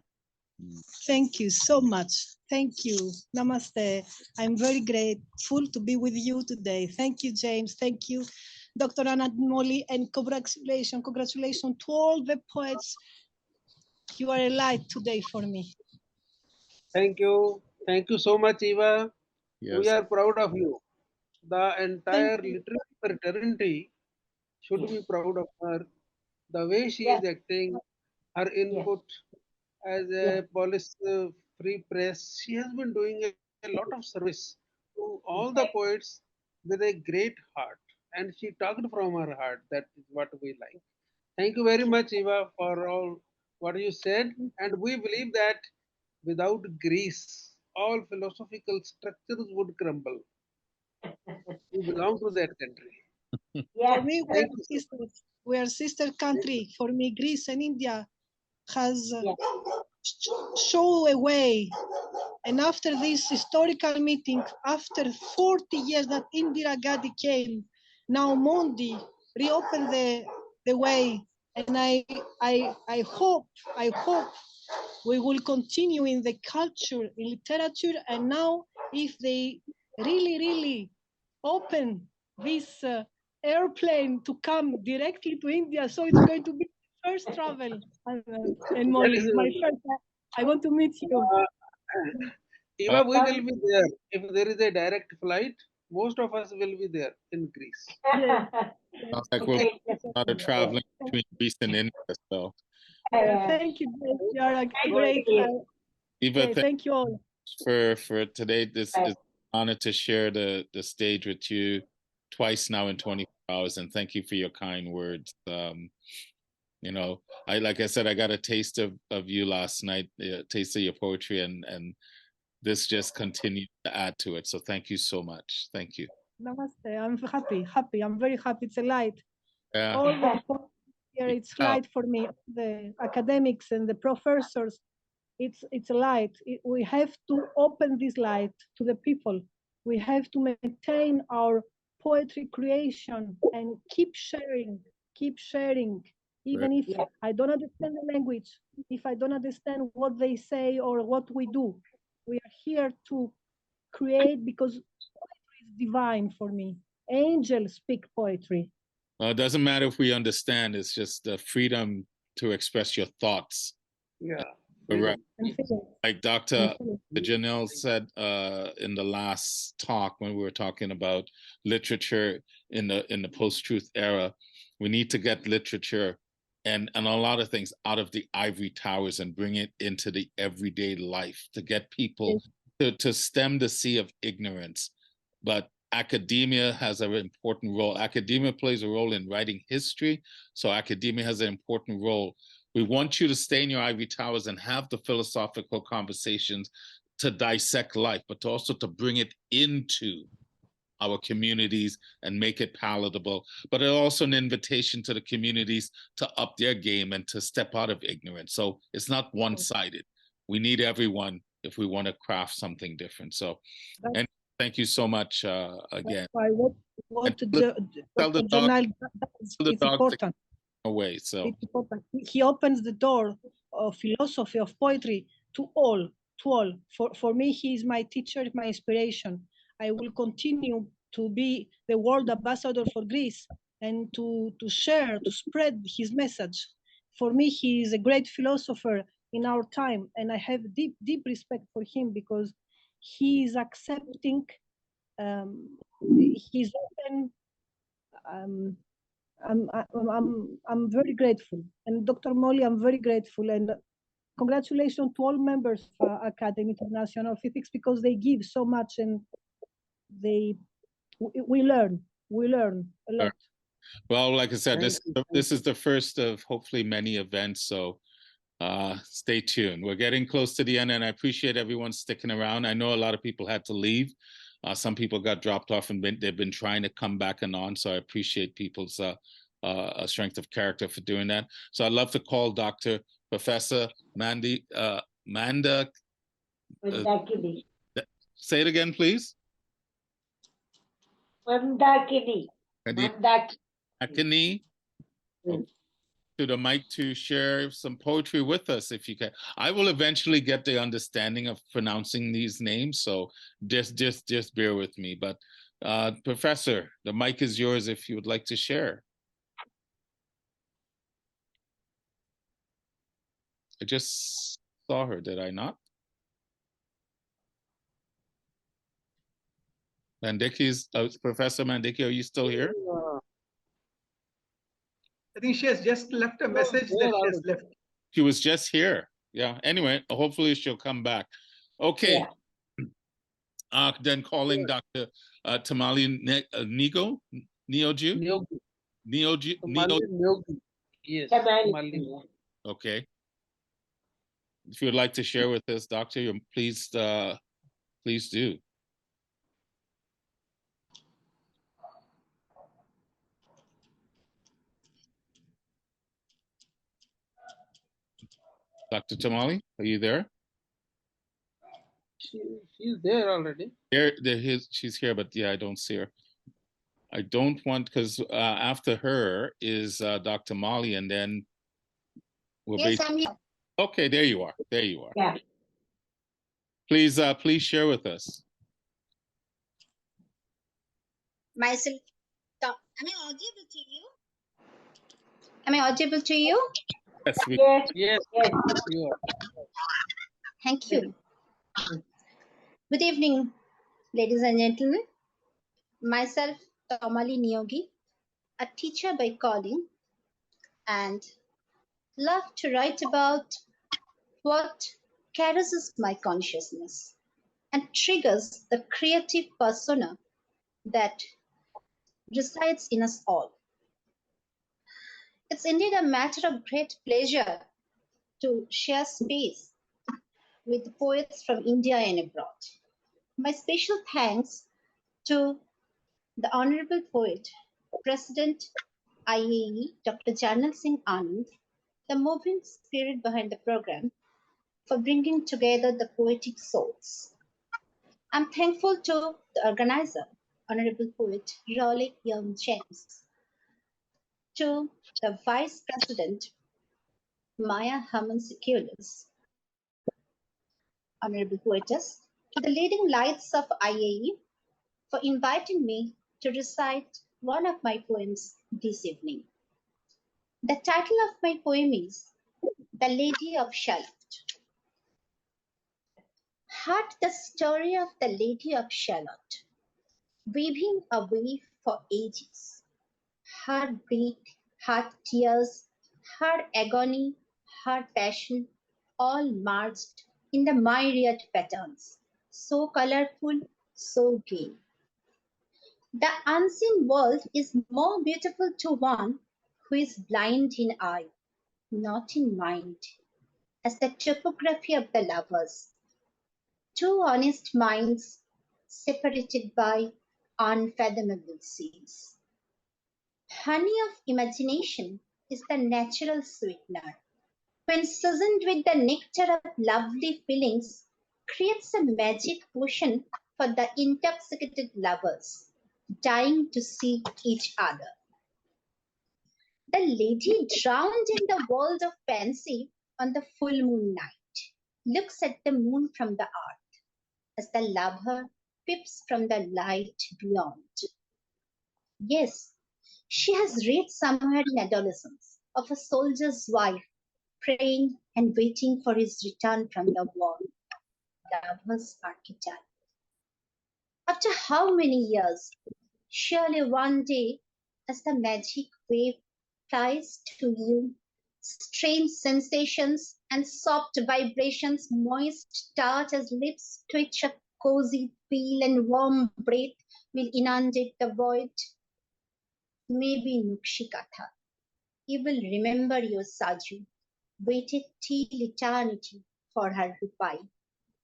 Thank you so much. Thank you. Namaste. I'm very grateful to be with you today. Thank you, James. Thank you, Dr. Anna Molly, and congratulations to all the poets. You are a light today for me. Thank you. Thank you so much, Eva. Yes. We are proud of you. The entire literary fraternity should be proud of her. The way she is acting, her input as a police-free press, she has been doing a lot of service to all the poets with a great heart. And she talked from her heart. That is what we like. Thank you very much, Eva, for all what you said. And we believe that without Greece, all philosophical structures would crumble. We belong to that country. For me, we are sister country. For me, Greece and India has show a way. And after this historical meeting, after 40 years that Indira Gandhi came, now Modi reopened the way And I hope we will continue in the culture, in literature, and now if they really open this airplane to come directly to India, so it's going to be the first travel. And Molly, my first, I want to meet you. Eva, we will be there. If there is a direct flight, most of us will be there in Greece. Sounds like we'll do a lot of traveling between Greece and India. So, thank you. You are a great. Eva, thank you all for today. This is an honor to share the stage with you twice now in 24 hours, and thank you for your kind words. You know, like I said, I got a taste of you last night, a taste of your poetry, and this just continued to add to it. So thank you so much. Thank you. Namaste. I'm happy. I'm very happy. It's a light. Yeah. All the here, it's light for me. The academics and the professors, it's a light. We have to open this light to the people. We have to maintain our poetry creation and keep sharing. Even if I don't understand the language, if I don't understand what they say or what we do, we are here to create because poetry is divine for me. Angels speak poetry. Well, it doesn't matter if we understand. It's just the freedom to express your thoughts. Yeah. Correct. Like Dr. Janelle said in the last talk when we were talking about literature in the post-truth era, we need to get literature and a lot of things out of the ivory towers and bring it into the everyday life to get people to stem the sea of ignorance. But academia has an important role. Academia plays a role in writing history, so academia has an important role. We want you to stay in your ivory towers and have the philosophical conversations to dissect life, but also to bring it into our communities and make it palatable. But it's also an invitation to the communities to up their game and to step out of ignorance. So it's not one-sided. We need everyone if we want to craft something different. So, and thank you so much again. What the journal does is important. Away, so it's important. He opens the door of philosophy, of poetry to all. For me, he is my teacher, my inspiration. I will continue to be the world ambassador for Greece and to share, to spread his message. For me, he is a great philosopher in our time, and I have deep respect for him because he is accepting, he's open. I'm very grateful, and Dr. Molly, I'm very grateful, and congratulations to all members of Academy International of Ethics because they give so much, and we learn a lot. Well, like I said, this is the first of hopefully many events, so stay tuned. We're getting close to the end, and I appreciate everyone sticking around. I know a lot of people had to leave. Some people got dropped off and they've been trying to come back and on. So I appreciate people's strength of character for doing that. So I'd love to call Dr. Professor Manda. Say it again, please. Mandakini. To the mic to share some poetry with us if you can. I will eventually get the understanding of pronouncing these names, so just bear with me. But Professor, the mic is yours if you would like to share. I just saw her, did I not? Professor Mandiki, are you still here? I think she has just left a message that she has left. She was just here. Yeah. Anyway, hopefully she'll come back. Okay. Yeah. Then calling Dr. Tamali Neoju. Yes. Okay. If you would like to share with us, Doctor, please do. Dr. Tamali, are you there? She's there already. She's here, but yeah, I don't see her. I don't want, because after her is Dr. Molly, and then we'll Yes, be. I'm here. Okay, there you are. There you are. Yeah. Please, please share with us. Myself. Am I audible to you? Am I audible to you? Yes, we. Yes. Yes, Yes. you are. Thank you. Good evening, ladies and gentlemen. Myself, Tomali Niyogi, a teacher by calling, and love to write about what caresses my consciousness and triggers the creative persona that resides in us all. It's indeed a matter of great pleasure to share space with poets from India and abroad. My special thanks to the Honorable Poet, President IAE, Dr. Janal Singh Anand, the moving spirit behind the program, for bringing together the poetic souls. I'm thankful to the organizer, Honorable Poet Raleigh Young James, to the Vice President, Maya Haman Seculis, Honorable Poetess, to the leading lights of IAE for inviting me to recite one of my poems this evening. The title of my poem is The Lady of Shalott. Heard the story of the Lady of Shalott, weaving a weave for ages. Her grief, her tears, her agony, her passion, all marched in the myriad patterns, so colorful, so gay. The unseen world is more beautiful to one who is blind in eye, not in mind, as the topography of the lovers. Two honest minds separated by unfathomable seas. Honey of imagination is the natural sweetener. When seasoned with the nectar of lovely feelings, creates a magic potion for the intoxicated lovers, dying to see each other. The lady drowned in the world of fancy on the full moon night, looks at the moon from the earth, as the lover peeps from the light beyond. Yes, she has read somewhere in adolescence of a soldier's wife praying and waiting for his return from the war, lover's archetype. After how many years? Surely one day, as the magic wave flies to you, strange sensations and soft vibrations, moist touch as lips twitch a cozy feel and warm breath will inundate the void. Maybe Nukshikatha, you will remember your Saju, waited till eternity for her reply.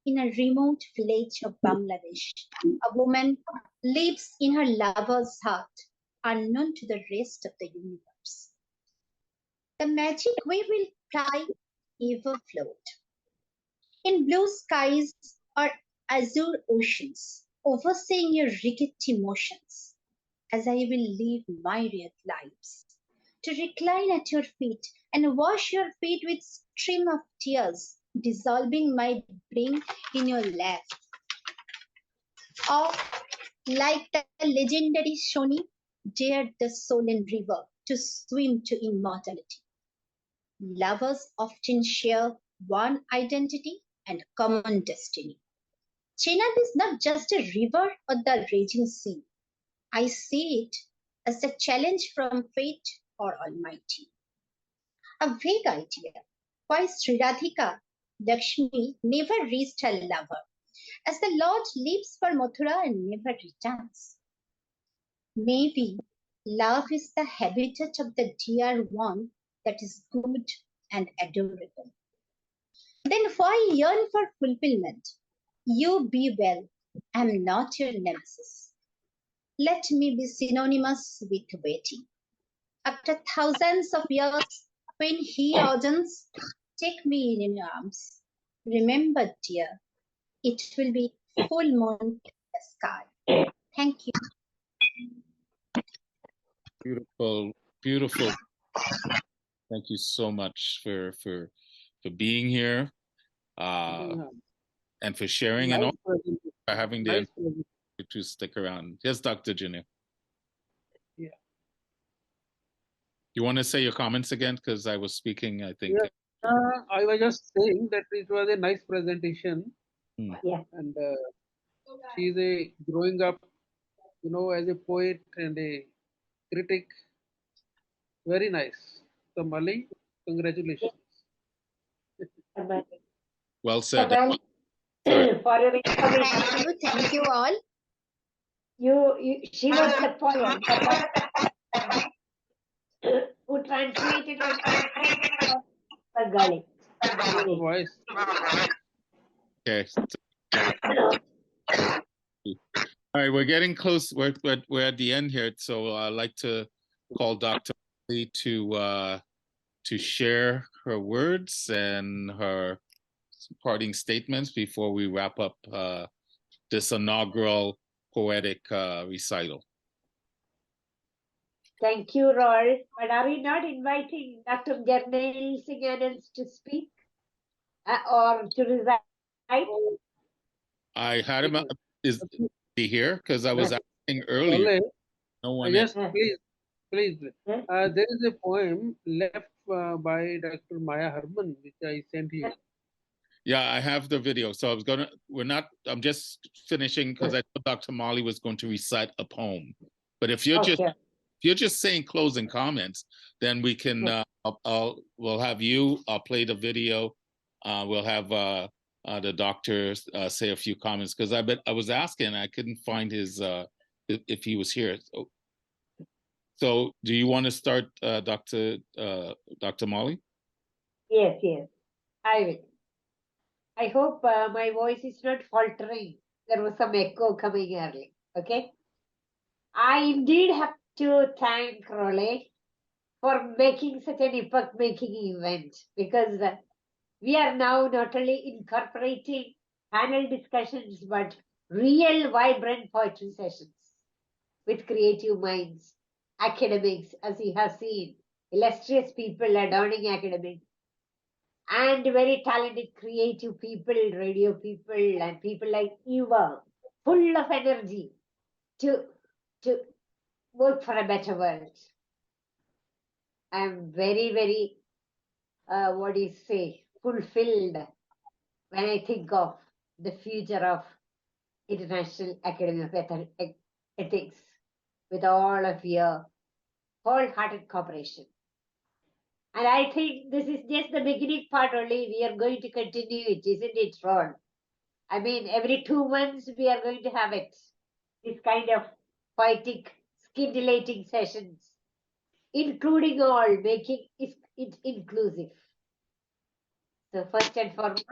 In a remote village of Bangladesh, a woman lives in her lover's heart, unknown to the rest of the universe. The magic wave will fly, ever float. In blue skies or azure oceans, overseeing your rickety motions, as I will live myriad lives, to recline at your feet and wash your feet with stream of tears, dissolving my brain in your lap. Or, like the legendary Shoni, dared the solen river to swim to immortality. Lovers often share one identity and common destiny. Chenab is not just a river or the raging sea. I see it as a challenge from fate or Almighty. A vague idea why Sri Radhika Lakshmi never reached her lover, as the Lord leaves for Mathura and never returns. Maybe love is the habitat of the dear one that is good and adorable. Then why yearn for fulfillment? You be well, I am not your nemesis. Let me be synonymous with waiting. After thousands of years, when he orders, take me in your arms. Remember, dear, it will be full moon in the sky. Thank you. Beautiful, beautiful. Thank you so much for being here, and for sharing, and also for having the to stick around. Yes, Dr. Junior. Yeah. You want to say your comments again? Because I was speaking, I think. Yeah. I was just saying that it was a nice presentation. Yeah. And she's a growing up, as a poet and a critic. Very nice. So Mali, congratulations. Well said. Sorry. For your information. Thank you all. She was the poem who translated it Bengali. Voice. Okay. All right, we're getting close. We're at the end here, so I'd like to call Dr. Lee to share her words and her parting statements before we wrap up this inaugural poetic recital. Thank you, Roy. But are we not inviting Dr. Jarnail Singh to speak or to recite? I had him. Is he here? Because I was asking earlier. Ole, No one. Yes, please. There is a poem left by Dr. Maya Harman, which I sent you. Yeah, I have the video. So I'm just finishing because I thought Dr. Molly was going to recite a poem. But if you're just saying closing comments, then we can, we'll have you, I'll play the video. We'll have the doctor say a few comments, because I was asking, I couldn't find his, if he was here. So do you want to start, Dr. Molly? Yes, I will. I hope my voice is not faltering. There was some echo coming early. Okay. I indeed have to thank Role for making such an epoch-making event, because we are now not only incorporating panel discussions, but real vibrant poetry sessions with creative minds, academics, as you have seen, illustrious people adorning academics, and very talented creative people, radio people, and people like Eva, full of energy to work for a better world. I'm very, very, fulfilled when I think of the future of International Academy of Ethics with all of your wholehearted cooperation. And I think this is just the beginning part only. We are going to continue it, isn't it, Ron? I mean, every 2 months we are going to have it. This kind of poetic, scintillating sessions, including all, making it inclusive. So first and foremost,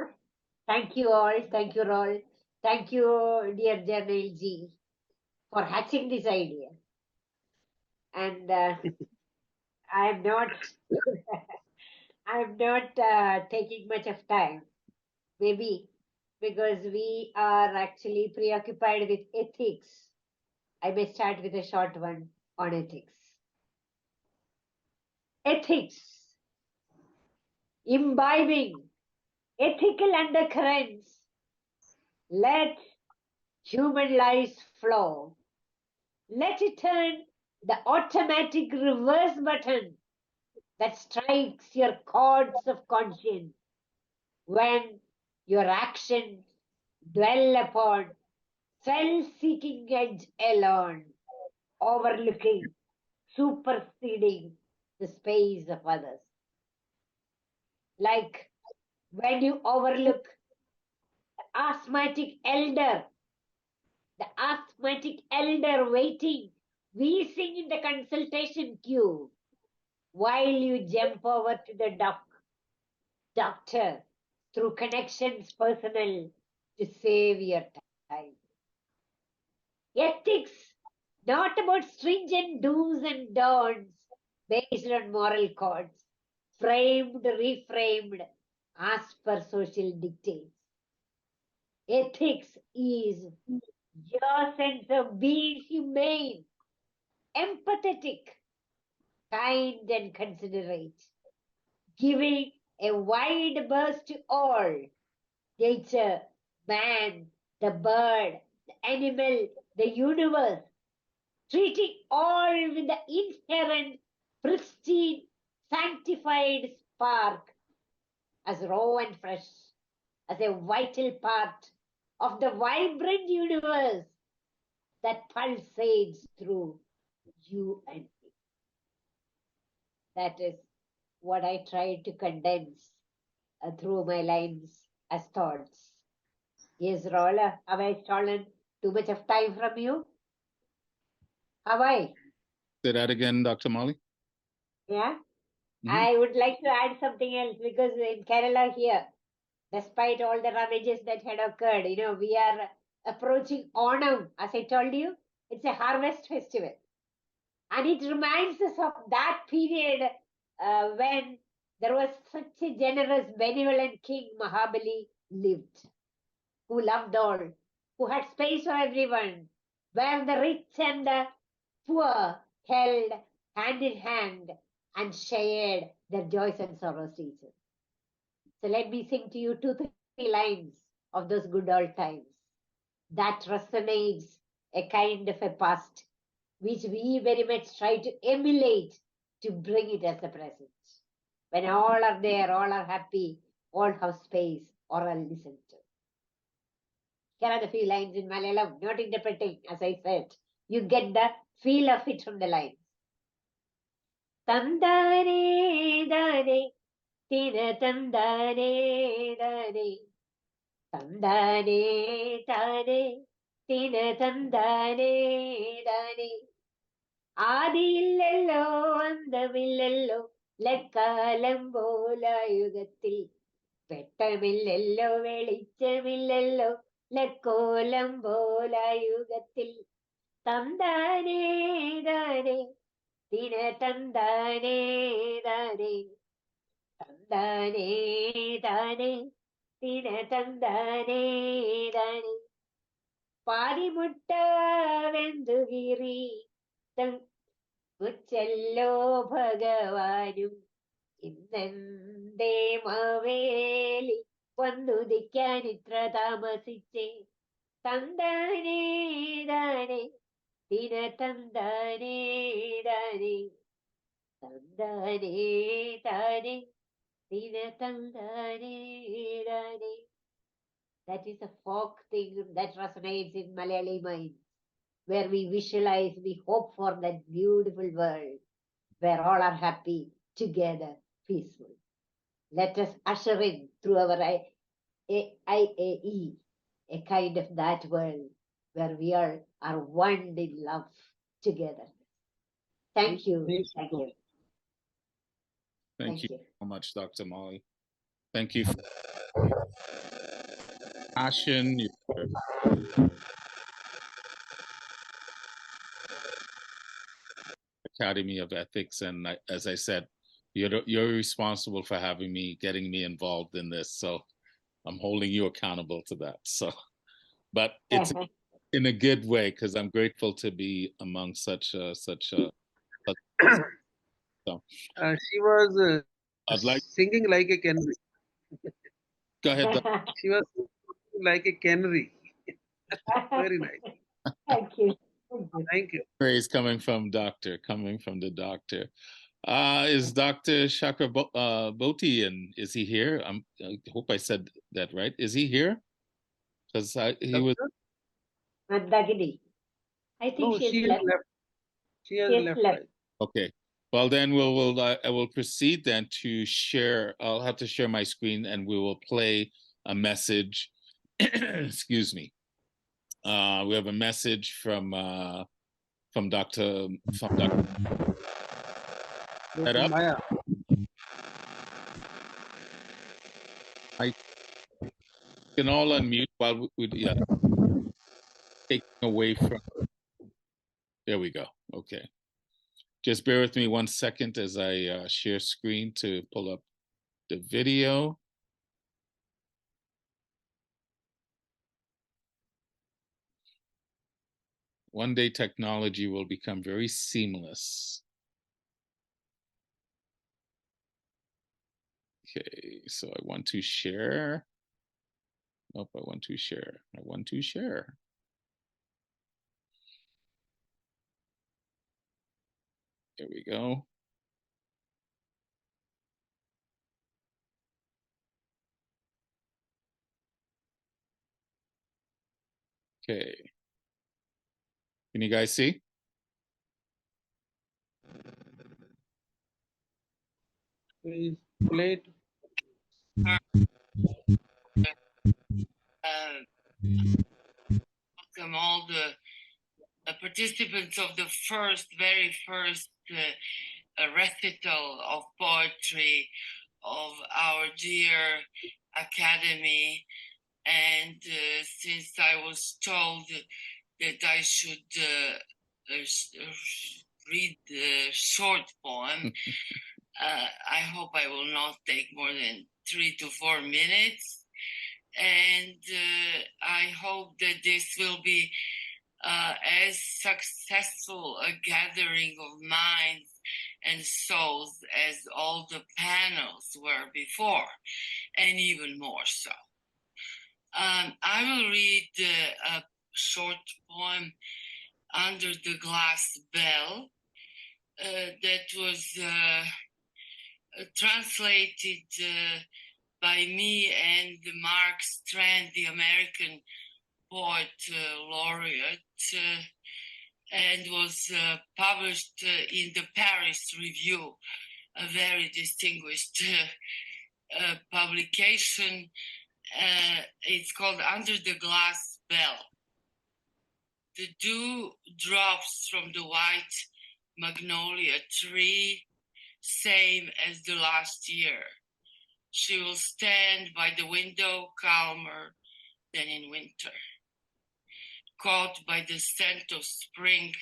thank you all. Thank you, Ron. Thank you, dear Jarnail ji, for hatching this idea. And I'm not taking much of time, maybe because we are actually preoccupied with ethics. I may start with a short one on ethics. Ethics, imbibing ethical undercurrents, let human lives flow. Let it turn the automatic reverse button that strikes your chords of conscience when your actions dwell upon self-seeking edge alone, overlooking, superseding the space of others. Like when you overlook the asthmatic elder waiting, wheezing in the consultation queue, while you jump over to the doctor through connections personal to save your time. Ethics, not about stringent do's and don'ts based on moral codes, framed, reframed as per social dictates. Ethics is your sense of being humane, empathetic, kind and considerate, giving a wide berth to all, nature, man, the bird, the animal, the universe, treating all with the inherent, pristine, sanctified spark as raw and fresh, as a vital part of the vibrant universe that pulsates through you and me. That is what I tried to condense through my lines as thoughts. Yes, Rolla, have I stolen too much of time from you? Have I? Say that again, Dr. Molly. Yeah? Mhm. I would like to add something else because in Kerala here, despite all the ravages that had occurred, we are approaching Onam. As I told you, it's a harvest festival. And it reminds us of that period when there was such a generous, benevolent king, Mahabali, lived, who loved all, who had space for everyone, where the rich and the poor held hand in hand and shared their joys and sorrows to each other. So let me sing to you 2-3 lines of those good old times. That resonates a kind of a past which we very much try to emulate to bring it as the present. When all are there, all are happy, all have space, all are listened to. Here are the few lines in Malayalam, not interpreting, as I said. You get the feel of it from the lines. Tandane dane, tina tandane dane, tandane dane, tina tandane dane. ആദിയില്ലല്ലോ അന്തമില്ലല്ലോ ലക്കാലം പോലായുഗത്തിൽ വെട്ടമില്ലല്ലോ വെളിച്ചമില്ലല്ലോ ലക്കോലം പോലായുഗത്തിൽ തന്താനേ താനേ തിന തന്താനേ താനേ തന്താനേ താനേ തിന തന്താനേ താനേ പാരിമുട്ട വെന്തു കീറി മുച്ചല്ലോ ഭഗവാനും ഇന്നെന്തേ മാവേലി വന്നുദിക്കാൻ ഇത്ര താമസിച്ചേ തന്താനേ താനേ ദിന തന്താനേ താനേ തന്താനേ താനേ ദിന തന്താനേ താനേ. That is a folk thing that resonates in Malayali minds, where we visualize, we hope for that beautiful world where all are happy, together, peaceful. Let us usher in through our IAE a kind of that world where we are one in love together. Thank you. Thank you. Thank you so much, Dr. Molly. Thank you for passion, your Academy of Ethics, and as I said, you're responsible for having me, getting me involved in this. So I'm holding you accountable to that. So, but it's in a good way because I'm grateful to be among such a. So. She was I'd like singing like a canary. Go ahead. She was singing like a canary. Very nice. Thank you. Thank you. Praise coming from the doctor. Is Dr. Shakra Boti, and is he here? I hope I said that right. Is he here? Because he was. Mandagini. I think No, she has left. She has left. Right. Okay. Well, then I will proceed then to share. I'll have to share my screen, and we will play a message. Excuse me. We have a message from Dr. Head up. Maya. I can all unmute while we taking away from. There we go. Okay. Just bear with me 1 second as I share screen to pull up the video. One day technology will become very seamless. Okay, so I want to share. Nope, I want to share. I want to share. There we go. Okay. Can you guys see? Please play it. Welcome all the participants of the very first recital of poetry of our dear academy. And since I was told that I should read the short poem, I hope I will not take more than 3 to 4 minutes. And I hope that this will be as successful a gathering of minds and souls as all the panels were before, and even more so. I will read a short poem, Under the Glass Bell, that was translated by me and Mark Strand, the American poet laureate, and was published in the Paris Review, a very distinguished publication. It's called Under the Glass Bell. The dew drops from the white magnolia tree, same as the last year. She will stand by the window calmer than in winter. Caught by the scent of spring,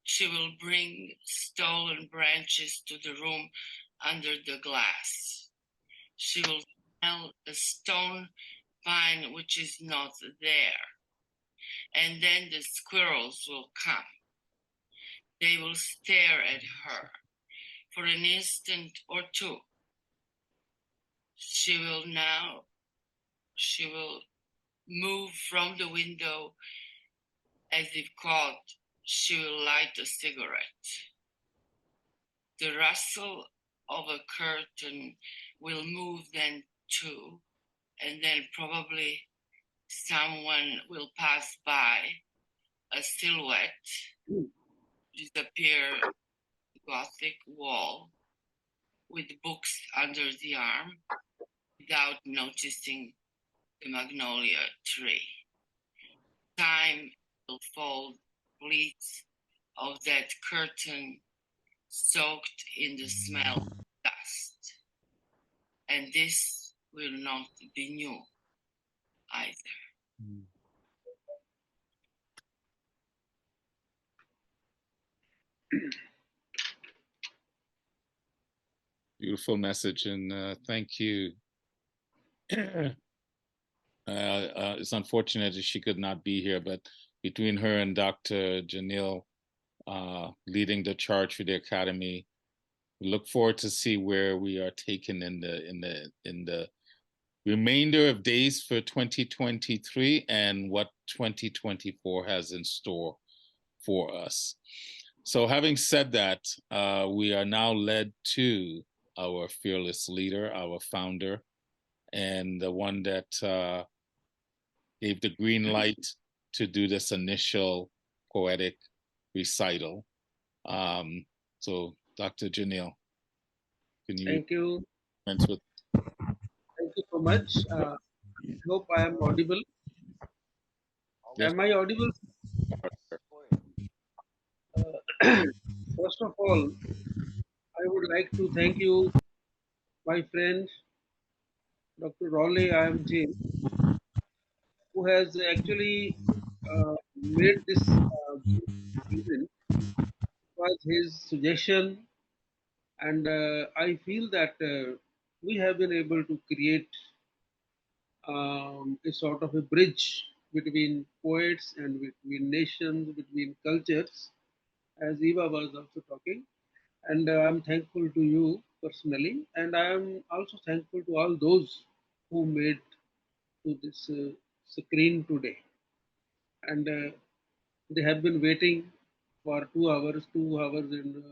she will bring stolen branches to the room under the glass. She will smell a stone pine which is not there. And then the squirrels will come. They will stare at her for an instant or two. She will move from the window as if caught. She will light a cigarette. The rustle of a curtain will move then too, and then probably someone will pass by, a silhouette, disappear Gothic wall with books under the arm without noticing the magnolia tree. Time will fold pleats of that curtain soaked in the smell of dust. And this will not be new either. Beautiful message, and thank you. It's unfortunate that she could not be here, but between her and Dr. Janil leading the charge for the Academy, we look forward to see where we are taken in the remainder of days for 2023 and what 2024 has in store for us. So having said that, we are now led to our fearless leader, our founder, and the one that gave the green light to do this initial poetic recital. So Dr. Janil, can you? Thank you. Thank you so much. Hope I am audible. Yes. Am I audible? First of all, I would like to thank you, my friend, Dr. Raleigh. I am James, who has actually made this event. Was his suggestion, and I feel that we have been able to create a sort of a bridge between poets and between nations, between cultures, as Eva was also talking. And I'm thankful to you personally, and I am also thankful to all those who made to this screen today. And they have been waiting for 2 hours, 2 hours, and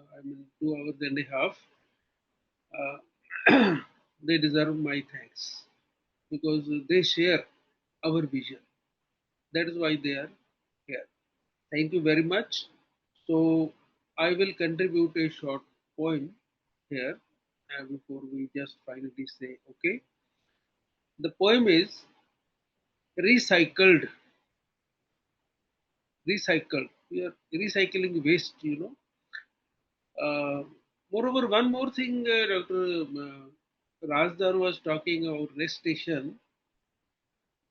2 hours and a half. They deserve my thanks because they share our vision. That is why they are here. Thank you very much. So I will contribute a short poem here before we just finally say okay. The poem is recycled. Recycled. We are recycling waste, you know. Moreover, one more thing, Dr. Razdan was talking about recitation.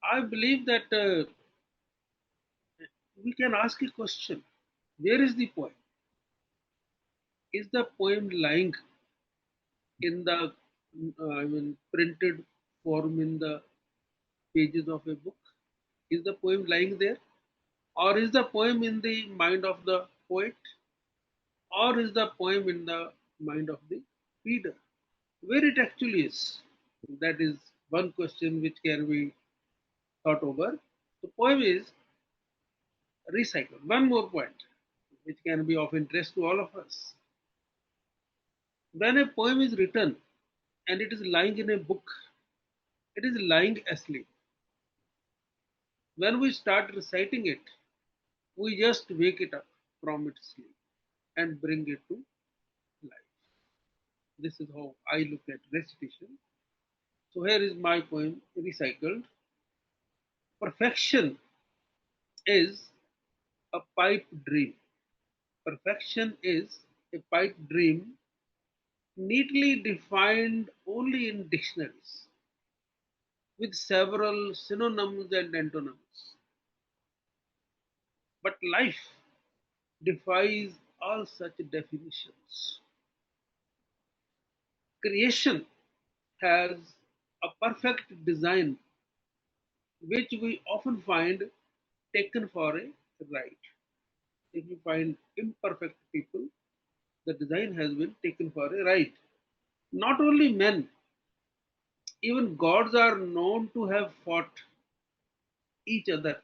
I believe that we can ask a question. Where is the poem? Is the poem lying in the printed form in the pages of a book? Is the poem lying there? Or is the poem in the mind of the poet? Or is the poem in the mind of the reader? Where it actually is? That is one question which can be thought over. The poem is recycled. One more point which can be of interest to all of us. When a poem is written and it is lying in a book, it is lying asleep. When we start reciting it, we just wake it up from its sleep and bring it to life. This is how I look at recitation. So here is my poem, Recycled. Perfection is a pipe dream. Perfection is a pipe dream neatly defined only in dictionaries with several synonyms and antonyms. But life defies all such definitions. Creation has a perfect design which we often find taken for a right. If you find imperfect people, the design has been taken for a right. Not only men, even gods are known to have fought each other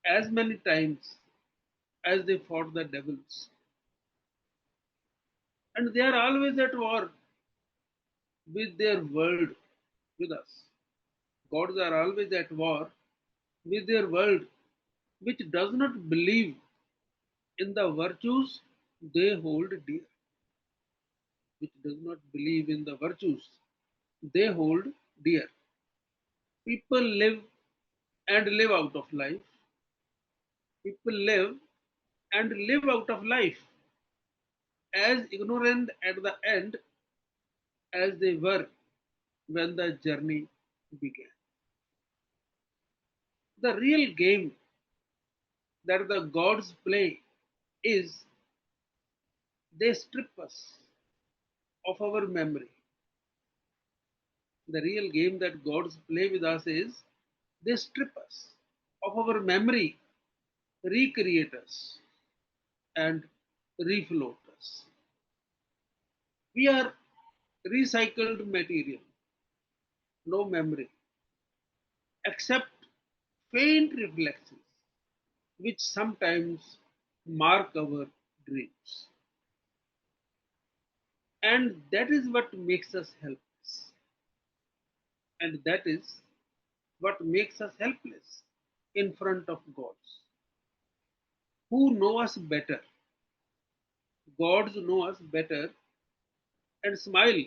as many times as they fought the devils. And they are always at war with their world, with us. Gods are always at war with their world, which does not believe in the virtues they hold dear. Which does not believe in the virtues they hold dear. People live and live out of life. People live and live out of life as ignorant at the end as they were when the journey began. The real game that the gods play is they strip us of our memory. The real game that gods play with us is they strip us of our memory, recreate us, and refloat us. We are recycled material, no memory, except faint reflexes, which sometimes mark our dreams. And that is what makes us helpless. And that is what makes us helpless in front of gods who know us better. Gods know us better and smile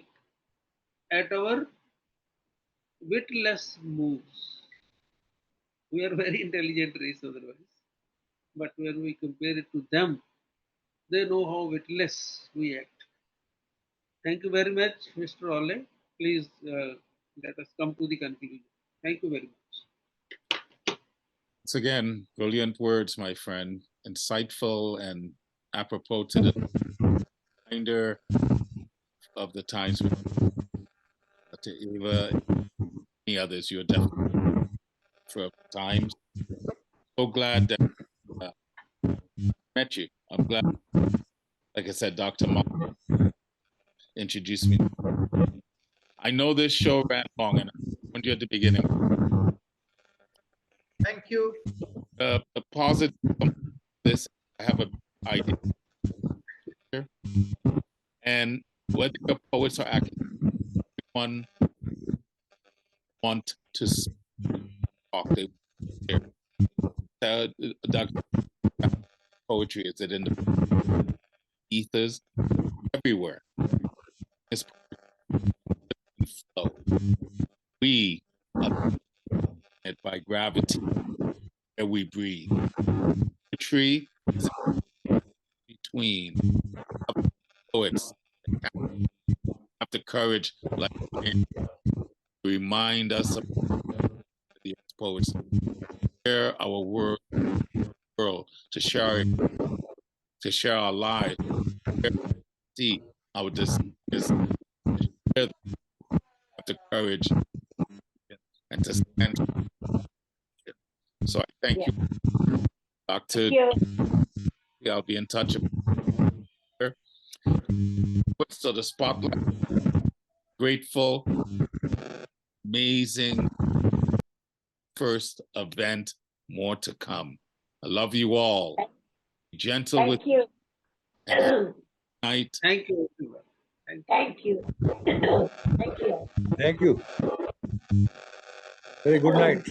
at our witless moves. We are very intelligent race otherwise, but when we compare it to them, they know how witless we act. Thank you very much, Mr. Ole. Please let us come to the conclusion. Thank you very much. Once again, brilliant words, my friend. Insightful and apropos to the reminder of the times to Eva, any others. You're definitely for times. So glad that met you. I'm glad, like I said, Dr. Mohan introduce me. I know this show ran long, and I warned you at the beginning. Thank you. The positive of this, I have an idea. And whether you're poets or academics, everyone want to talk. Poetry is it in the ethers everywhere. It's flow. We are it by gravity that we breathe. Poetry is between poets have the courage, like remind us of the poets, share our world to share it, to share our lives, see our desires, have the courage and to stand. So I thank you, Dr. I'll be in touch with her. So the spotlight, grateful, amazing first event, more to come. I love you all. Be gentle with you. And night. Thank you. Thank you. Thank you. Thank you. Very good night.